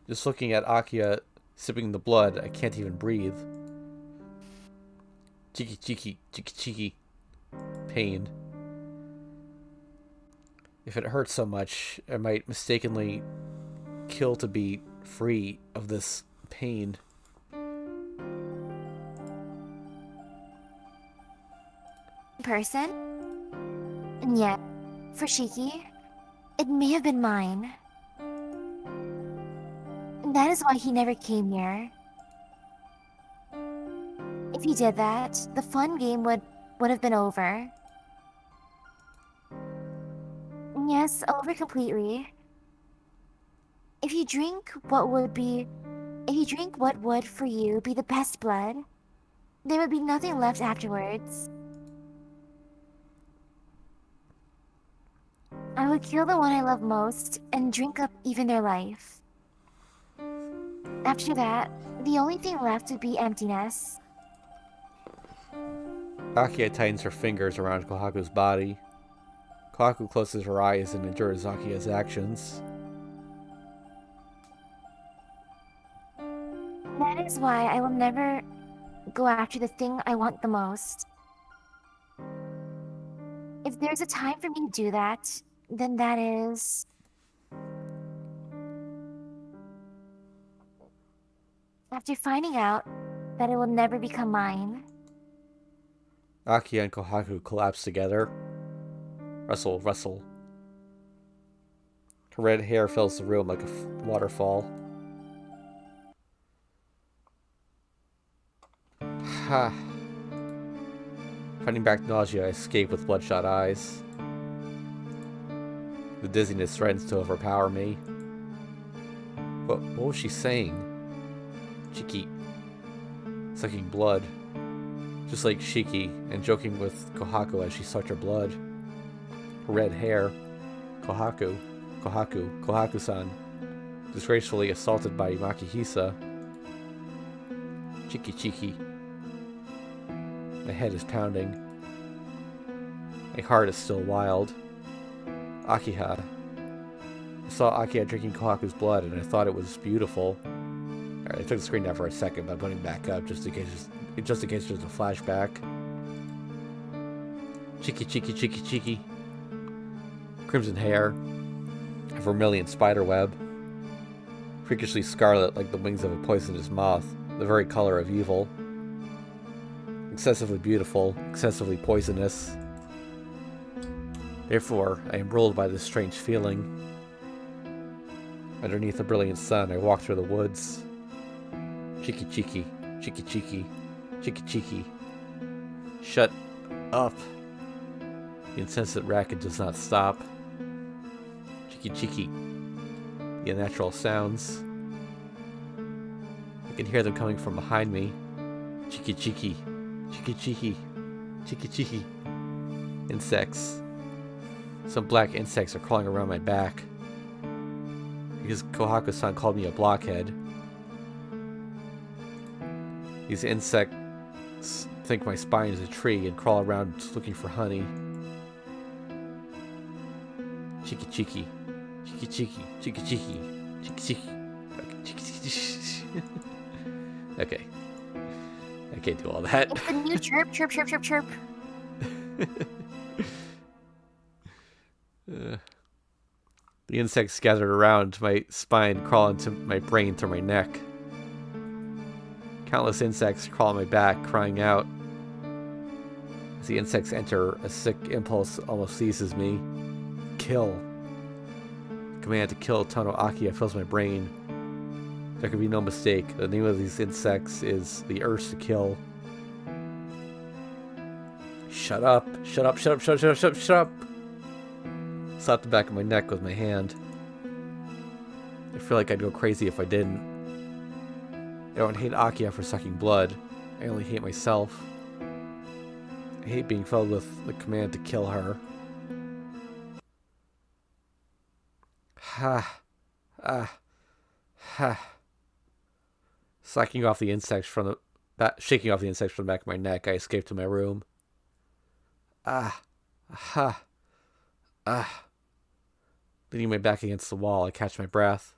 Just looking at Akiya sipping the blood, I can't even breathe. Cheeky, cheeky, cheeky, cheeky. Pain. If it hurts so much, I might mistakenly kill to be free of this pain. Person? And yet, for Shiki, it may have been mine. That is why he never came here. If he did that, the fun game would have been over. Yes, over completely. If you drink what would for you be the best blood, there would be nothing left afterwards. I would kill the one I love most and drink up even their life. After that, the only thing left would be emptiness. Akiya tightens her fingers around Kohaku's body. Kohaku closes her eyes and endures Akiya's actions. That is why I will never go after the thing I want the most. If there's a time for me to do that, then that is... after finding out that it will never become mine. Akiya and Kohaku collapse together. Rustle, rustle. Her red hair fills the room like a waterfall. Ha! Fighting back nausea, I escape with bloodshot eyes. The dizziness threatens to overpower me. What was she saying? Shiki. Sucking blood. Just like Shiki, and joking with Kohaku as she sucked her blood. Her red hair. Kohaku-san. Disgracefully assaulted by Makihisa. Chiki. My head is pounding. My heart is still wild. Akiha. I saw Akiha drinking Kohaku's blood and I thought it was beautiful. Alright, I took the screen down for a second, but I'm putting it back up just in case there's a flashback. Chiki. Crimson hair. A vermilion spider web. Freakishly scarlet like the wings of a poisonous moth. The very color of evil. Excessively beautiful, excessively poisonous. Therefore, I am ruled by this strange feeling. Underneath the brilliant sun, I walk through the woods. Chiki. Shut up. The incessant racket does not stop. Chiki. The unnatural sounds. I can hear them coming from behind me. Chiki. Insects. Some black insects are crawling around my back. Because Kohaku-san called me a blockhead. These insects think my spine is a tree and crawl around looking for honey. Chiki. Okay. I can't do all that. It's a new chirp. The insects gathered around my spine crawl into my brain through my neck. Countless insects crawl on my back, crying out. As the insects enter, a sick impulse almost seizes me. Kill. The command to kill Tono Akiya fills my brain. There can be no mistake. The name of these insects is the urge to kill. Shut up. Slapped the back of my neck with my hand. I feel like I'd go crazy if I didn't. I don't hate Akiya for sucking blood. I only hate myself. I hate being filled with the command to kill her. Shaking off the insects from the back of my neck, I escape to my room. Leaning my back against the wall, I catch my breath.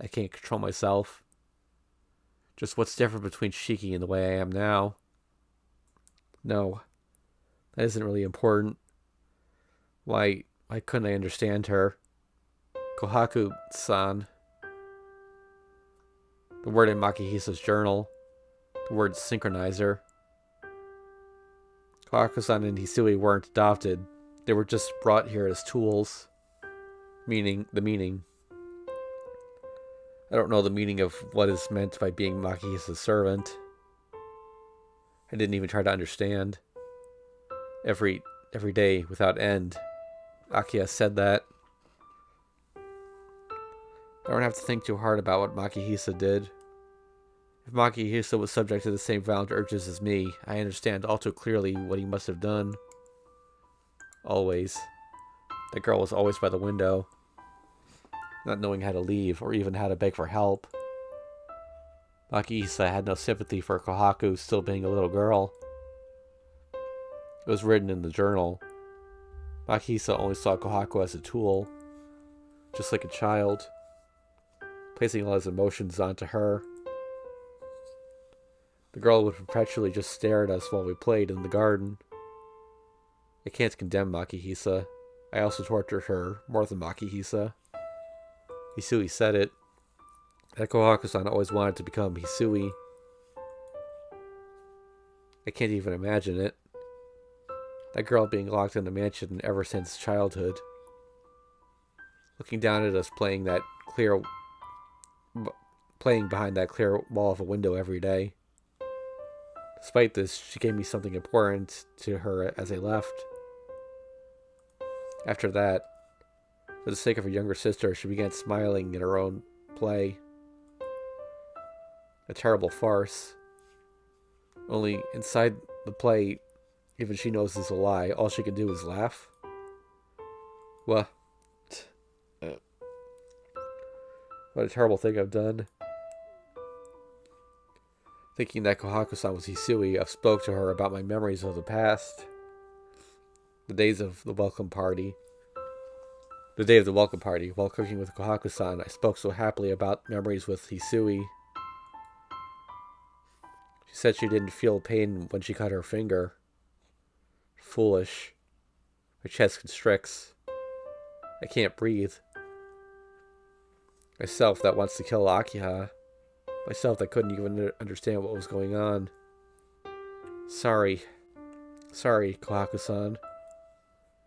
I can't control myself. Just what's different between Shiki and the way I am now? No, that isn't really important. Why couldn't I understand her? Kohaku-san. The word in Makihisa's journal. The word synchronizer. Kohaku-san and Hisui weren't adopted. They were just brought here as tools. The meaning. I don't know the meaning of what is meant by being Makihisa's servant. I didn't even try to understand. Every day, without end, Akiya said that. I don't have to think too hard about what Makihisa did. If Makihisa was subject to the same violent urges as me, I understand all too clearly what he must have done. Always. The girl was always by the window, not knowing how to leave or even how to beg for help. Makihisa had no sympathy for Kohaku still being a little girl. It was written in the journal. Makihisa only saw Kohaku as a tool, just like a child, placing all his emotions onto her. The girl would perpetually just stare at us while we played in the garden. I can't condemn Makihisa. I also tortured her more than Makihisa. Hisui said it. That Kohaku-san always wanted to become Hisui. I can't even imagine it. That girl being locked in the mansion ever since childhood. Looking down at us playing behind that clear wall of a window every day. Despite this, she gave me something important to her as I left. After that, for the sake of her younger sister, she began smiling in her own play. A terrible farce. Only inside the play, even she knows it's a lie, all she can do is laugh. What a terrible thing I've done. Thinking that Kohaku-san was Hisui, I've spoke to her about my memories of the past. The days of the welcome party. The day of the welcome party, while cooking with Kohaku-san, I spoke so happily about memories with Hisui. She said she didn't feel pain when she cut her finger. Foolish. My chest constricts. I can't breathe. Myself that wants to kill Akiha. Myself that couldn't even understand what was going on. Sorry. Sorry, Kohaku-san.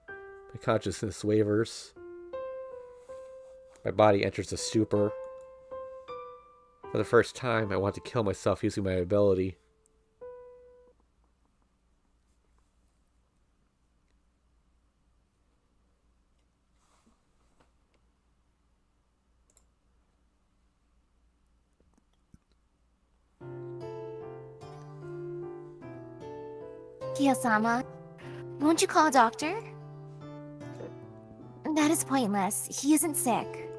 My consciousness wavers. My body enters a stupor. For the first time, I want to kill myself using my ability. Kiyosama, won't you call a doctor? That is pointless. He isn't sick.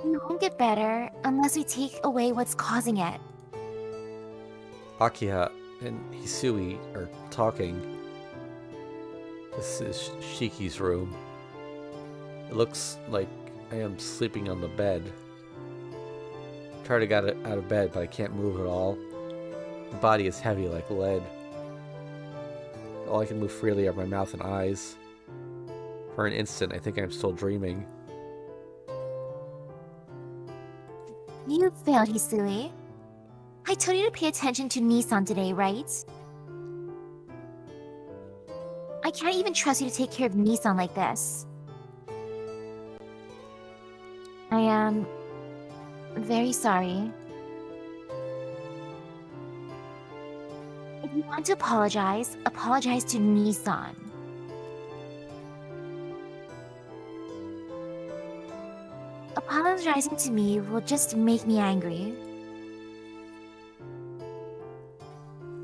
He won't get better unless we take away what's causing it. Akiha and Hisui are talking. This is Shiki's room. It looks like I am sleeping on the bed. I try to get out of bed, but I can't move at all. My body is heavy like lead. All I can move freely are my mouth and eyes. For an instant, I think I'm still dreaming. You failed, Hisui. I told you to pay attention to Nissan today, right? I can't even trust you to take care of Nissan like this. I am very sorry. If you want to apologize to Nissan. Apologizing to me will just make me angry.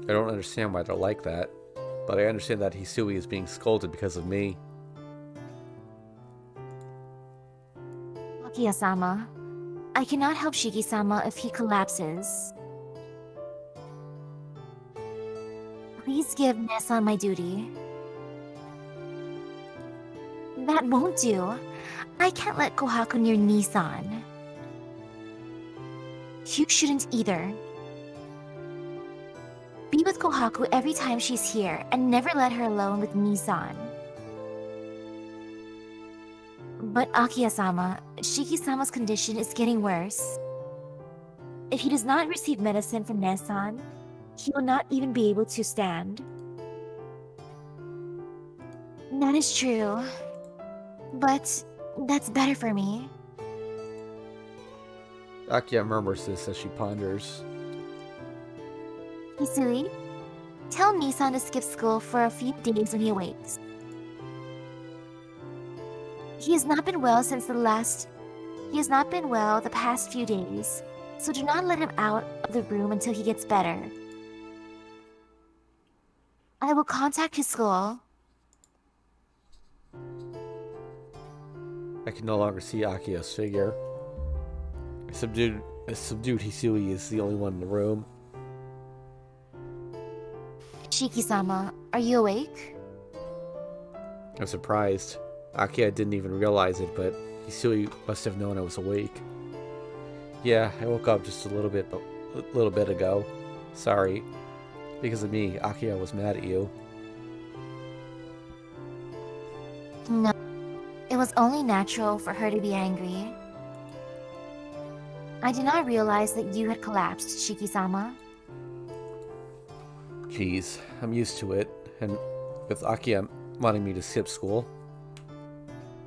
I don't understand why they're like that, but I understand that Hisui is being scolded because of me. Akiya-sama, I cannot help Shiki-sama if he collapses. Please give Nissan my duty. That won't do. I can't let Kohaku near Nissan. You shouldn't either. Be with Kohaku every time she's here and never let her alone with Nissan. But Akiya-sama, Shiki-sama's condition is getting worse. If he does not receive medicine from Nissan, he will not even be able to stand. That is true. But that's better for me. Akiya murmurs this as she ponders. Hisui, tell Nissan to skip school for a few days when he awakes. He has not been well the past few days, so do not let him out of the room until he gets better. I will contact his school. I can no longer see Akiya's figure. A subdued Hisui is the only one in the room. Shiki-sama, are you awake? I'm surprised. Akiya didn't even realize it, but Hisui must have known I was awake. Yeah, I woke up just a little bit ago. Sorry. Because of me, Akiya was mad at you. No. It was only natural for her to be angry. I did not realize that you had collapsed, Shiki-sama. Jeez, I'm used to it, and with Akiya wanting me to skip school,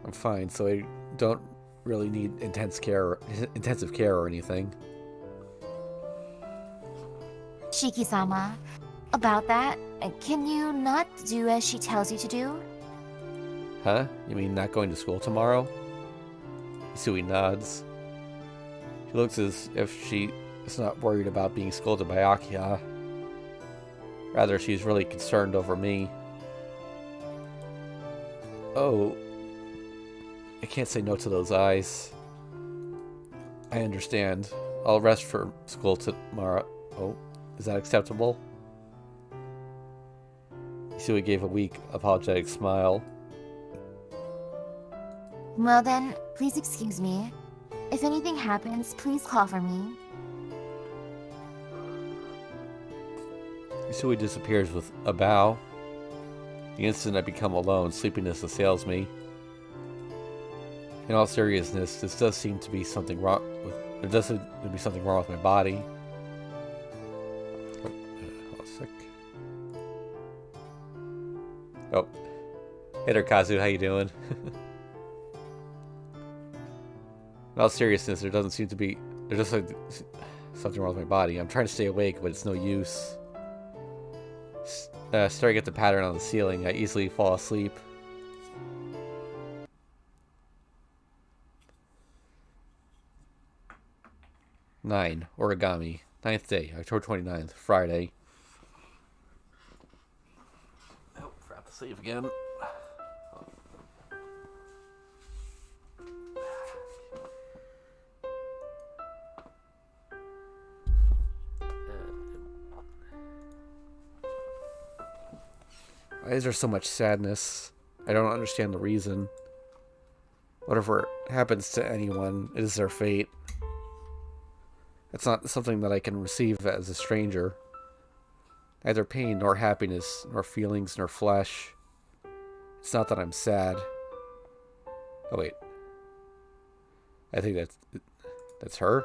I'm fine, so I don't really need intensive care or anything. Shiki-sama, about that, can you not do as she tells you to do? Huh? You mean not going to school tomorrow? Isui nods. She looks as if she is not worried about being scolded by Akiya. Rather, she's really concerned over me. Oh, I can't say no to those eyes. I understand. I'll rest for school tomorrow. Oh, is that acceptable? Isui gave a weak, apologetic smile. Well then, please excuse me. If anything happens, please call for me. Isui disappears with a bow. The instant I become alone, sleepiness assails me. In all seriousness, this does seem to be something wrong with. There does seem to be something wrong with my body. Hold a sec. Oh, hey there, Kazu. How you doing? In all seriousness, there doesn't seem to be. There's just like something wrong with my body. I'm trying to stay awake, but it's no use. Staring at the pattern on the ceiling, I easily fall asleep. Nine, origami. 9th day, October 29th, Friday. Oh, forgot to save again. Why is there so much sadness? I don't understand the reason. Whatever happens to anyone, it is their fate. It's not something that I can receive as a stranger. Neither pain, nor happiness, nor feelings, nor flesh. It's not that I'm sad. Oh wait. I think that's her?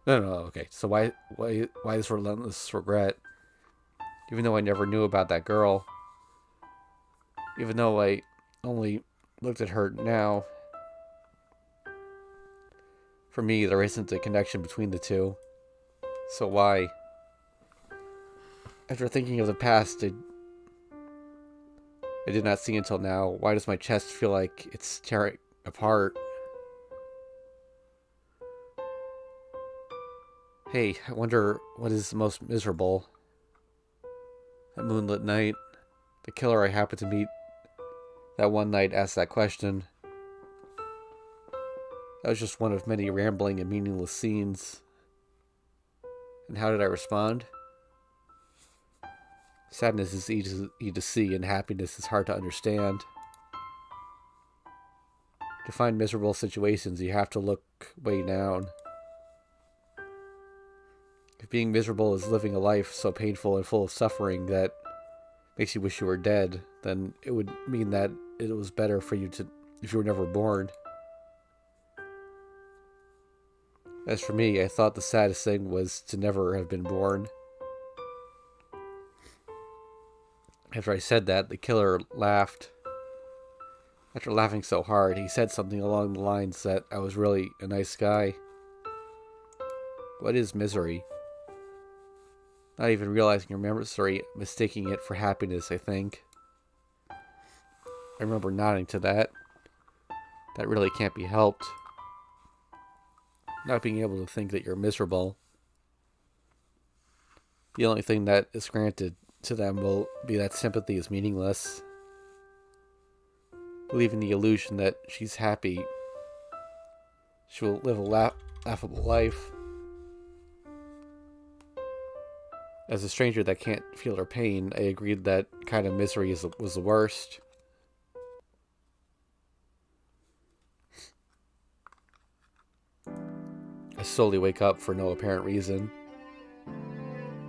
No, okay. So why this relentless regret? Even though I never knew about that girl. Even though I only looked at her now. For me, there isn't a connection between the two. So why? After thinking of the past I did not see until now, why does my chest feel like it's tearing apart? Hey, I wonder what is most miserable. That moonlit night, the killer I happened to meet that one night asked that question. That was just one of many rambling and meaningless scenes. And how did I respond? Sadness is easy to see, and happiness is hard to understand. To find miserable situations, you have to look way down. If being miserable is living a life so painful and full of suffering that makes you wish you were dead, then it would mean that it was better for you to if you were never born. As for me, I thought the saddest thing was to never have been born. After I said that, the killer laughed. After laughing so hard, he said something along the lines that I was really a nice guy. What is misery? Not even realizing your misery, mistaking it for happiness, I think. I remember nodding to that. That really can't be helped. Not being able to think that you're miserable. The only thing that is granted to them will be that sympathy is meaningless. Believing the illusion that she's happy, she will live a laughable life. As a stranger that can't feel her pain, I agreed that kind of misery was the worst. I slowly wake up for no apparent reason.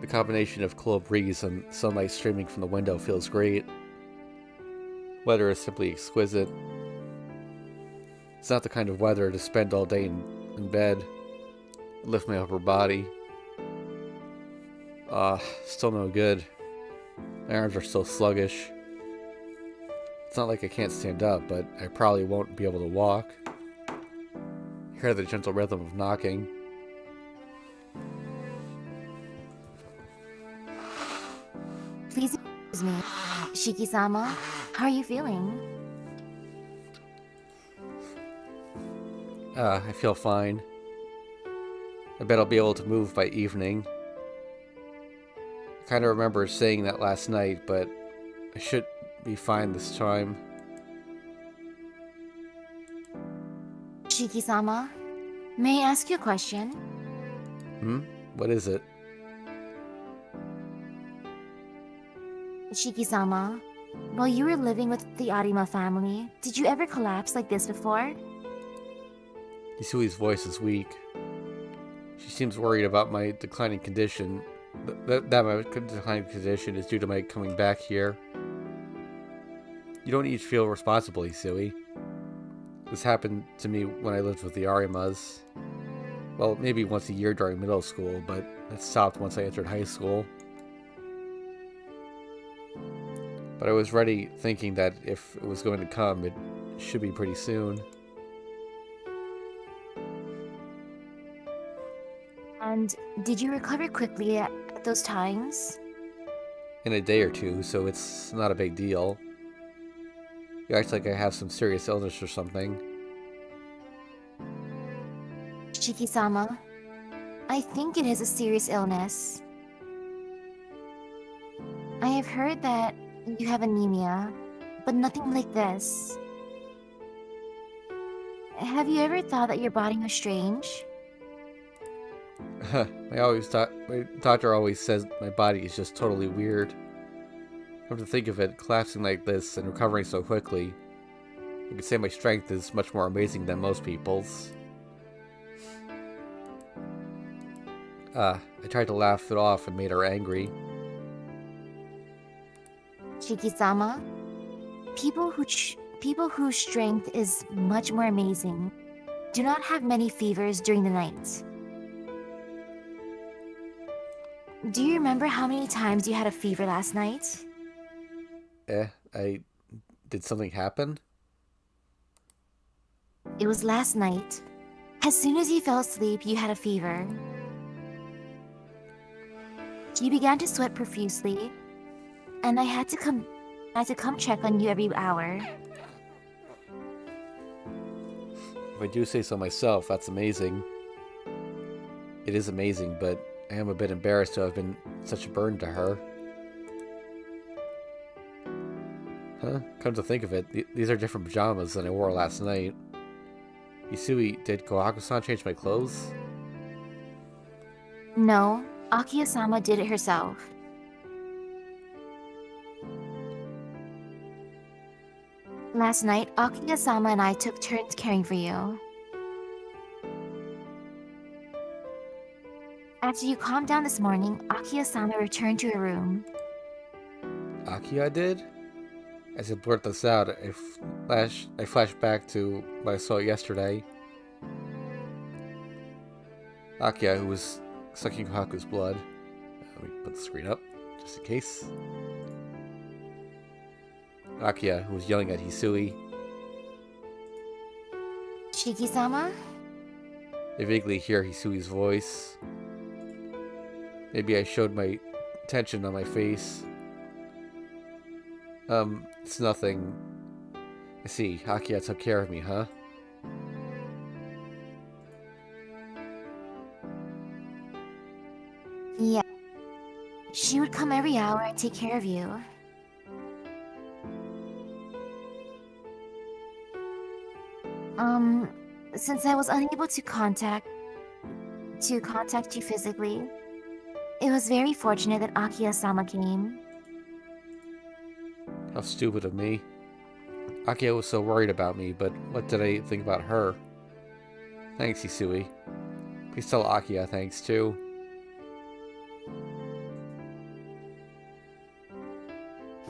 The combination of cool breeze and sunlight streaming from the window feels great. Weather is simply exquisite. It's not the kind of weather to spend all day in bed. lift my upper body. Still no good. My arms are still sluggish. It's not like I can't stand up, but I probably won't be able to walk. I hear the gentle rhythm of knocking. Please excuse me. Shiki-sama, how are you feeling? I feel fine. I bet I'll be able to move by evening. I kind of remember saying that last night, but I should be fine this time. Shiki-sama, may I ask you a question? What is it? Shiki-sama, while you were living with the Arima family, did you ever collapse like this before? Isui's voice is weak. She seems worried about my declining condition. That my declining condition is due to my coming back here. You don't need to feel responsible, Isui. This happened to me when I lived with the Arimas. Well, maybe once a year during middle school, but it stopped once I entered high school. But I was ready, thinking that if it was going to come, it should be pretty soon. And did you recover quickly at those times? In a day or two, so it's not a big deal. You act like I have some serious illness or something. Shiki-sama, I think it is a serious illness. I have heard that you have anemia, but nothing like this. Have you ever thought that your body was strange? My doctor always says my body is just totally weird. Come to think of it, collapsing like this and recovering so quickly, I could say my strength is much more amazing than most people's. I tried to laugh it off and made her angry. Shiki-sama, people whose strength is much more amazing do not have many fevers during the night. Do you remember how many times you had a fever last night? Did something happen? It was last night. As soon as you fell asleep, you had a fever. You began to sweat profusely, and I had to come check on you every hour. If I do say so myself, that's amazing. It is amazing, but I am a bit embarrassed to have been such a burden to her. Huh? Come to think of it, these are different pajamas than I wore last night. Isui, did Kohaku-san change my clothes? No, Akiya-sama did it herself. Last night, Akiya-sama and I took turns caring for you. After you calmed down this morning, Akiya-sama returned to her room. Akiya did? As I blurt this out, I flash back to what I saw yesterday. Akiya, who was sucking Kohaku's blood. Let me put the screen up, just in case. Akiya, who was yelling at Hisui. Shiki-sama? I vaguely hear Hisui's voice. Maybe I showed my tension on my face. It's nothing. I see. Akiya took care of me, huh? Yeah. She would come every hour and take care of you. Since I was unable to contact you physically, it was very fortunate that Akiya-sama came. How stupid of me. Akiya was so worried about me, but what did I think about her? Thanks, Hisui. Please tell Akiya thanks, too.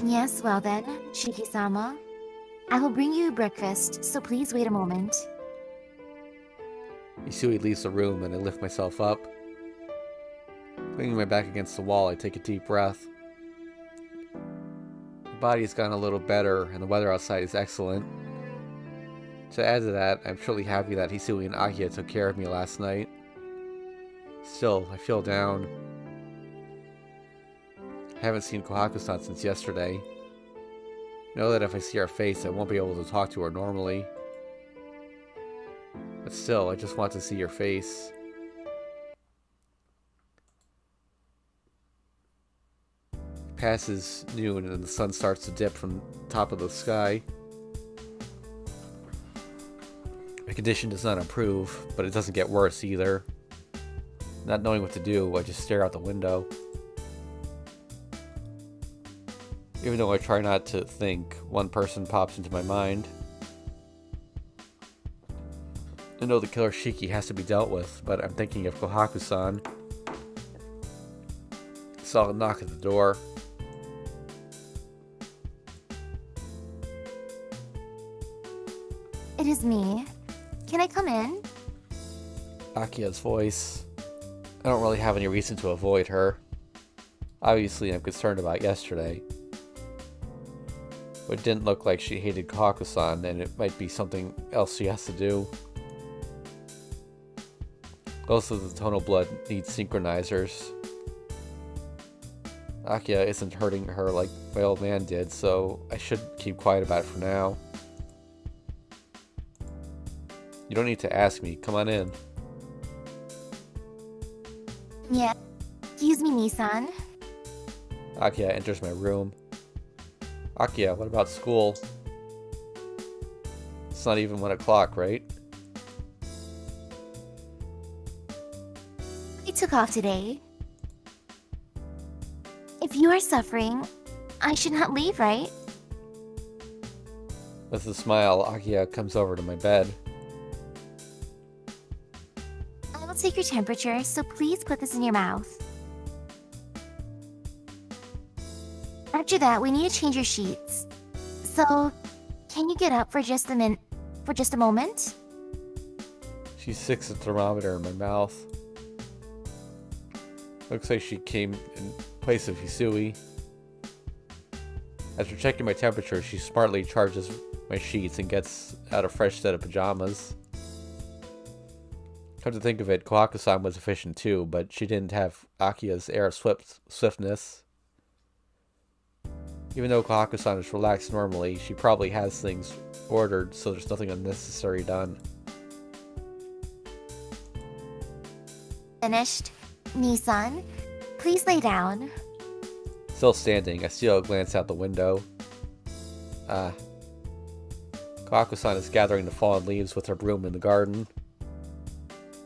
Yes, well then, Shiki-sama. I will bring you breakfast, so please wait a moment. Hisui leaves the room and I lift myself up. Leaning my back against the wall, I take a deep breath. My body's gotten a little better and the weather outside is excellent. To add to that, I'm truly happy that Hisui and Akia took care of me last night. Still, I feel down. I haven't seen Kohaku-san since yesterday. I know that if I see her face, I won't be able to talk to her normally. But still, I just want to see your face. It passes noon and the sun starts to dip from the top of the sky. My condition does not improve, but it doesn't get worse either. Not knowing what to do, I just stare out the window. Even though I try not to think, one person pops into my mind. I know the killer Shiki has to be dealt with, but I'm thinking of Kohaku-san. I saw a knock at the door. It is me. Can I come in? Akia's voice. I don't really have any reason to avoid her. Obviously, I'm concerned about yesterday. But it didn't look like she hated Kohaku-san, and it might be something else she has to do. Most of the tonal blood needs synchronizers. Akia isn't hurting her like my old man did, so I should keep quiet about it for now. You don't need to ask me. Come on in. Yeah. Excuse me, Nissan. Akia enters my room. Akia, what about school? It's not even 1 o'clock, right? I took off today. If you are suffering, I should not leave, right? With a smile, Akia comes over to my bed. I will take your temperature, so please put this in your mouth. After that, we need to change your sheets. So, can you get up for just a moment? She sticks a thermometer in my mouth. Looks like she came in place of Hisui. After checking my temperature, she smartly charges my sheets and gets out a fresh set of pajamas. Come to think of it, Kohaku-san was efficient too, but she didn't have Akia's air of swiftness. Even though Kohaku-san is relaxed normally, she probably has things ordered, so there's nothing unnecessary done. Finished. Nissan, please lay down. Still standing, I steal a glance out the window. Kohaku-san is gathering the fallen leaves with her broom in the garden.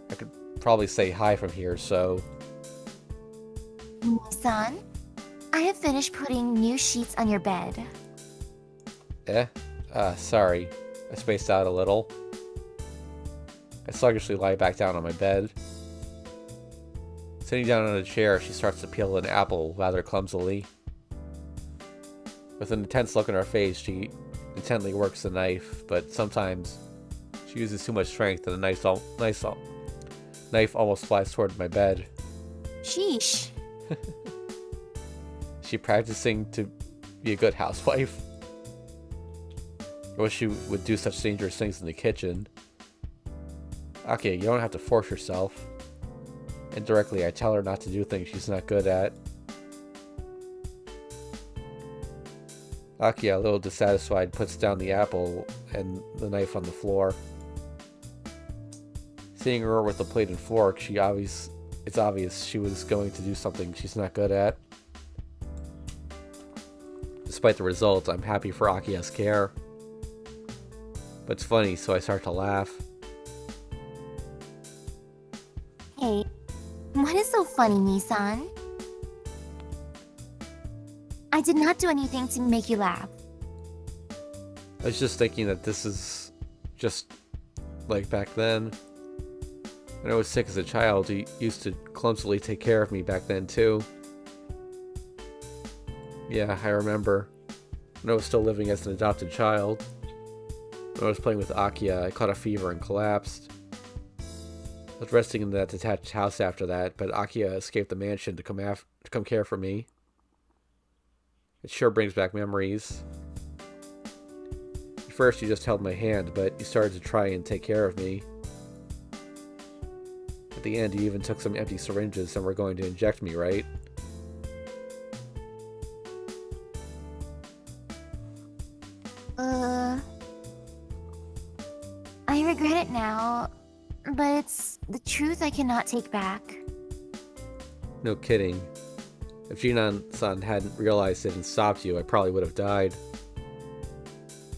I could probably say hi from here, so... Nissan, I have finished putting new sheets on your bed. Sorry. I spaced out a little. I sluggishly lie back down on my bed. Sitting down on a chair, she starts to peel an apple rather clumsily. With an intense look on her face, she intently works the knife, but sometimes she uses too much strength and the knife almost flies toward my bed. Sheesh. Is she practicing to be a good housewife? I wish she would do such dangerous things in the kitchen. Okay, you don't have to force yourself. Indirectly, I tell her not to do things she's not good at. Akia, a little dissatisfied, puts down the apple and the knife on the floor. Seeing her with the plate and fork, it's obvious she was going to do something she's not good at. Despite the result, I'm happy for Akia's care. But it's funny, so I start to laugh. Hey, what is so funny, Nissan? I did not do anything to make you laugh. I was just thinking that this is just like back then. When I was sick as a child, he used to clumsily take care of me back then too. Yeah, I remember. When I was still living as an adopted child. When I was playing with Akia, I caught a fever and collapsed. I was resting in that detached house after that, but Akiya escaped the mansion to come care for me. It sure brings back memories. At first, you just held my hand, but you started to try and take care of me. At the end, you even took some empty syringes and were going to inject me, right? I regret it now, but it's the truth I cannot take back. No kidding. If Jinan-san hadn't realized it and stopped you, I probably would have died.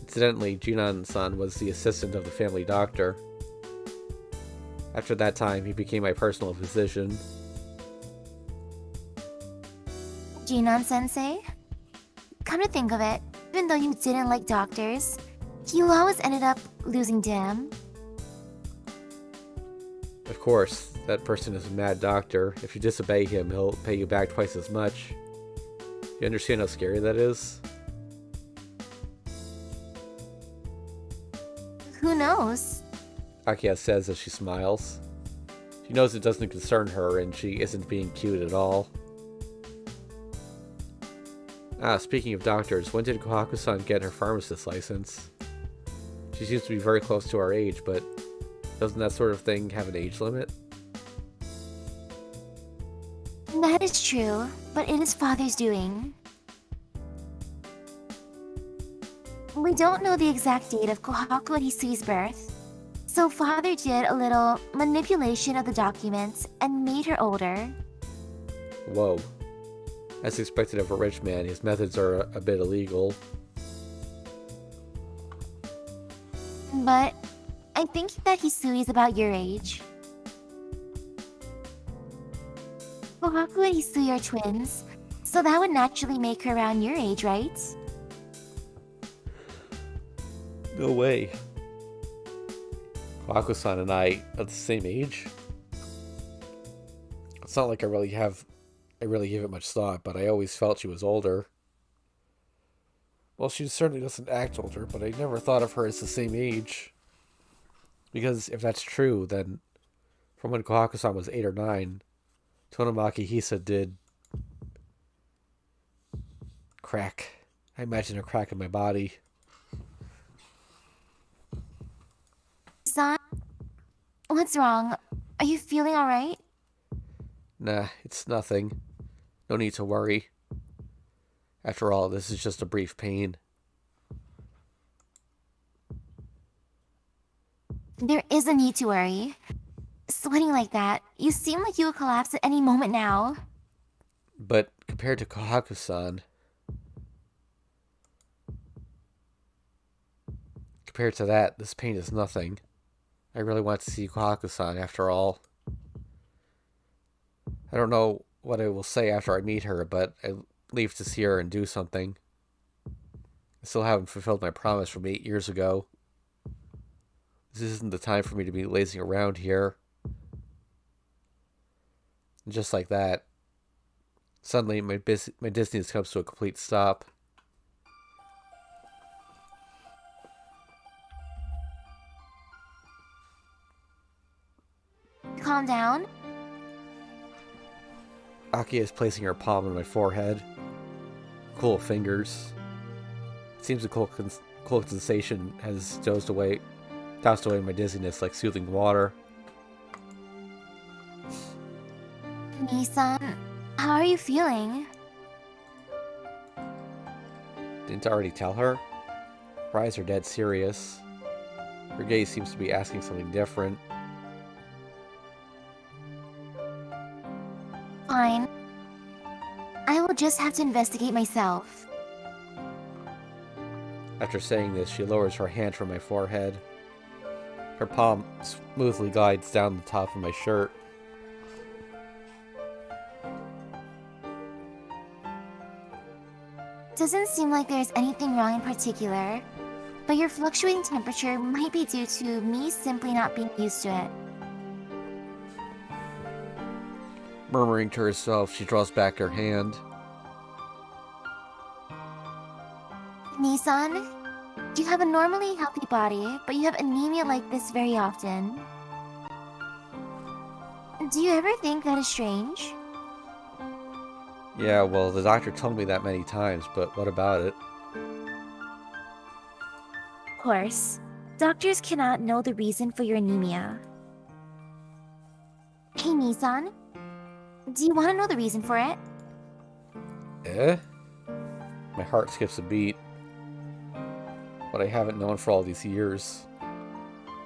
Incidentally, Jinan-san was the assistant of the family doctor. After that time, he became my personal physician. Jinan-sensei? Come to think of it, even though you didn't like doctors, you always ended up losing to him. Of course, that person is a mad doctor. If you disobey him, he'll pay you back twice as much. You understand how scary that is? Who knows? Akiya says as she smiles. She knows it doesn't concern her, and she isn't being cute at all. Speaking of doctors, when did Kohaku-san get her pharmacist license? She seems to be very close to our age, but doesn't that sort of thing have an age limit? That is true, but it is father's doing. We don't know the exact date of Kohaku and Hisui's birth, so father did a little manipulation of the documents and made her older. Whoa. As expected of a rich man, his methods are a bit illegal. But I think that Hisui is about your age. Kohaku and Hisui are twins, so that would naturally make her around your age, right? No way. Kohaku-san and I are the same age? It's not like I really give it much thought, but I always felt she was older. Well, she certainly doesn't act older, but I never thought of her as the same age. Because if that's true, then from when Kohaku-san was 8 or 9, Tonomaki Hisa did crack. I imagine a crack in my body. Son? What's wrong? Are you feeling alright? Nah, it's nothing. No need to worry. After all, this is just a brief pain. There is a need to worry. Sweating like that, you seem like you will collapse at any moment now. But compared to Kohaku-san... Compared to that, this pain is nothing. I really want to see Kohaku-san after all. I don't know what I will say after I meet her, but I leave to see her and do something. I still haven't fulfilled my promise from 8 years ago. This isn't the time for me to be lazing around here. And just like that, suddenly my dizziness comes to a complete stop. Calm down. Akiya is placing her palm on my forehead. Cool fingers. It seems the cold sensation has doused away my dizziness like soothing water. Nii-san, how are you feeling? Didn't I already tell her? Her eyes are dead serious. Her gaze seems to be asking something different. Fine. I will just have to investigate myself. After saying this, she lowers her hand from my forehead. Her palm smoothly glides down the top of my shirt. Doesn't seem like there's anything wrong in particular, but your fluctuating temperature might be due to me simply not being used to it. Murmuring to herself, she draws back her hand. Nii-san, you have a normally healthy body, but you have anemia like this very often. Do you ever think that is strange? Yeah, well, the doctor told me that many times, but what about it? Of course. Doctors cannot know the reason for your anemia. Hey, Nissan. Do you want to know the reason for it? Eh? My heart skips a beat. What I haven't known for all these years.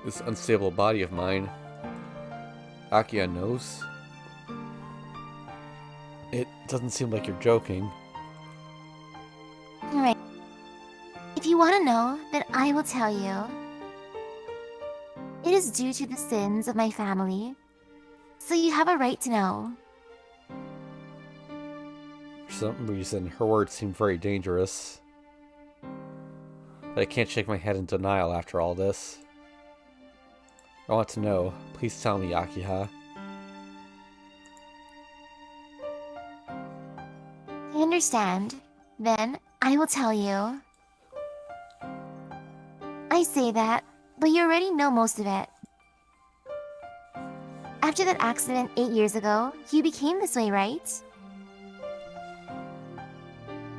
This unstable body of mine. Akia knows? It doesn't seem like you're joking. Alright. If you want to know, then I will tell you. It is due to the sins of my family. So you have a right to know. For some reason, her words seem very dangerous. But I can't shake my head in denial after all this. I want to know. Please tell me, Akiha. I understand. Then, I will tell you. I say that, but you already know most of it. After that accident 8 years ago, you became this way, right?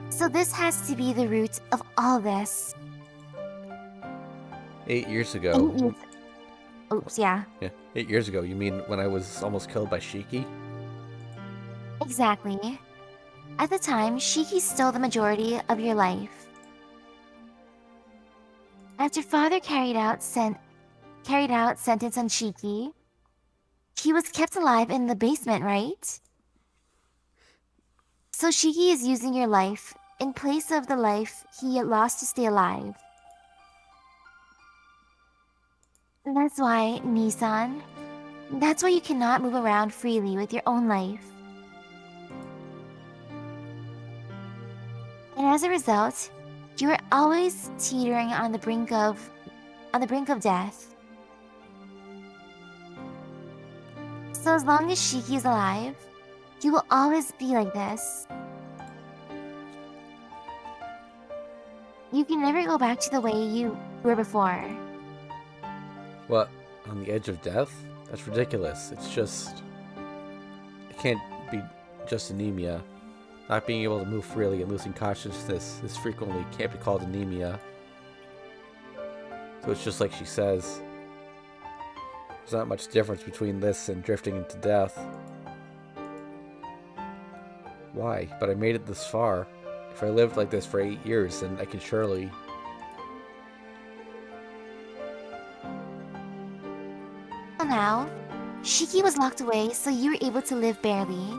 So this has to be the root of all this. 8 years 8 ago. years... Oops, yeah. Yeah, 8 years ago. You mean when I was almost killed by Shiki? Exactly. At the time, Shiki stole the majority of your life. After father carried out sentence on Shiki, he was kept alive in the basement, right? So Shiki is using your life in place of the life he lost to stay alive. That's why, Nissan, that's why you cannot move around freely with your own life. And as a result, you are always teetering on the brink of death. So as long as Shiki is alive, you will always be like this. You can never go back to the way you were before. What? On the edge of death? That's ridiculous. It's just... It can't be just anemia. Not being able to move freely and losing consciousness this frequently can't be called anemia. So it's just like she says. There's not much difference between this and drifting into death. Why? But I made it this far. If I lived like this for 8 years, then I can surely... Well now, Shiki was locked away so you were able to live barely.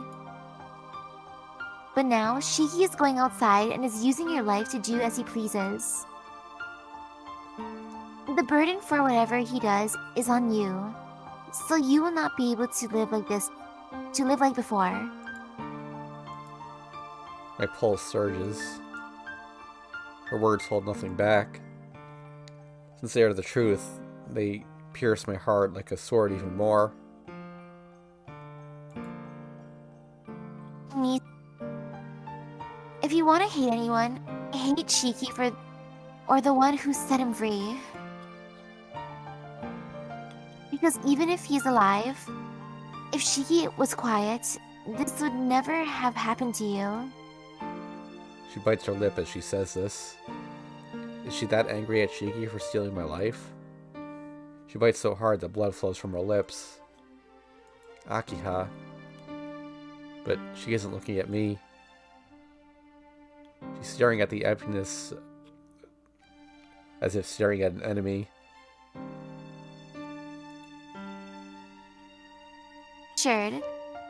But now, Shiki is going outside and is using your life to do as he pleases. The burden for whatever he does is on you, so you will not be able to live like before. My pulse surges. Her words hold nothing back. Since they are the truth, they pierce my heart like a sword even more. If you want to hate anyone, hate Shiki or the one who set him free. Because even if he's alive, if Shiki was quiet, this would never have happened to you. She bites her lip as she says this. Is she that angry at Shiki for stealing my life? She bites so hard that blood flows from her lips. Akiha. But she isn't looking at me. She's staring at the emptiness as if staring at an enemy. Sure,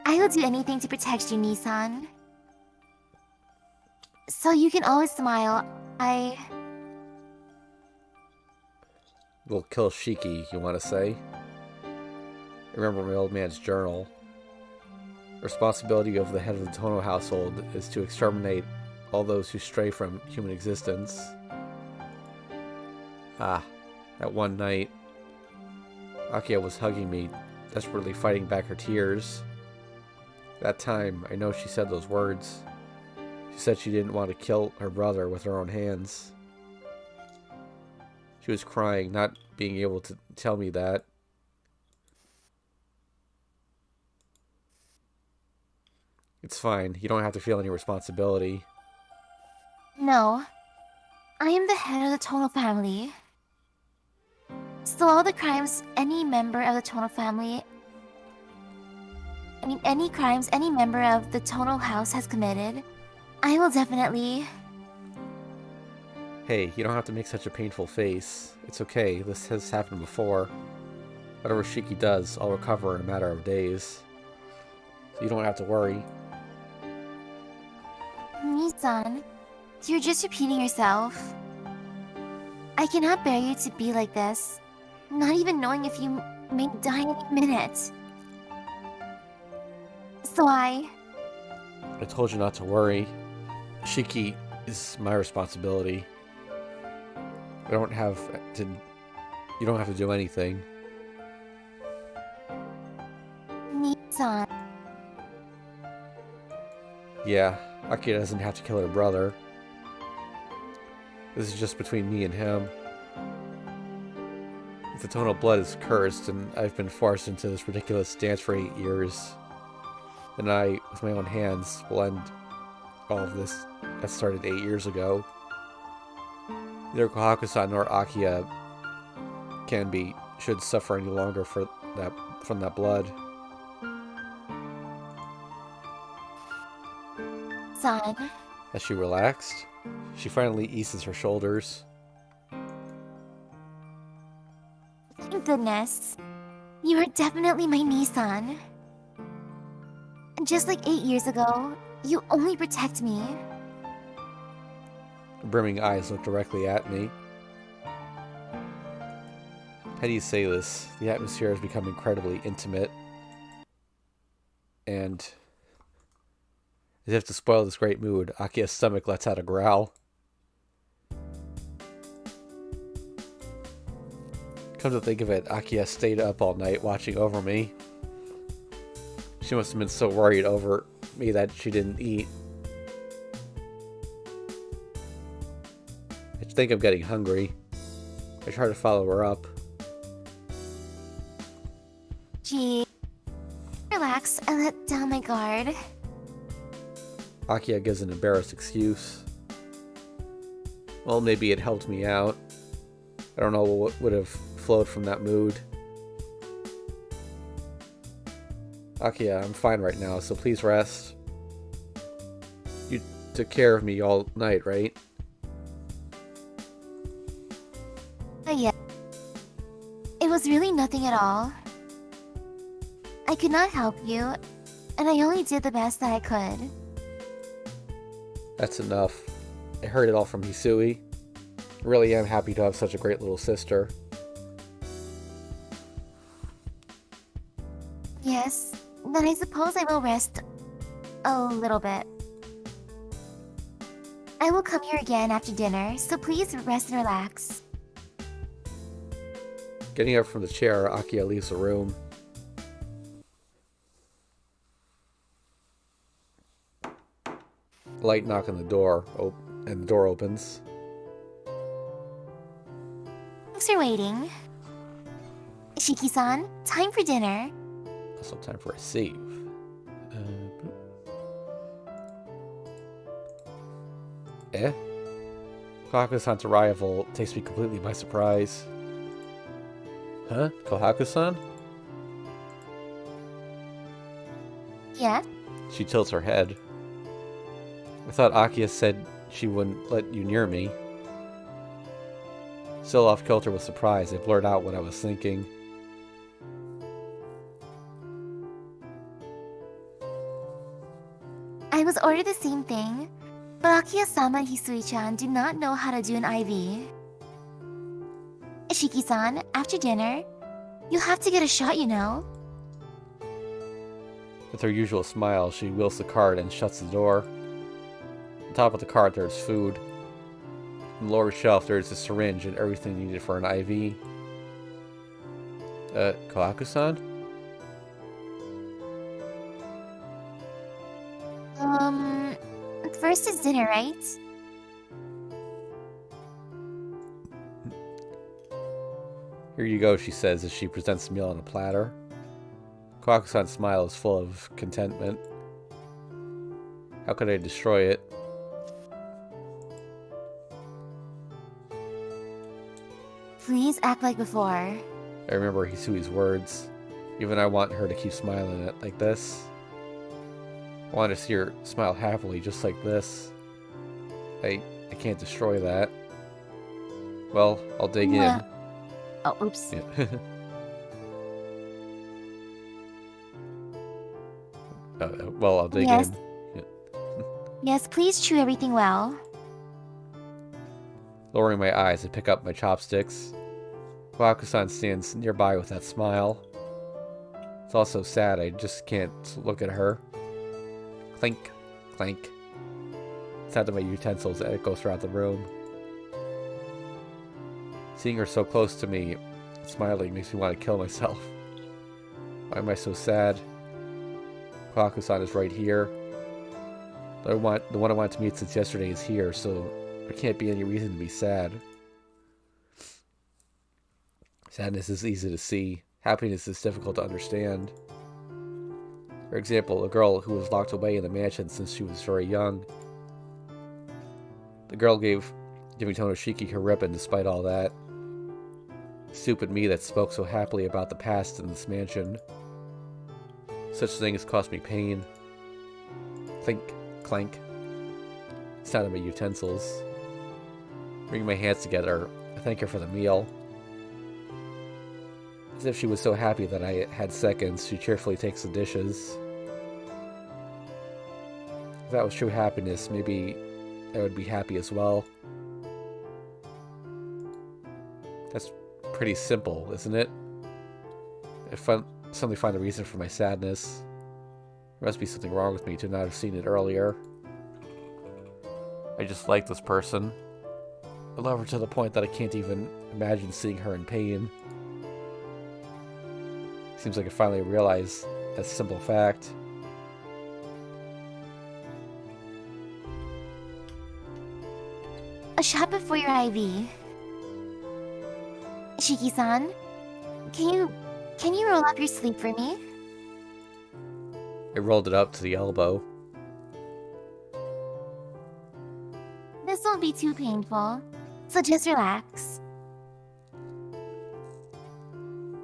I will do anything to protect you, Nissan. So you can always smile. We'll kill Shiki, you want to say? Remember my old man's journal. The responsibility of the head of the Tono household is to exterminate all those who stray from human existence. Ah, that one night, Akia was hugging me, desperately fighting back her tears. That time, I know she said those words. She said she didn't want to kill her brother with her own hands. She was crying, not being able to tell me that. It's fine. You don't have to feel any responsibility. No. I am the head of the Tono family. So all the crimes any member of the Tono family... any crimes any member of the Tono house has committed, I will definitely... Hey, you don't have to make such a painful face. It's okay. This has happened before. Whatever Shiki does, I'll recover in a matter of days. So you don't have to worry. Nisan, you're just repeating yourself. I cannot bear you to be like this, not even knowing if you may die any minute. So I told you not to worry. Shiki is my responsibility. You don't have to do anything. Nisan. Yeah, Akira doesn't have to kill her brother. This is just between me and him. If the tonal blood is cursed and I've been forced into this ridiculous dance for 8 years, then I, with my own hands, will end all of this that started 8 years ago. Neither Kohaku-san nor Akiya should suffer any longer from that blood. Son. As she relaxed, she finally eases her shoulders. Thank goodness. You are definitely my Nisan. Just like 8 years ago, you only protect me. Her brimming eyes look directly at me. How do you say this? The atmosphere has become incredibly intimate. And as if to spoil this great mood, Akiya's stomach lets out a growl. Come to think of it, Akiya stayed up all night watching over me. She must have been so worried over me that she didn't eat. I think I'm getting hungry. I try to follow her up. Gee. Relax and let down my guard. Akiya gives an embarrassed excuse. Well, maybe it helped me out. I don't know what would have flowed from that mood. Akiya, I'm fine right now, so please rest. You took care of me all night, right? Yeah. It was really nothing at all. I could not help you, and I only did the best that I could. That's enough. I heard it all from Hisui. I really am happy to have such a great little sister. Yes, then I suppose I will rest a little bit. I will come here again after dinner, so please rest and relax. Getting up from the chair, Akiya leaves the room. A light knock on the door, and the door opens. Thanks for waiting. Shiki-san, time for dinner. Also time for a save. Kohaku-san's arrival takes me completely by surprise. Huh? Kohaku-san? Yeah? She tilts her head. I thought Akiya said she wouldn't let you near me. Still off kilter with surprise, I blurred out what I was thinking. I was ordered the same thing, but Akiya-sama and Hisui-chan do not know how to do an IV. Shiki-san, after dinner, you'll have to get a shot, you know. With her usual smile, she wheels the cart and shuts the door. On top of the cart, there's food. On the lower shelf, there's a syringe and everything needed for an IV. Kohaku-san? First is dinner, right? Here you go, she says as she presents the meal on a platter. Kohaku-san's smile is full of contentment. How could I destroy it? Please act like before. I remember Hisui's words. Even I want her to keep smiling like this. I want to see her smile happily just like this. I can't destroy that. Well, I'll dig in. Oh, oops. Yeah. Well, I'll dig in. Yeah. Yes, please chew everything well. Lowering my eyes, I pick up my chopsticks. Kohaku-san stands nearby with that smile. It's all so sad, I just can't look at her. Clink, clank. The sound of my utensils echoes throughout the room. Seeing her so close to me, smiling, makes me want to kill myself. Why am I so sad? Kohaku-san is right here. The one I wanted to meet since yesterday is here, so there can't be any reason to be sad. Sadness is easy to see. Happiness is difficult to understand. For example, a girl who was locked away in the mansion since she was very young. The girl gave Tomoshiki her ribbon despite all that. Stupid me that spoke so happily about the past in this mansion. Such things caused me pain. Clink, clank. Sound of my utensils. Bringing my hands together, I thank her for the meal. As if she was so happy that I had seconds, she cheerfully takes the dishes. If that was true happiness, maybe I would be happy as well. That's pretty simple, isn't it? I suddenly find a reason for my sadness. There must be something wrong with me to not have seen it earlier. I just like this person. I love her to the point that I can't even imagine seeing her in pain. Seems like I finally realized that simple fact. A shot before your IV. Shiki-san, can you roll up your sleeve for me? I rolled it up to the elbow. This won't be too painful, so just relax.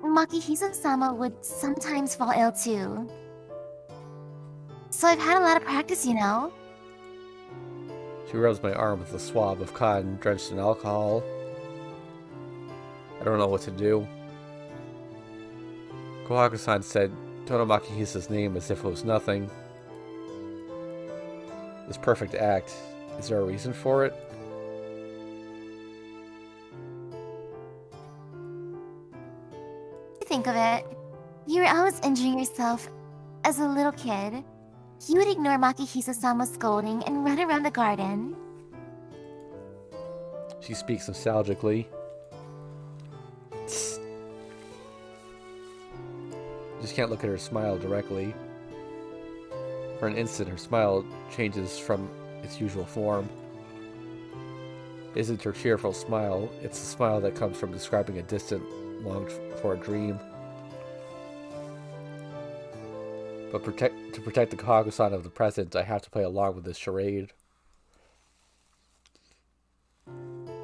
Makihisa-sama would sometimes fall ill too. So I've had a lot of practice, you know? She rubs my arm with a swab of cotton drenched in alcohol. I don't know what to do. Kohaku-san said Tono Makihisa's name as if it was nothing. This perfect act, is there a reason for it? Think of it. You were always injuring yourself as a little kid. You would ignore Makihisa-sama's scolding and run around the garden. She speaks nostalgically. Just can't look at her smile directly. For an instant, her smile changes from its usual form. It isn't her cheerful smile, it's the smile that comes from describing a distant, longed-for dream. But to protect the Kohaku-san of the present, I have to play along with this charade.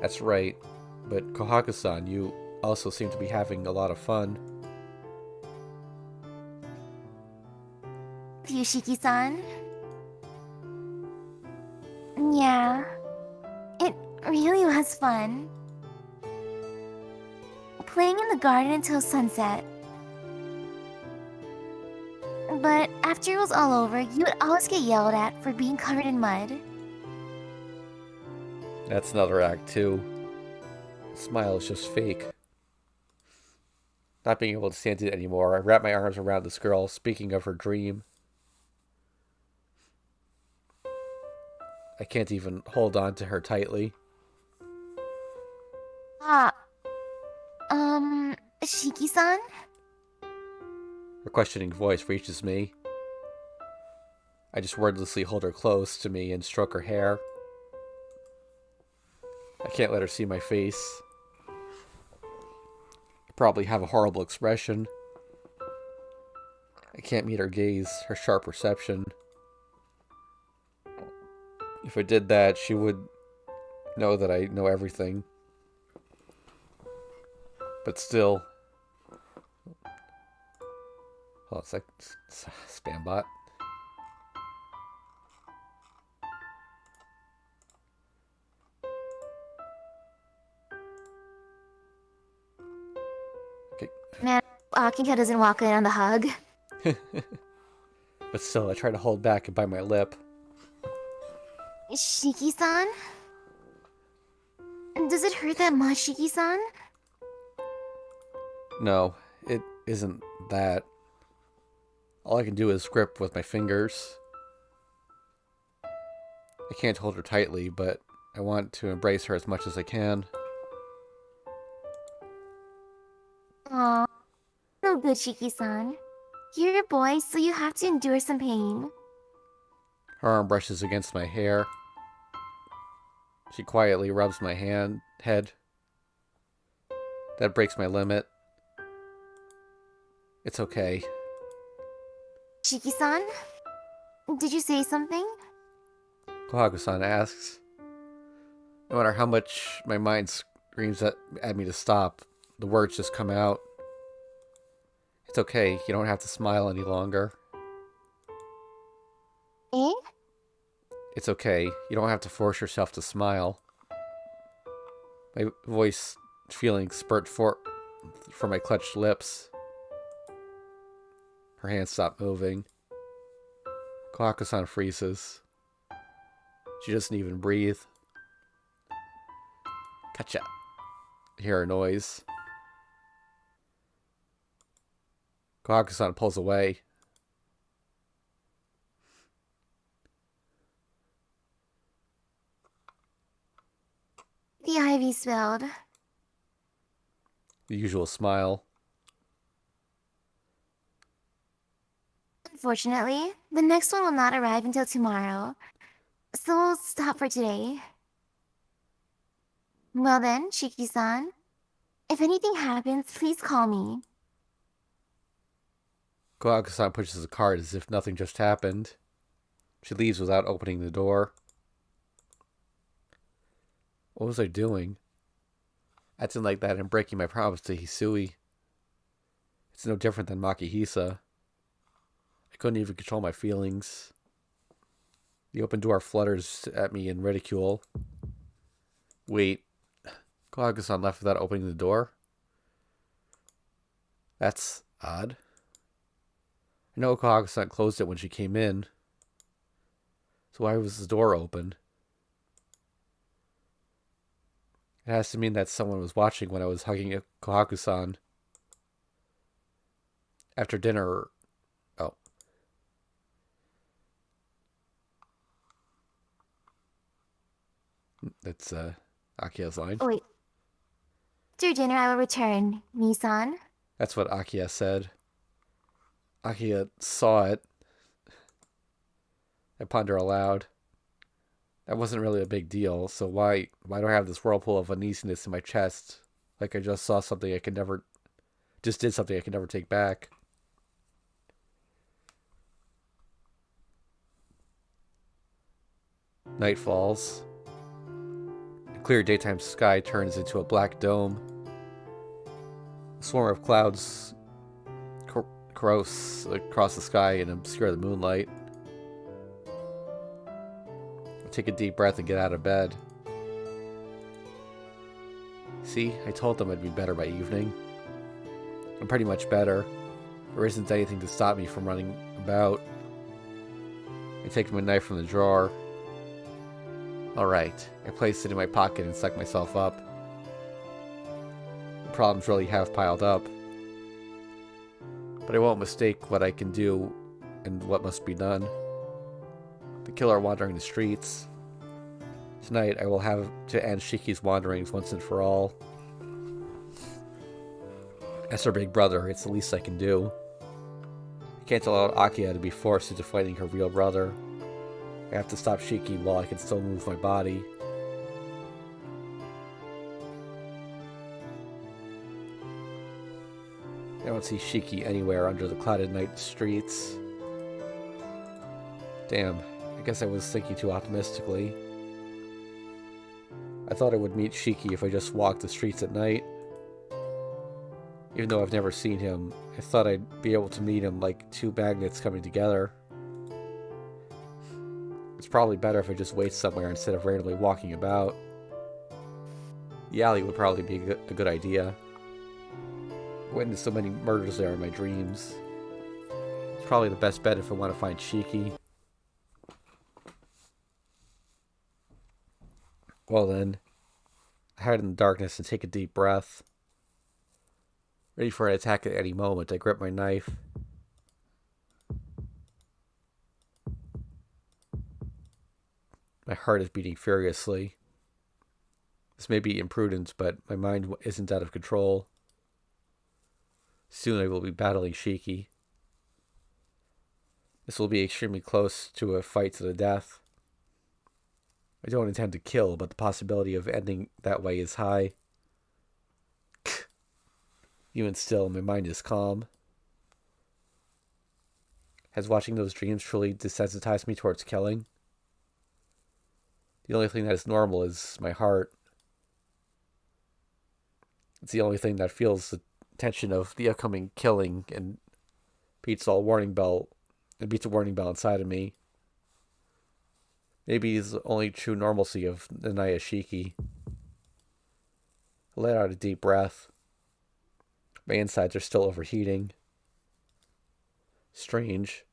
That's right, but Kohaku-san, you also seem to be having a lot of fun. Yushiki-san? Yeah, it really was fun. Playing in the garden until sunset. But after it was all over, you would always get yelled at for being covered in mud. That's another act, too. The smile is just fake. Not being able to stand it anymore, I wrap my arms around this girl, speaking of her dream. I can't even hold on to her tightly. Shiki-san? Her questioning voice reaches me. I just wordlessly hold her close to me and stroke her hair. I can't let her see my face. I probably have a horrible expression. I can't meet her gaze, her sharp perception. If I did that, she would know that I know everything. But still. Oh, it's like spam bot. Okay. Man, Akika doesn't walk in on the hug. But still, I try to hold back and bite my lip. Shiki-san? Does it hurt that much, Shiki-san? No, it isn't that. All I can do is grip with my fingers. I can't hold her tightly, but I want to embrace her as much as I can. Aw, no good, Shiki-san. You're a boy, so you have to endure some pain. Her arm brushes against my hair. She quietly rubs my head. That breaks my limit. It's okay. Shiki-san? Did you say something? Kohaku-san asks. No matter how much my mind screams at me to stop, the words just come out. It's okay, you don't have to smile any longer. Eh? It's okay, you don't have to force yourself to smile. My voice feeling spurt from my clutched lips. Her hands stop moving. Kohaku-san freezes. She doesn't even breathe. Gotcha. I hear a noise. Kohaku-san pulls away. The ivy spilled. The usual smile. Unfortunately, the next one will not arrive until tomorrow. So we'll stop for today. Well then, Shiki-san. If anything happens, please call me. Kohaku-san pushes the cart as if nothing just happened. She leaves without opening the door. What was I doing? Acting like that and breaking my promise to Hisui. It's no different than Makihisa. I couldn't even control my feelings. The open door flutters at me in ridicule. Wait. Kohaku-san left without opening the door? That's odd. I know Kohaku-san closed it when she came in. So why was the door open? It has to mean that someone was watching when I was hugging Kohaku-san. After dinner... Oh. That's, Akia's line. Oh, wait. After dinner, I will return, Nisan. That's what Akia said. Akia saw it. I ponder aloud. That wasn't really a big deal, so why do I have this whirlpool of uneasiness in my chest? Like I just saw something I could never... Just did something I could never take back. Night falls. The clear daytime sky turns into a black dome. A swarm of clouds cross across the sky and obscure the moonlight. I take a deep breath and get out of bed. See, I told them I'd be better by evening. I'm pretty much better. There isn't anything to stop me from running about. I take my knife from the drawer. Alright, I placed it in my pocket and sucked myself up. The problems really have piled up. But I won't mistake what I can do and what must be done. The killer wandering the streets. Tonight I will have to end Shiki's wanderings once and for all. As her big brother, it's the least I can do. I can't allow Akia to be forced into fighting her real brother. I have to stop Shiki while I can still move my body. I don't see Shiki anywhere under the clouded night streets. Damn, I Guess I was thinking too optimistically. I thought I would meet Shiki if I just walked the streets at night. Even though I've never seen him, I thought I'd be able to meet him like two magnets coming together. It's probably better if I just wait somewhere instead of randomly walking about. The alley would probably be a good idea. I witnessed so many murders there in my dreams. It's probably the best bet if I want to find Shiki. Well then, I hide in the darkness and take a deep breath. Ready for an attack at any moment, I grip my knife. My heart is beating furiously. This may be imprudent, but my mind isn't out of control. Soon I will be battling Shiki. This will be extremely close to a fight to the death. I don't intend to kill, but the possibility of ending that way is high. Even still, my mind is calm. Has watching those dreams truly desensitized me towards killing? The only thing that is normal is my heart. It's the only thing that feels the tension of the upcoming killing and beats a warning bell inside of me. Maybe it's the only true normalcy of the night of Shiki. I let out a deep breath. My insides are still overheating. Strange.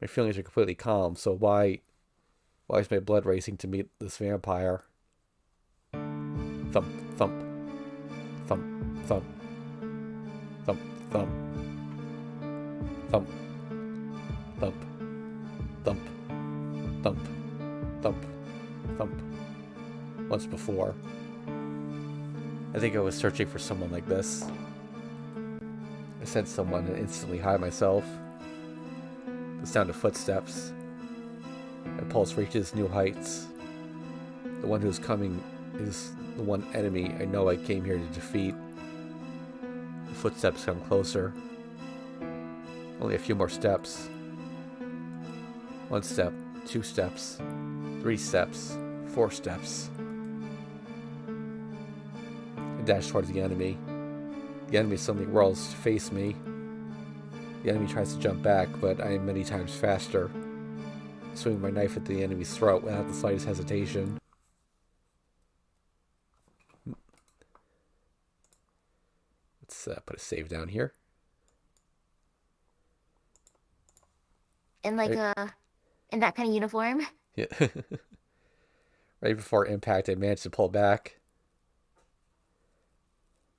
My feelings are completely calm, so why is my blood racing to meet this vampire? Thump, thump. Thump, thump. Thump, thump. Thump. Thump. Thump. Thump. Thump. Thump. Once before. I think I was searching for someone like this. I said someone and instantly hide myself. The sound of footsteps. My pulse reaches new heights. The one who's coming is the one enemy I know I came here to defeat. The footsteps come closer. Only a few more steps. 1 step, 2 steps, 3 steps, 4 steps. I dash towards the enemy. The enemy suddenly whirls to face me. The enemy tries to jump back, but I am many times faster. I swing my knife at the enemy's throat without the slightest hesitation. Let's put a save down here. In in that kind of uniform? Yeah. Right before impact, I managed to pull back.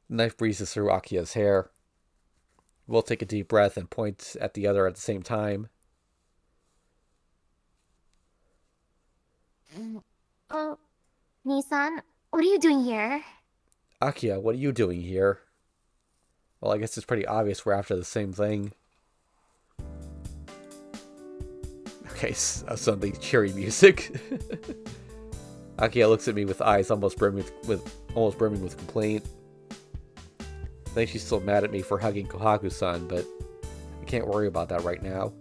The knife breezes through Akia's hair. We'll take a deep breath and point at the other at the same time. Oh, Nissan, what are you doing here? Akia, what are you doing here? Well, I guess it's pretty obvious we're after the same thing. Okay, suddenly cheery music. Akia looks at me with eyes almost brimming with complaint. I think she's still mad at me for hugging Kohaku-san, but I can't worry about that right now.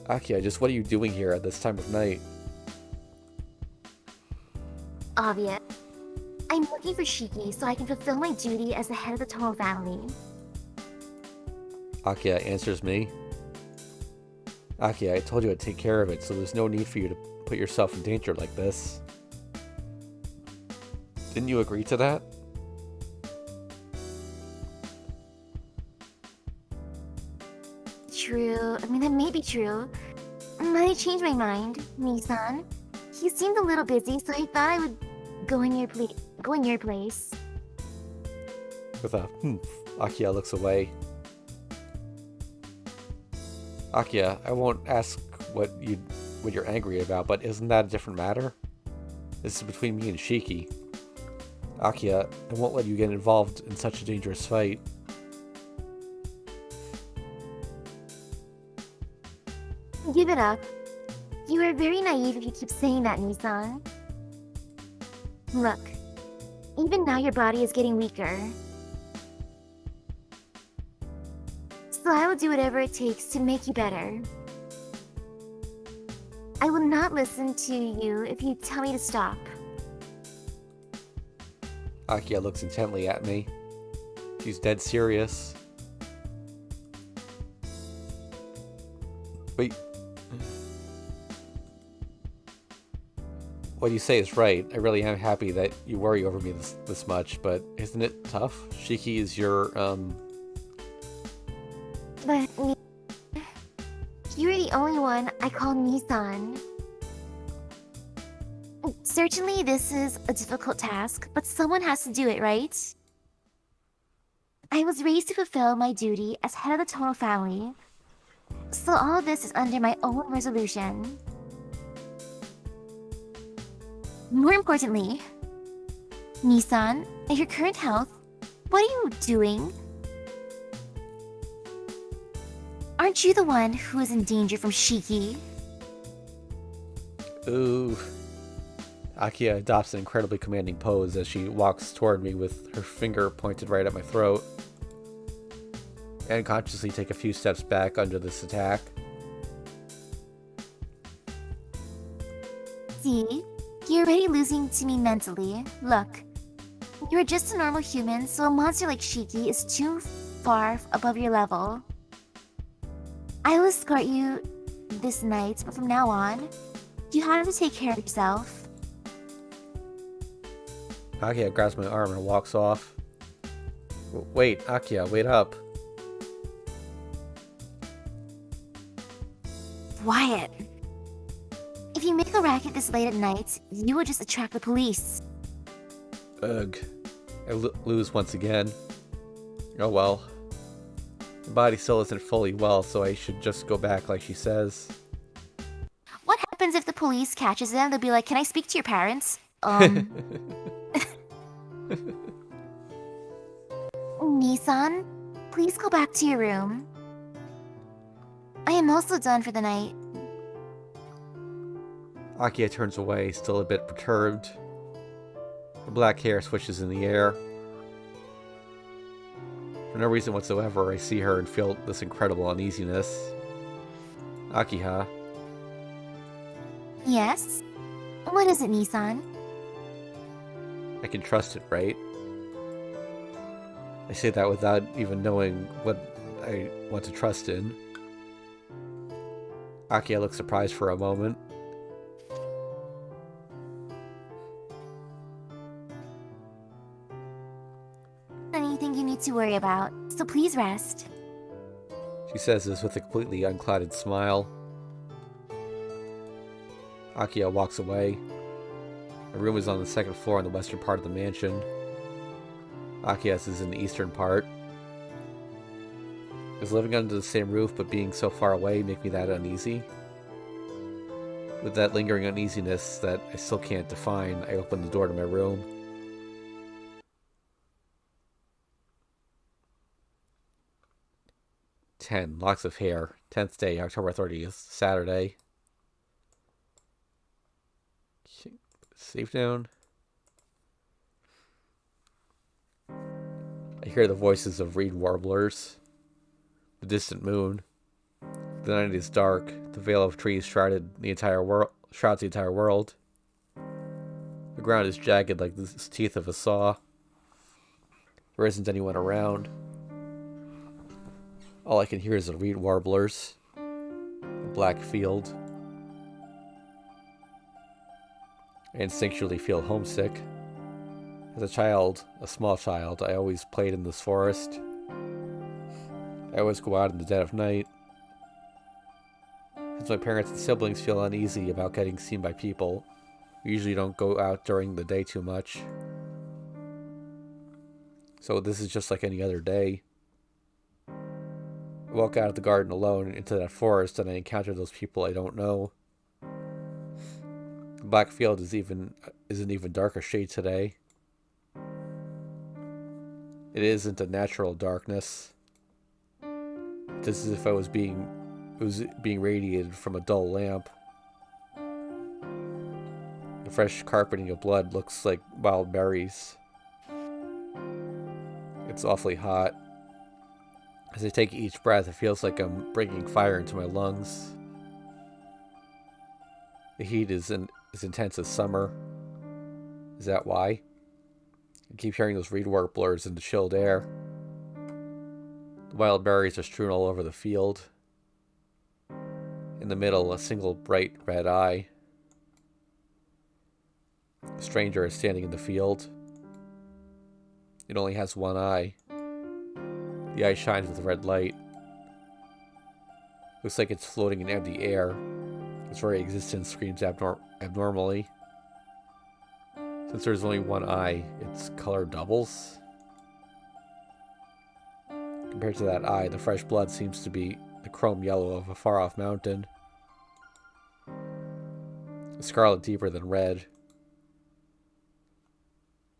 Akia, just what are you doing here at this time of night? Obvious. I'm looking for Shiki so I can fulfill my duty as the head of the Toho family. Akia answers me. Akia, I told you I'd take care of it, so there's no need for you to put yourself in danger like this. Didn't you agree to that? True. I mean, that may be true. But I changed my mind, Nissan. You seemed a little busy, so I thought I would go in your place. With a Akia looks away. Akia, I won't ask what you're angry about, but isn't that a different matter? This is between me and Shiki. Akia, I won't let you get involved in such a dangerous fight. Give it up. You are very naive if you keep saying that, Nissan. Look, even now your body is getting weaker. So I will do whatever it takes to make you better. I will not listen to you if you tell me to stop. Akiya looks intently at me. She's dead serious. Wait. What you say is right. I really am happy that you worry over me this much, but isn't it tough? Shiki is your, But you're the only one I call Nissan. Certainly this is a difficult task, but someone has to do it, right? I was raised to fulfill my duty as head of the Tono family, so all of this is under my own resolution. More importantly, Nissan, at your current health, what are you doing? Aren't you the one who is in danger from Shiki? ooh. Akiya adopts an incredibly commanding pose as she walks toward me with her finger pointed right at my throat. I unconsciously take a few steps back under this attack. See? You're already losing to me mentally. Look, you're just a normal human, so a monster like Shiki is too far above your level. I will escort you this night, but from now on, you have to take care of yourself. Akiya grabs my arm and walks off. Wait, Akiya, wait up. Quiet. If you make a racket this late at night, you will just attract the police. Ugh. I lose once again. Oh well. My body still isn't fully well, so I should just go back like she says. What happens if the police catches them? They'll be like, "Can I speak to your parents?" Nissan, please go back to your room. I am also done for the night. Akiya turns away, still a bit perturbed. Her black hair swishes in the air. For no reason whatsoever, I see her and feel this incredible uneasiness. Akiha. Yes? What is it, Nissan? I can trust it, right? I say that without even knowing what I want to trust in. Akiya looks surprised for a moment. Anything you need to worry about, so please rest. She says this with a completely unclouded smile. Akiya walks away. My room is on the second floor in the western part of the mansion. Akiya's is in the eastern part. Does living under the same roof but being so far away make me that uneasy? With that lingering uneasiness that I still can't define, I open the door to my room. Locks of hair. 10th day, October 30th, Saturday. Save down. I hear the voices of reed warblers. The distant moon. The night is dark. The veil of trees shrouds the entire world. The ground is jagged like the teeth of a saw. There isn't anyone around. All I can hear is the reed warblers. The black field. I instinctually feel homesick. As a child, a small child, I always played in this forest. I always go out in the dead of night. Since my parents and siblings feel uneasy about getting seen by people, we usually don't go out during the day too much. So this is just like any other day. I walk out of the garden alone into that forest and I encounter those people I don't know. The black field is an even darker shade today. It isn't a natural darkness. It's as if it was being radiated from a dull lamp. The fresh carpeting of blood looks like wild berries. It's awfully hot. As I take each breath, it feels like I'm bringing fire into my lungs. The heat is as intense as summer. Is that why? I keep hearing those reed warblers in the chilled air. The wild berries are strewn all over the field. In the middle, a single bright red eye. A stranger is standing in the field. It only has one eye. The eye shines with red light. Looks like it's floating in empty air. Its very existence screams abnormally. Since there's only one eye, its color doubles. Compared to that eye, the fresh blood seems to be the chrome yellow of a far-off mountain. A scarlet deeper than red.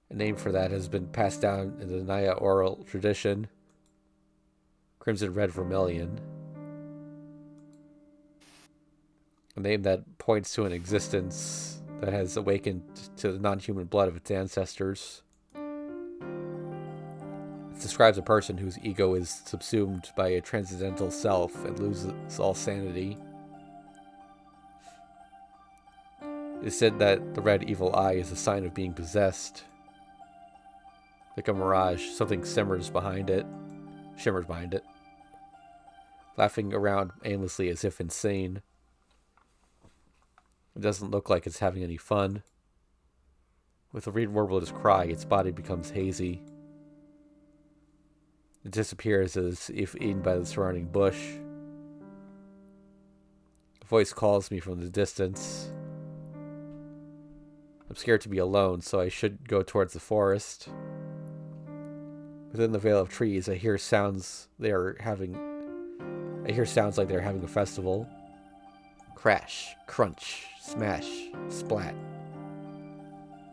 A name for that has been passed down in the Naya oral tradition. Crimson red vermilion. A name that points to an existence that has awakened to the non-human blood of its ancestors. It describes a person whose ego is subsumed by a transcendental self and loses all sanity. It is said that the red evil eye is a sign of being possessed. Like a mirage, something shimmers behind it. Laughing around aimlessly as if insane. It doesn't look like it's having any fun. With a reed warbler's cry, its body becomes hazy. It disappears as if eaten by the surrounding bush. A voice calls me from the distance. I'm scared to be alone, so I should go towards the forest. Within the veil of trees, I hear sounds like they're having a festival. Crash, crunch, smash, splat.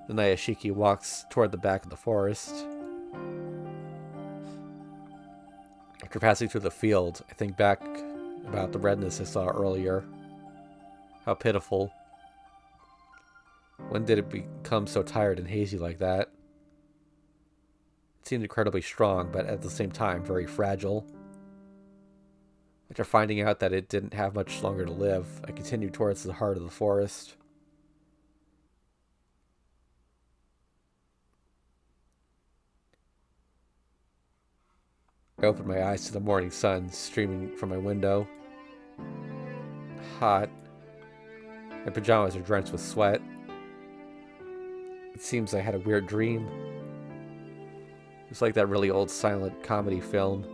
The Nayashiki walks toward the back of the forest. After passing through the field, I think back about the redness I saw earlier. How pitiful. When did it become so tired and hazy like that? It seemed incredibly strong, but at the same time very fragile. After finding out that it didn't have much longer to live, I continued towards the heart of the forest. I opened my eyes to the morning sun streaming from my window. Hot. My pajamas are drenched with sweat. It seems I had a weird dream. It's like that really old silent comedy film.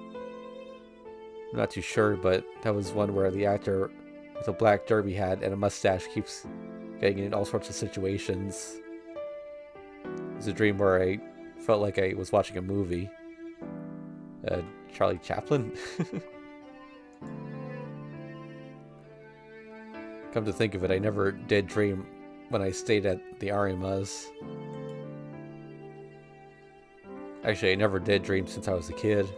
I'm not too sure, but that was one where the actor with a black derby hat and a mustache keeps getting in all sorts of situations. It was a dream where I felt like I was watching a movie. Charlie Chaplin? Come to think of it, I never did dream when I stayed at the Arimas. Actually, I never did dream since I was a kid.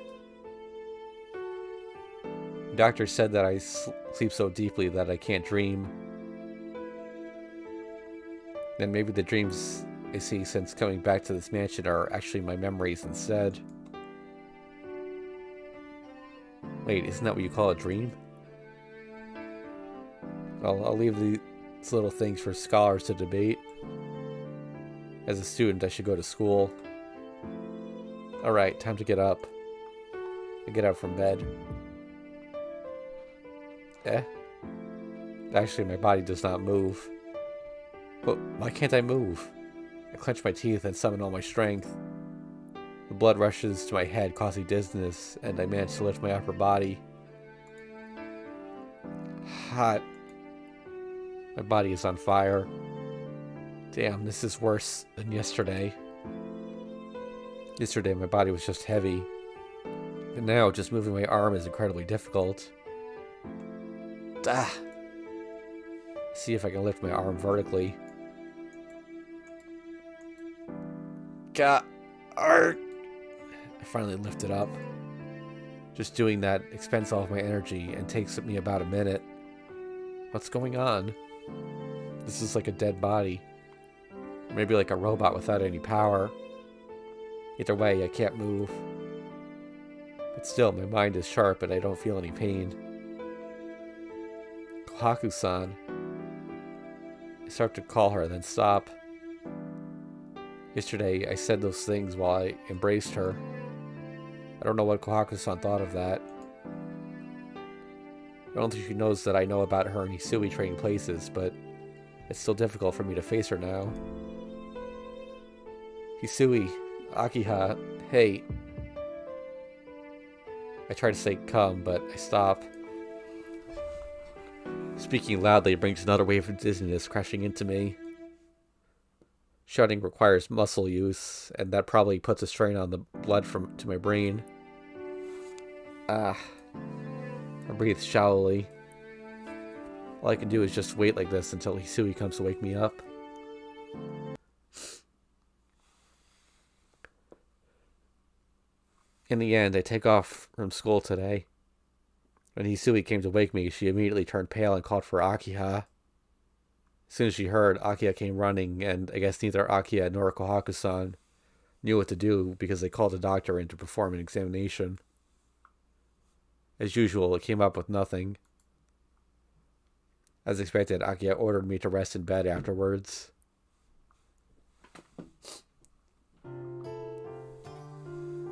The doctor said that I sleep so deeply that I can't dream. Then maybe the dreams I see since coming back to this mansion are actually my memories instead. Wait, isn't that what you call a dream? Well, I'll leave these little things for scholars to debate. As a student, I should go to school. Alright, time to get up. I get up from bed. Actually, my body does not move. But why can't I move? I clench my teeth and summon all my strength. The blood rushes to my head, causing dizziness, and I manage to lift my upper body. Hot. My body is on fire. Damn, this is worse than yesterday. Yesterday, my body was just heavy. And now, just moving my arm is incredibly difficult. See if I can lift my arm vertically. I finally lift it up. Just doing that expends all of my energy and takes me about a minute. What's going on? This is like a dead body. Or maybe like a robot without any power. Either way, I can't move. But still, my mind is sharp and I don't feel any pain. Kohaku-san. I start to call her, then stop. Yesterday, I said those things while I embraced her. I don't know what Kohaku-san thought of that. I don't think she knows that I know about her and Hisui trading places, but it's still difficult for me to face her now. Hisui, Akiha, hey. I try to say come, but I stop. Speaking loudly brings another wave of dizziness crashing into me. Shouting requires muscle use, and that probably puts a strain on the blood to my brain. I breathe shallowly. All I can do is just wait like this until Hisui comes to wake me up. In the end, I take off from school today. When Hisui came to wake me, she immediately turned pale and called for Akiha. As soon as she heard, Akiha came running, and I guess neither Akiha nor Kohaku-san knew what to do because they called a doctor in to perform an examination. As usual, it came up with nothing. As expected, Akiha ordered me to rest in bed afterwards.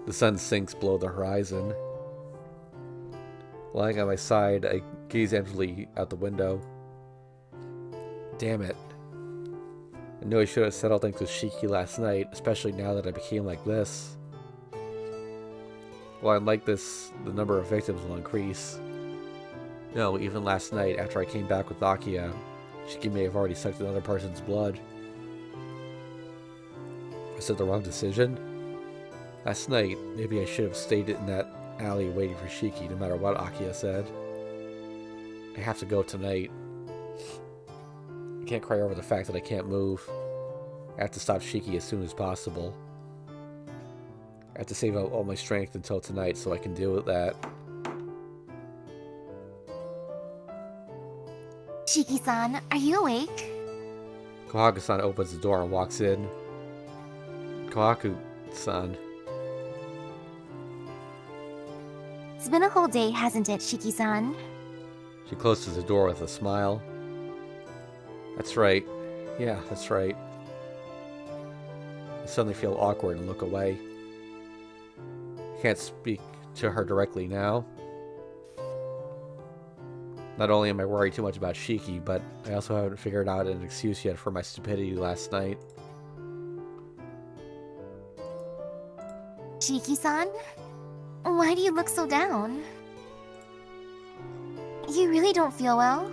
The sun sinks below the horizon. Lying on my side, I gaze emptily out the window. Damn it. I knew I should have settled things with Shiki last night, especially now that I became like this. While I'm like this, the number of victims will increase. No, even last night, after I came back with Akiha, Shiki may have already sucked another person's blood. Was it the wrong decision? Last night, maybe I should have stayed in that alley waiting for Shiki, no matter what Akiha said. I have to go tonight. I can't cry over the fact that I can't move. I have to stop Shiki as soon as possible. I have to save all my strength until tonight so I can deal with that. Shiki-san, are you awake? Kohaku-san opens the door and walks in. Kohaku-san. It's been a whole day, hasn't it, Shiki-san? She closes the door with a smile. That's right. Yeah, that's right. I suddenly feel awkward and look away. I can't speak to her directly now. Not only am I worried too much about Shiki, but I also haven't figured out an excuse yet for my stupidity last night. Shiki-san? Why do you look so down? You really don't feel well?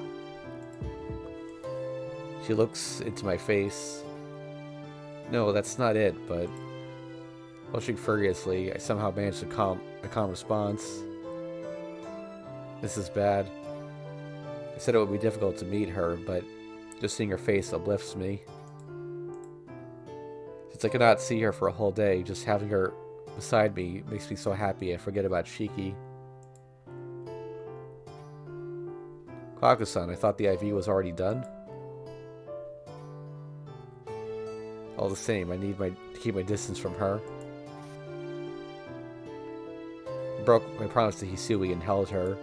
She looks into my face. No, that's not it, but blushing furiously, I somehow managed a calm response. This is bad. I said it would be difficult to meet her, but just seeing her face uplifts me. Since I could not see her for a whole day, just having her beside me makes me so happy I forget about Shiki. Kohaku-san, I thought the IV was already done? All the same, I need to keep my distance from her. I broke my promise to Hisui and held her.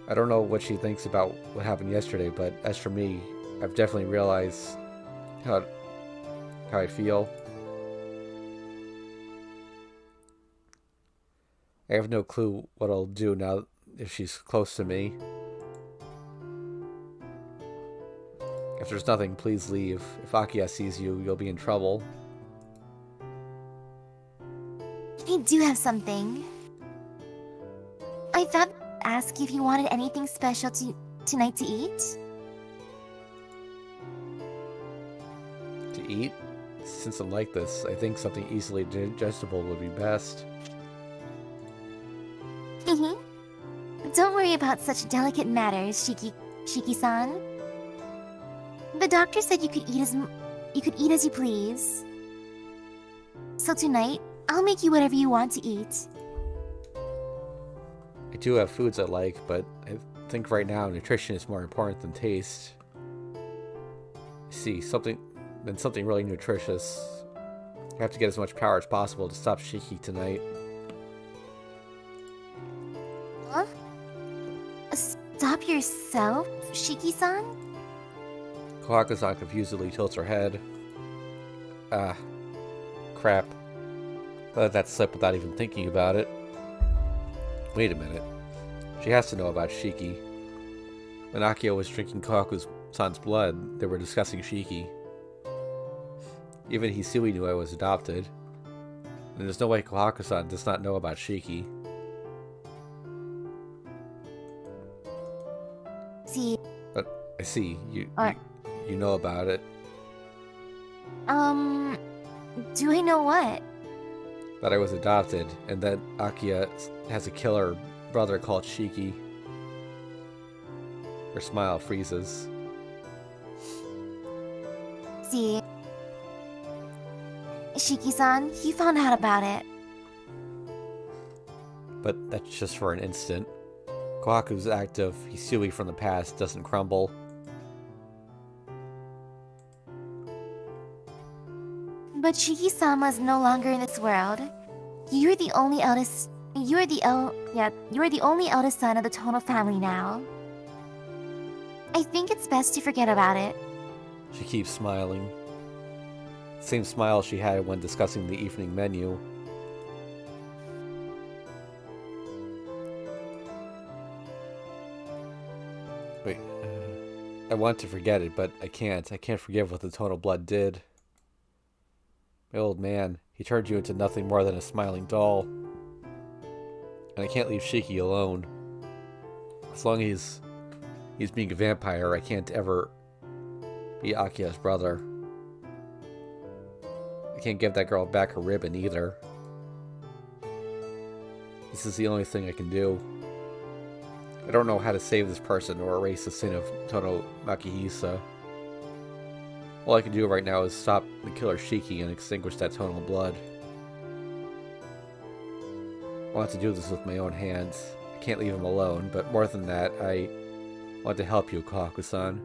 I don't know what she thinks about what happened yesterday, but as for me, I've definitely realized how I feel. I have no clue what I'll do now if she's close to me. If there's nothing, please leave. If Akiha sees you, you'll be in trouble. I do have something. I thought I'd ask you if you wanted anything special tonight to eat. To eat? Since I'm like this, I think something easily digestible would be best. Don't worry about such delicate matters, Shiki-san. The doctor said you could eat as you please. So tonight, I'll make you whatever you want to eat. I do have foods I like, but I think right now nutrition is more important than taste. See, something really nutritious. I have to get as much power as possible to stop Shiki tonight. Huh? stop yourself, Shiki-san? Kohaku-san confusedly tilts her head. Ah, crap. Let that slip without even thinking about it. Wait a minute. She has to know about Shiki. When Akio was drinking Kohaku-san's blood, they were discussing Shiki. Even Hisui knew I was adopted. And there's no way Kohaku-san does not know about Shiki. See. But I see, you know about it. Do I know what? That I was adopted, and that Akia has a killer brother called Shiki. Her smile freezes. See. Shiki-san, he found out about it. But that's just for an instant. Kohaku's act of Hisui from the past doesn't crumble. But Shiki-sama is no longer in this world. You're the only eldest. You're the only eldest son of the Tono family now. I think it's best to forget about it. She keeps smiling. Same smile she had when discussing the evening menu. Wait, I want to forget it, but I can't. I can't forgive what the Tono blood did. My old man, he turned you into nothing more than a smiling doll. And I can't leave Shiki alone. As long as he's being a vampire, I can't ever be Akia's brother. I can't give that girl back her ribbon either. This is the only thing I can do. I don't know how to save this person or erase the sin of Tono Makihisa. All I can do right now is stop the killer Shiki and extinguish that tonal blood. I want to do this with my own hands. I can't leave him alone, but more than that, I want to help you, Kohaku-san.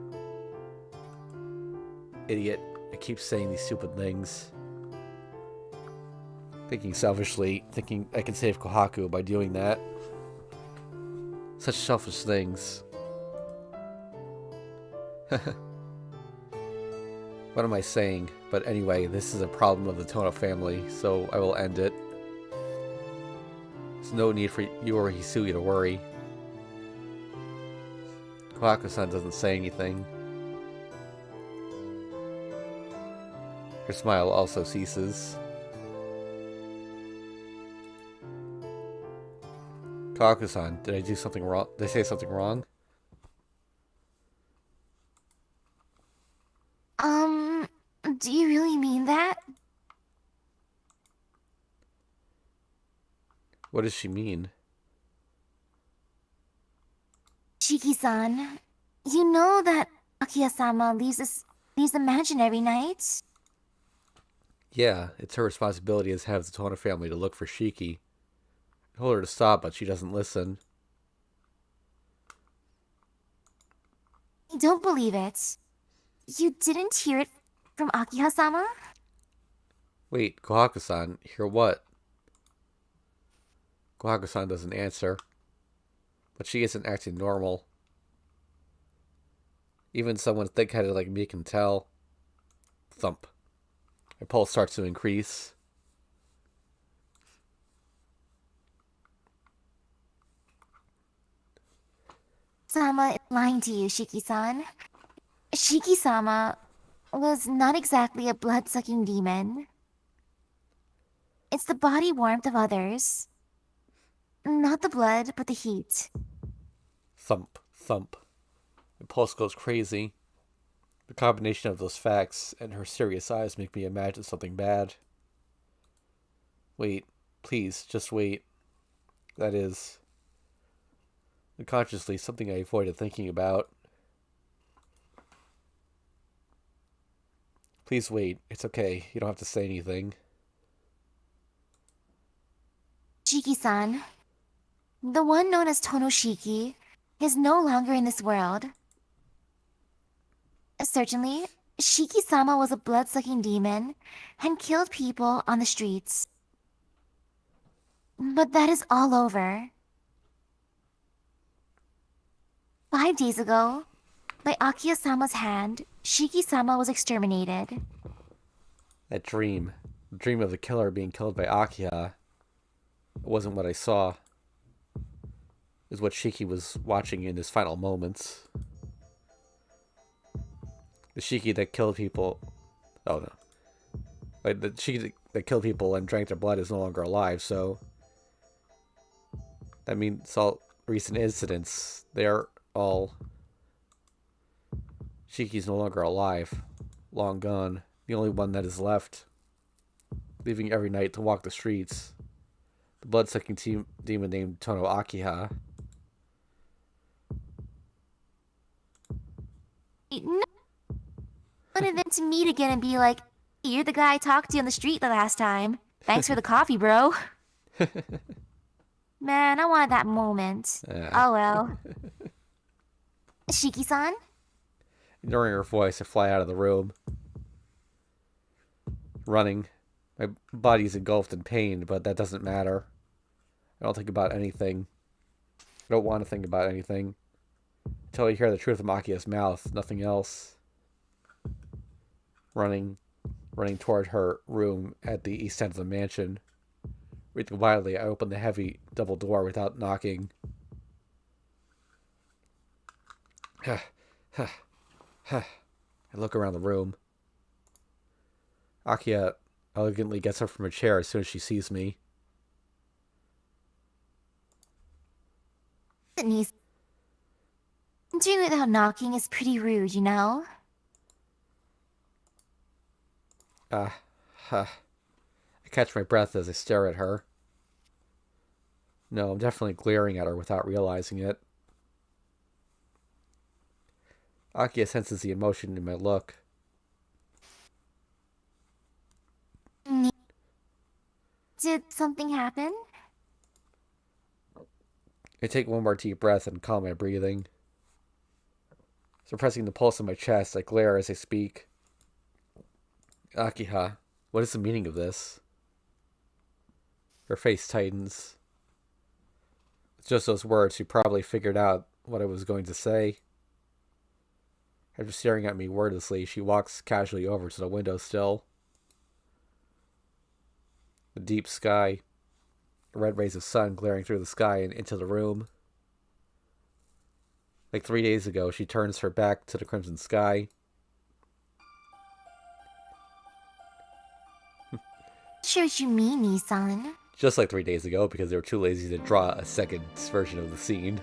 Idiot. I keep saying these stupid things. Thinking selfishly, thinking I can save Kohaku by doing that. Such selfish things. What am I saying? But anyway, this is a problem of the Tono family, so I will end it. There's no need for you or Hisui to worry. Kohaku-san doesn't say anything. Her smile also ceases. Kohaku-san, did I do something wrong? Did I say something wrong? Do you really mean that? What does she mean? Shiki-san, you know that Akia-sama leaves imaginary nights? Yeah, it's her responsibility as head of the Tono family to look for Shiki. I told her to stop, but she doesn't listen. I don't believe it. You didn't hear it from Akiha-sama? Wait, Kohaku-san, hear what? Kohaku-san doesn't answer. But she isn't acting normal. Even someone thick-headed like me can tell. Thump. My pulse starts to increase. Sama is lying to you, Shiki-san. Shiki-sama was not exactly a blood-sucking demon. It's the body warmth of others. Not the blood, but the heat. Thump, thump. My pulse goes crazy. The combination of those facts and her serious eyes make me imagine something bad. Wait, please, just wait. That is, unconsciously, something I avoided thinking about. Please wait. It's okay. You don't have to say anything. Shiki-san, the one known as Tonoshiki, is no longer in this world. Certainly, Shiki-sama was a blood-sucking demon and killed people on the streets. But that is all over. 5 days ago, by Akiya-sama's hand, Shiki-sama was exterminated. That dream. The dream of the killer being killed by Akiha. It wasn't what I saw. It was what Shiki was watching in his final moments. The Shiki that killed people... Oh, no. Like, the Shiki that killed people and drank their blood is no longer alive, so... That means all recent incidents, they're all... Shiki's no longer alive. Long gone. The only one that is left. Leaving every night to walk the streets. The blood-sucking demon named Tono Akiha. No. I wanted them to meet again and be like, "Hey, you're the guy I talked to on the street the last time. Thanks for the coffee, bro." Man, I wanted that moment. Oh well. Shiki-san? Ignoring her voice, I fly out of the room. Running. My body's engulfed in pain, but that doesn't matter. I don't think about anything. I don't want to think about anything. Until I hear the truth of Makia's mouth, nothing else. Running toward her room at the east end of the mansion. Breathing wildly, I open the heavy double door without knocking. I look around the room. Akiha elegantly gets up from her chair as soon as she sees me. Doing it without knocking is pretty rude, you know? I catch my breath as I stare at her. No, I'm definitely glaring at her without realizing it. Akiha senses the emotion in my look. Did something happen? I take one more deep breath and calm my breathing. Suppressing the pulse in my chest, I glare as I speak. Akiha, what is the meaning of this? Her face tightens. With just those words, she probably figured out what I was going to say. After staring at me wordlessly, she walks casually over to the windowsill. The deep sky, the red rays of sun glaring through the sky and into the room. Like 3 days ago, she turns her back to the crimson sky. Sure what you mean, Nissan. Just like 3 days ago, because they were too lazy to draw a second version of the scene.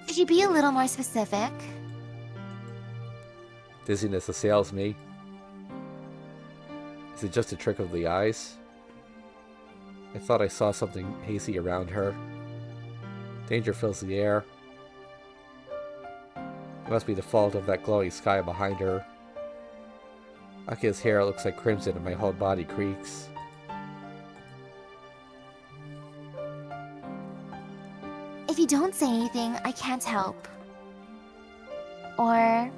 Could you be a little more specific? Dizziness assails me. Is it just a trick of the eyes? I thought I saw something hazy around her. Danger fills the air. It must be the fault of that glowing sky behind her. Akiha's hair looks like crimson and my whole body creaks. If you don't say anything, I can't help. Or...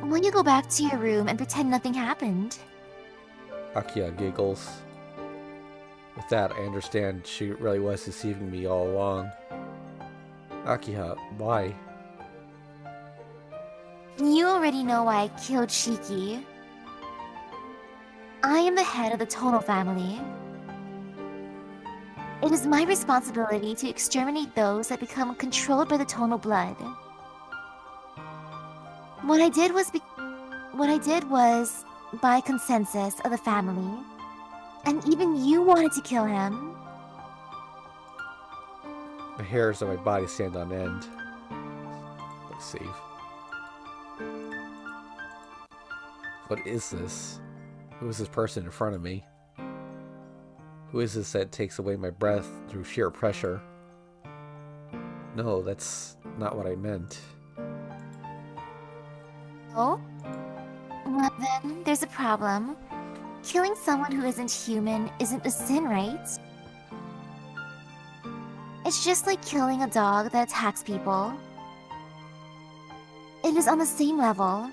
will you go back to your room and pretend nothing happened? Akiha giggles. With that, I understand she really was deceiving me all along. Akiha, why? You already know why I killed Shiki. I am the head of the Tono family. It is my responsibility to exterminate those that become controlled by the Tono blood. What I did was by consensus of the family. And even you wanted to kill him. The hairs on my body stand on end. Let's see. What is this? Who is this person in front of me? Who is this that takes away my breath through sheer pressure? No, that's not what I meant. Oh? Well then, there's a problem. Killing someone who isn't human isn't a sin, right? It's just like killing a dog that attacks people. It is on the same level.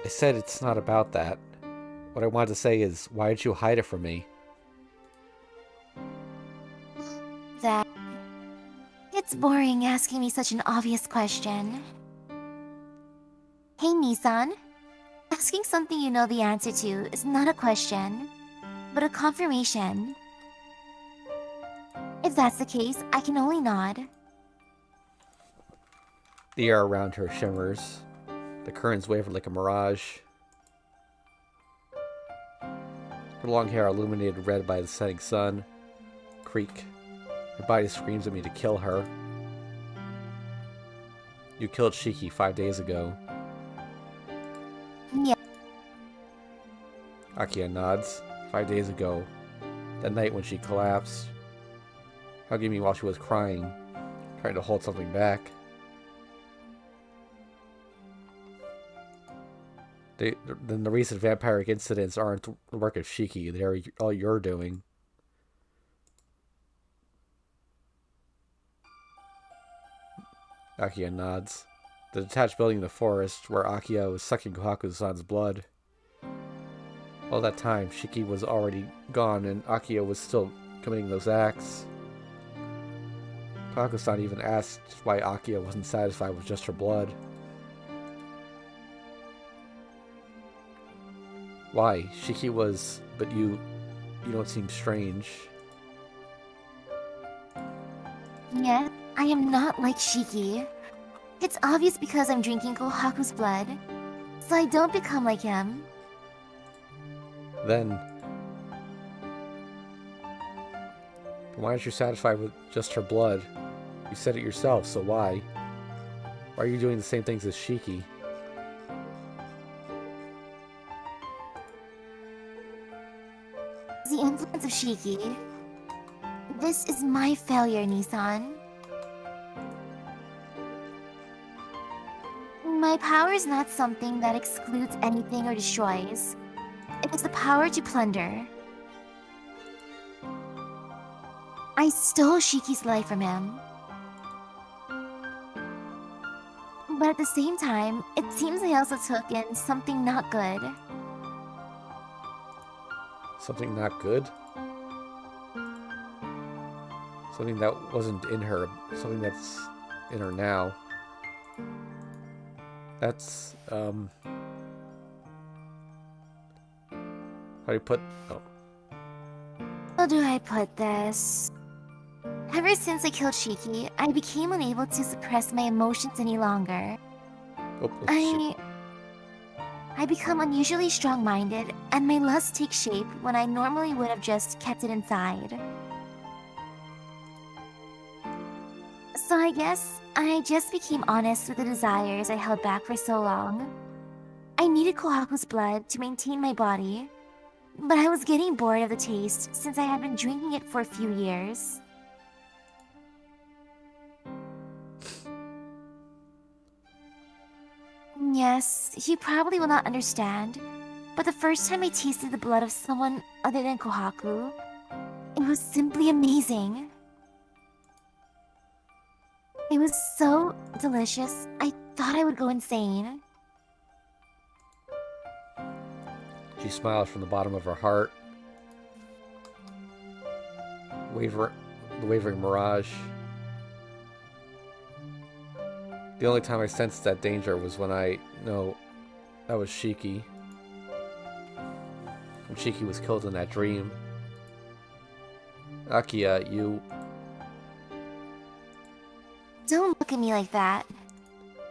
I said it's not about that. What I wanted to say is, why did you hide it from me? That it's boring asking me such an obvious question. Hey, Nissan. Asking something you know the answer to is not a question, but a confirmation. If that's the case, I can only nod. The air around her shimmers. The curtains waver like a mirage. Her long hair illuminated red by the setting sun. Creak. Her body screams at me to kill her. You killed Shiki 5 days ago. Yeah. Akia nods. 5 days ago. That night when she collapsed. Hugging me while she was crying. Trying to hold something back. Then the recent vampiric incidents aren't the work of Shiki. They're all you're doing. Akia nods. The detached building in the forest where Akia was sucking Kohaku-san's blood. All that time, Shiki was already gone and Akia was still committing those acts. Kohaku-san even asked why Akia wasn't satisfied with just her blood. Why? Shiki was... but you don't seem strange. Yeah, I am not like Shiki. It's obvious because I'm drinking Kohaku's blood, so I don't become like him. Then why aren't you satisfied with just her blood? You said it yourself, so why? Why are you doing the same things as Shiki? The influence of Shiki. This is my failure, Nissan. My power is not something that excludes anything or destroys. It is the power to plunder. I stole Shiki's life from him. But at the same time, it seems I also took in something not good. Something not good? Something that wasn't in her. Something that's in her now. That's, how do you put... oh. How do I put this? Ever since I killed Shiki, I became unable to suppress my emotions any longer. Oh, shit. I become unusually strong-minded, and my lust takes shape when I normally would have just kept it inside. So I guess I just became honest with the desires I held back for so long. I needed Kohaku's blood to maintain my body, but I was getting bored of the taste since I had been drinking it for a few years. Yes, you probably will not understand, but the first time I tasted the blood of someone other than Kohaku, it was simply amazing. It was so delicious, I thought I would go insane. She smiles from the bottom of her heart. The wavering mirage. The only time I sensed that danger was when that was Shiki. When Shiki was killed in that dream. Akia, you... Don't look at me like that.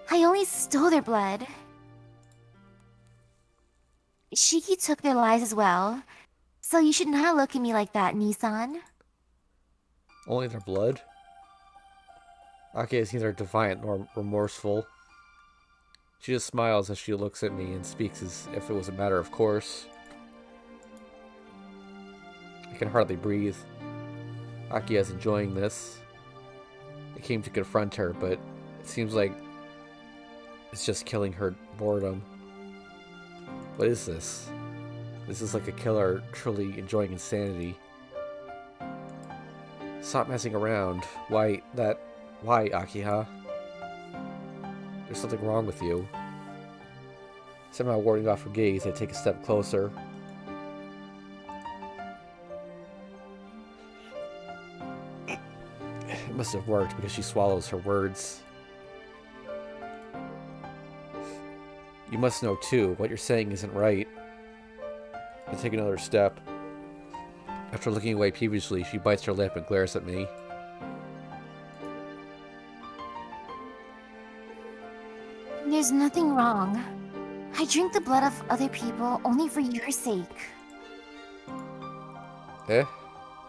I only stole their blood. Shiki took their lives as well, so you should not look at me like that, Nissan. Only their blood? Akia is neither defiant nor remorseful. She just smiles as she looks at me and speaks as if it was a matter of course. I can hardly breathe. Akia is enjoying this. I came to confront her, but it seems like it's just killing her boredom. What is this? This is like a killer truly enjoying insanity. Stop messing around. Why, Akiha? There's something wrong with you. Somehow warding off her gaze, I take a step closer. must have worked because she swallows her words. You must know too, what you're saying isn't right. I take another step. After looking away peevishly, she bites her lip and glares at me. There's nothing wrong. I drink the blood of other people only for your sake. Eh?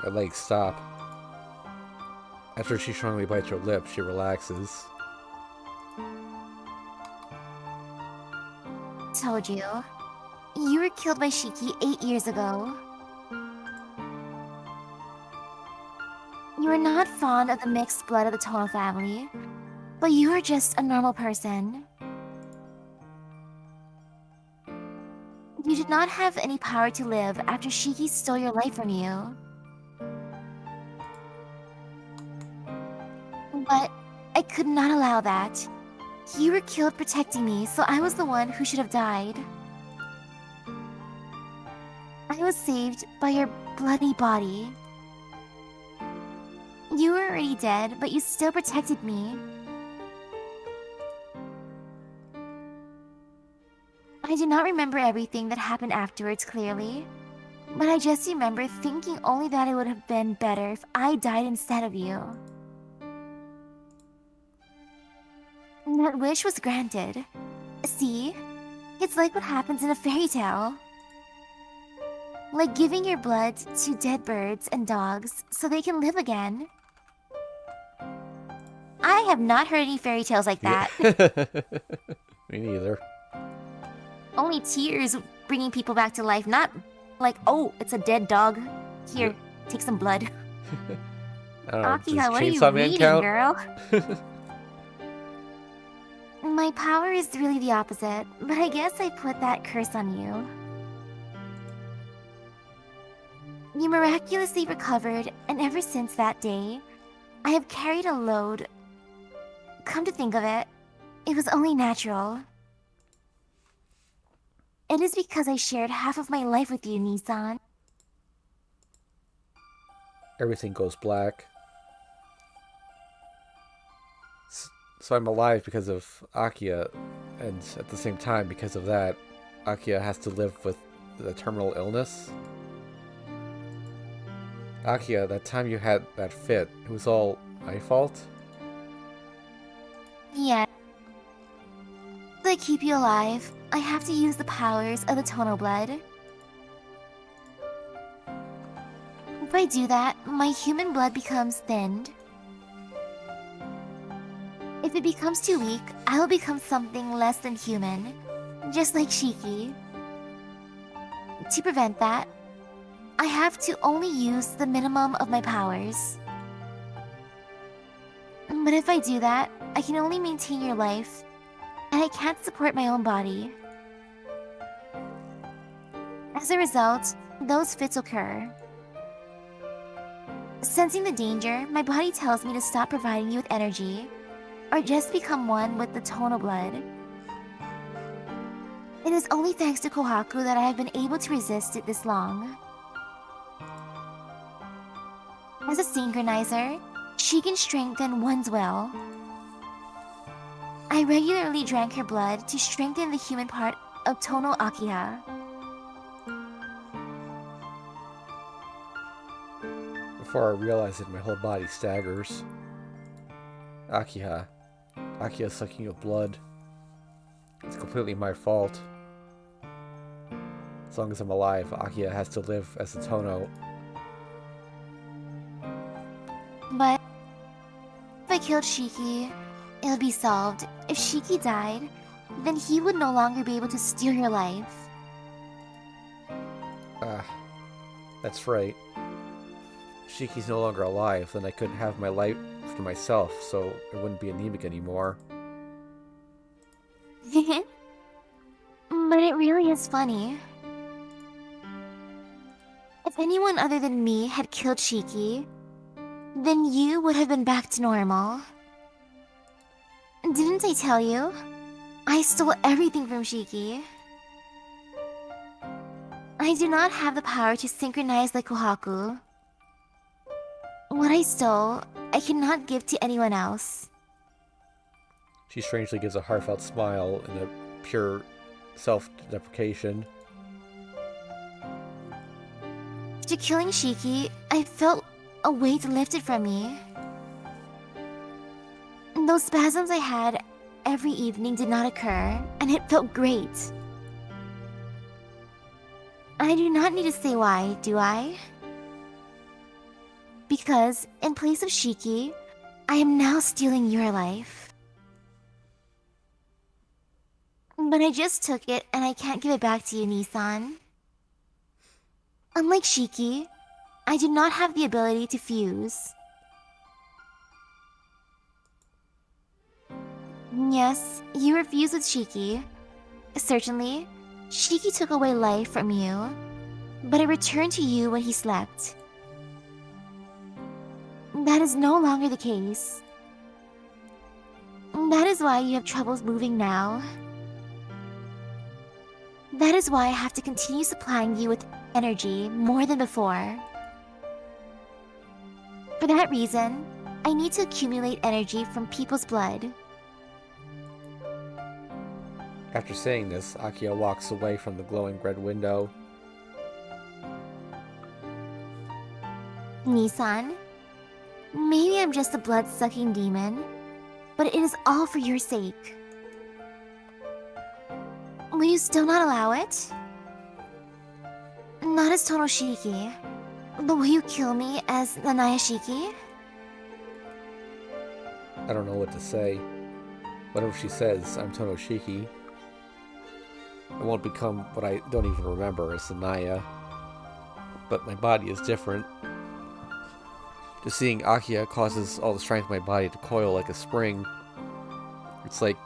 My legs stop. After she strongly bites her lip, she relaxes. Told you. You were killed by Shiki 8 years ago. You are not fond of the mixed blood of the Tono family, but you are just a normal person. You did not have any power to live after Shiki stole your life from you. But I could not allow that. You were killed protecting me, so I was the one who should have died. I was saved by your bloody body. You were already dead, but you still protected me. I do not remember everything that happened afterwards clearly, but I just remember thinking only that it would have been better if I died instead of you. That wish was granted. See? It's like what happens in a fairy tale. Like giving your blood to dead birds and dogs so they can live again. I have not heard any fairy tales like that. Me neither. Only tears bringing people back to life, not like, oh, it's a dead dog. Here, take some blood. I don't know, Akiha, does what are you Chainsaw Man reading, count? girl? My power is really the opposite, but I guess I put that curse on you. You miraculously recovered, and ever since that day, I have carried a load. Come to think of it, it was only natural. It is because I shared half of my life with you, Nissan. Everything goes black. So I'm alive because of Akiya, and at the same time, because of that, Akiya has to live with the terminal illness. Akiya, that time you had that fit, it was all my fault? Yeah. To keep you alive, I have to use the powers of the Tono blood. If I do that, my human blood becomes thinned. If it becomes too weak, I will become something less than human, just like Shiki. To prevent that, I have to only use the minimum of my powers. But if I do that, I can only maintain your life, and I can't support my own body. As a result, those fits occur. Sensing the danger, my body tells me to stop providing you with energy, or just become one with the Tono blood. It is only thanks to Kohaku that I have been able to resist it this long. As a synchronizer, she can strengthen one's will. I regularly drank her blood to strengthen the human part of Tono Akiha. Before I realize it, my whole body staggers. Akiha sucking your blood. It's completely my fault. As long as I'm alive, Akiha has to live as a Tono. But if I killed Shiki, it'll be solved. If Shiki died, then he would no longer be able to steal your life. That's right. Shiki's no longer alive, then I couldn't have my life for myself, so I wouldn't be anemic anymore. But it really is funny. If anyone other than me had killed Shiki, then you would have been back to normal. Didn't I tell you? I stole everything from Shiki. I do not have the power to synchronize like Kohaku. What I stole, I cannot give to anyone else. She strangely gives a heartfelt smile and a pure self-deprecation. After killing Shiki, I felt a weight lifted from me. Those spasms I had every evening did not occur, and it felt great. I do not need to say why, do I? Because, in place of Shiki, I am now stealing your life. But I just took it, and I can't give it back to you, Nissan. Unlike Shiki, I do not have the ability to fuse. Yes, you were fused with Shiki. Certainly, Shiki took away life from you, but it returned to you when he slept. That is no longer the case. That is why you have troubles moving now. That is why I have to continue supplying you with energy more than before. For that reason, I need to accumulate energy from people's blood. After saying this, Akiya walks away from the glowing red window. Nissan, maybe I'm just a blood-sucking demon, but it is all for your sake. Will you still not allow it? Not as Tonoshiki, but will you kill me as Nanaya Shiki? I don't know what to say. Whatever she says, I'm Tonoshiki. I won't become what I don't even remember as Sanaya. But my body is different. Just seeing Akiya causes all the strength in my body to coil like a spring. It's like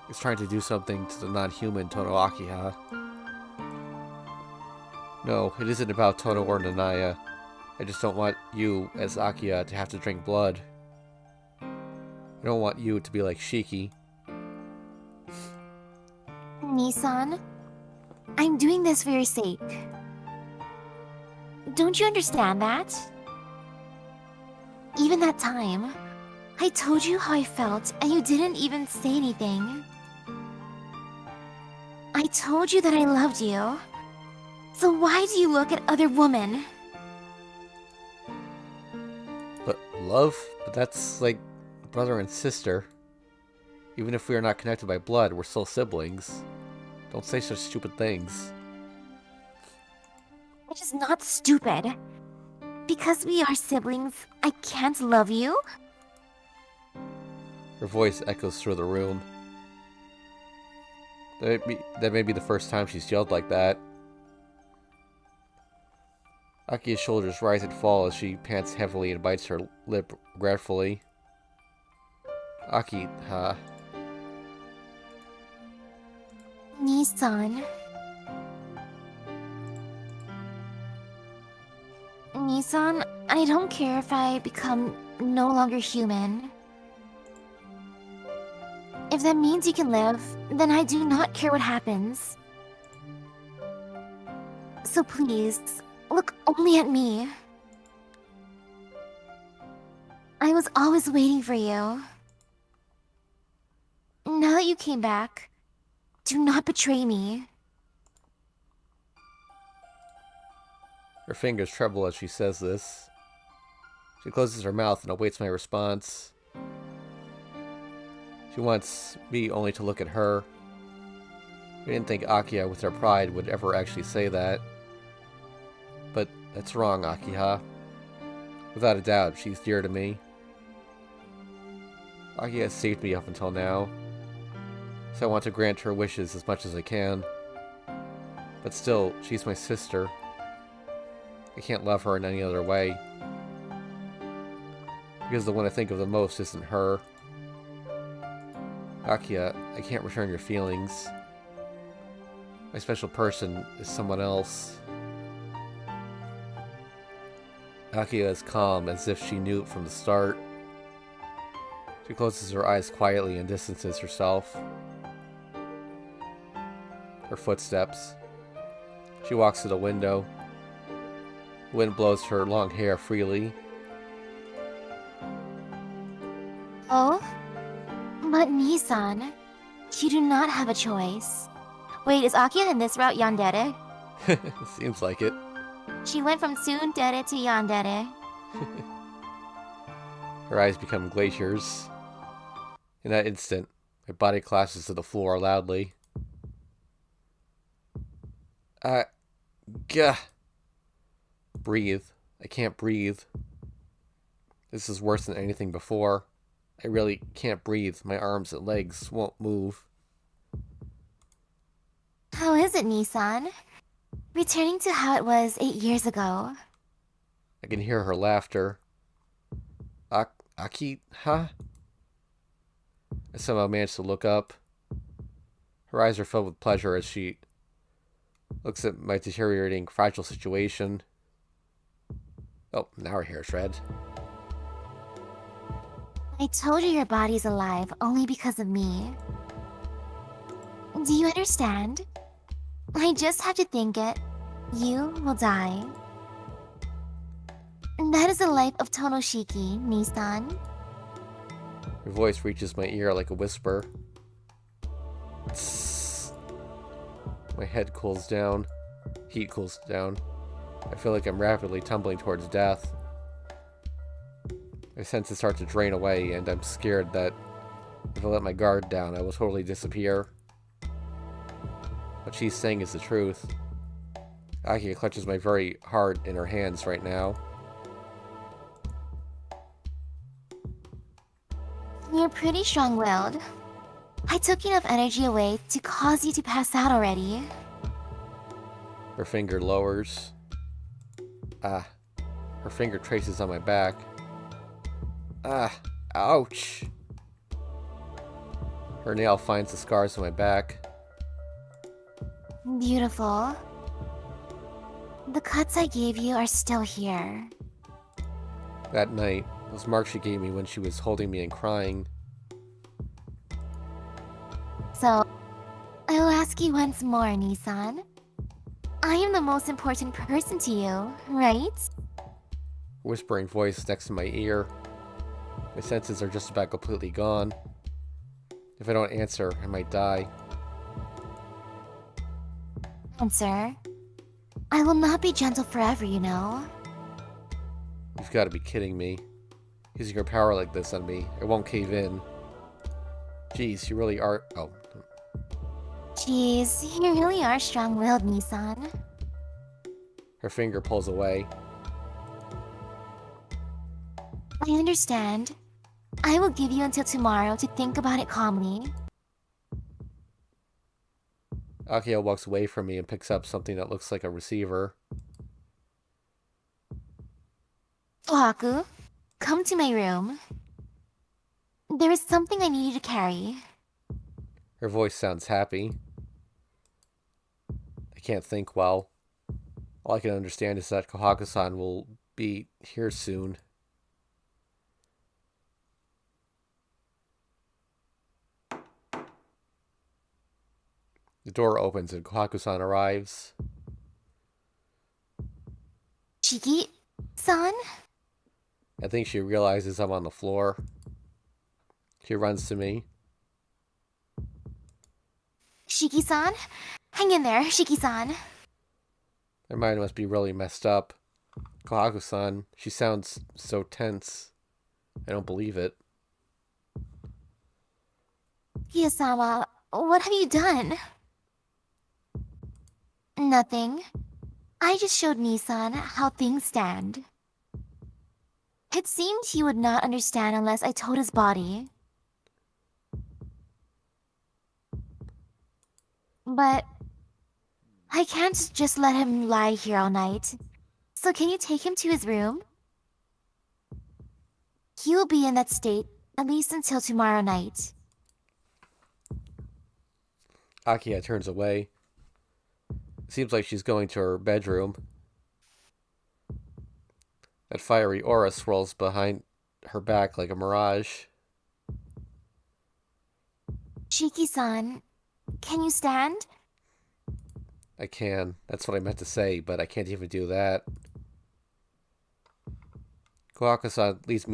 it's trying to do something to the non-human Tono Akiha. No, it isn't about Tono or Nanaya. I just don't want you, as Akiya, to have to drink blood. I don't want you to be like Shiki. Nissan, I'm doing this for your sake. Don't you understand that? Even that time, I told you how I felt and you didn't even say anything. I told you that I loved you. So why do you look at other women? But love? But that's like brother and sister. Even if we are not connected by blood, we're still siblings. Don't say such stupid things. It is not stupid. Because we are siblings, I can't love you? Her voice echoes through the room. That may be the first time she's yelled like that. Akiya's shoulders rise and fall as she pants heavily and bites her lip regretfully. Akiha. Nissan. Nissan, I don't care if I become no longer human. If that means you can live, then I do not care what happens. So please, look only at me. I was always waiting for you. Now that you came back, do not betray me. Her fingers tremble as she says this. She closes her mouth and awaits my response. She wants me only to look at her. We didn't think Akiya, with her pride, would ever actually say that. But that's wrong, Akiha. Without a doubt, she's dear to me. Akiya has saved me up until now, so I want to grant her wishes as much as I can. But still, she's my sister. I can't love her in any other way. Because the one I think of the most isn't her. Akiya, I can't return your feelings. My special person is someone else. Akiya is calm, as if she knew it from the start. She closes her eyes quietly and distances herself. Her footsteps. She walks to the window. The wind blows her long hair freely. Oh? But Nissan, you do not have a choice. Wait, is Akia in this route yandere? Seems like it. She went from tsundere to yandere. Her eyes become glaciers. In that instant, my body collapses to the floor loudly. Gah. Breathe. I can't breathe. This is worse than anything before. I really can't breathe. My arms and legs won't move. How is it, Nissan? Returning to how it was 8 years ago. I can hear her laughter. Aki, huh? I somehow managed to look up. Her eyes are filled with pleasure as she looks at my deteriorating, fragile situation. Oh, now her hair's red. I told you your body's alive only because of me. Do you understand? I just have to think it. You will die. And that is the life of Tonoshiki, Nissan. Her voice reaches my ear like a whisper. Tss. My head cools down. Heat cools down. I feel like I'm rapidly tumbling towards death. My senses start to drain away, and I'm scared that if I let my guard down, I will totally disappear. What she's saying is the truth. Akia clutches my very heart in her hands right now. You're pretty strong-willed. I took enough energy away to cause you to pass out already. Her finger lowers. Her finger traces on my back. Ouch. Her nail finds the scars on my back. Beautiful. The cuts I gave you are still here. That night, those marks she gave me when she was holding me and crying. So, I will ask you once more, Nissan. I am the most important person to you, right? Whispering voice next to my ear. My senses are just about completely gone. If I don't answer, I might die. Answer. I will not be gentle forever, you know. You've got to be kidding me. Using your power like this on me, I won't cave in. Jeez, you really are... Oh. Jeez, you really are strong-willed, Nissan. Her finger pulls away. I understand. I will give you until tomorrow to think about it calmly. Akia walks away from me and picks up something that looks like a receiver. Kohaku, come to my room. There is something I need you to carry. Her voice sounds happy. I can't think well. All I can understand is that Kohaku-san will be here soon. The door opens and Kohaku-san arrives. Shiki-san? I think she realizes I'm on the floor. She runs to me. Shiki-san? Hang in there, Shiki-san. My mind must be really messed up. Kohaku-san, she sounds so tense. I don't believe it. Kiyosama, what have you done? Nothing. I just showed Nissan how things stand. It seemed he would not understand unless I told his body. But I can't just let him lie here all night. So can you take him to his room? He will be in that state at least until tomorrow night. Akia turns away. Seems like she's going to her bedroom. That fiery aura swirls behind her back like a mirage. Shiki-san, can you stand? I can. That's what I meant to say, but I can't even do that. Kohaku-san lets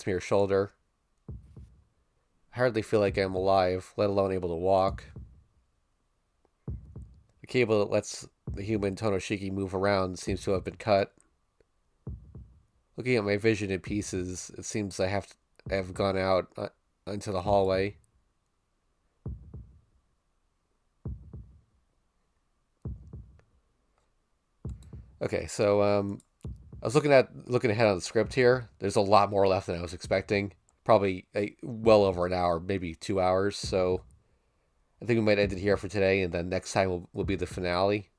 me her shoulder. I hardly feel like I'm alive, let alone able to walk. The cable that lets the human Tonoshiki move around seems to have been cut. Looking at my vision in pieces, it seems I have gone out into the hallway. Okay, so I was looking ahead on the script here. There's a lot more left than I was expecting. Probably well over an hour, maybe 2 hours. So I think we might end it here for today, and then next time will be the finale.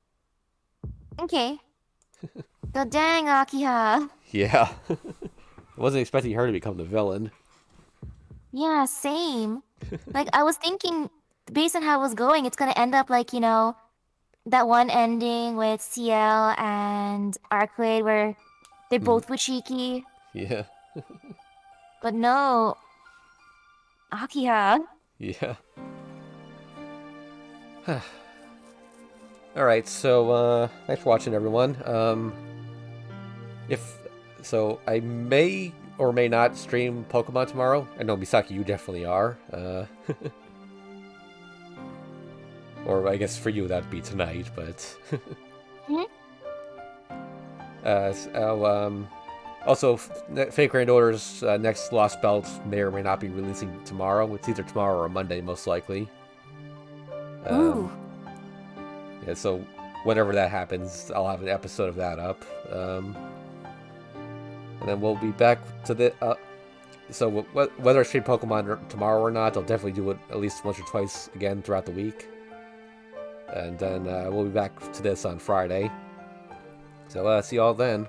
Okay. God dang, Akiha. Yeah. I wasn't expecting her to become the villain. Yeah, same. Like, I was thinking, based on how it was going, it's gonna end up like, that one ending with CL and Arcade where they're both with Shiki. Yeah. But no, Akiha. Yeah. Alright, so thanks for watching, everyone. I may or may not stream Pokemon tomorrow. I know, Misaki, you definitely are. Or I guess for you that'd be tonight, but... Also, Fate Grand Order's next Lost Belt may or may not be releasing tomorrow. It's either tomorrow or Monday, most likely. Ooh. Yeah, so whenever that happens, I'll have an episode of that up. And then we'll be back to the... so whether I stream Pokemon tomorrow or not, I'll definitely do it at least once or twice again throughout the week. And then we'll be back to this on Friday. So see you all then.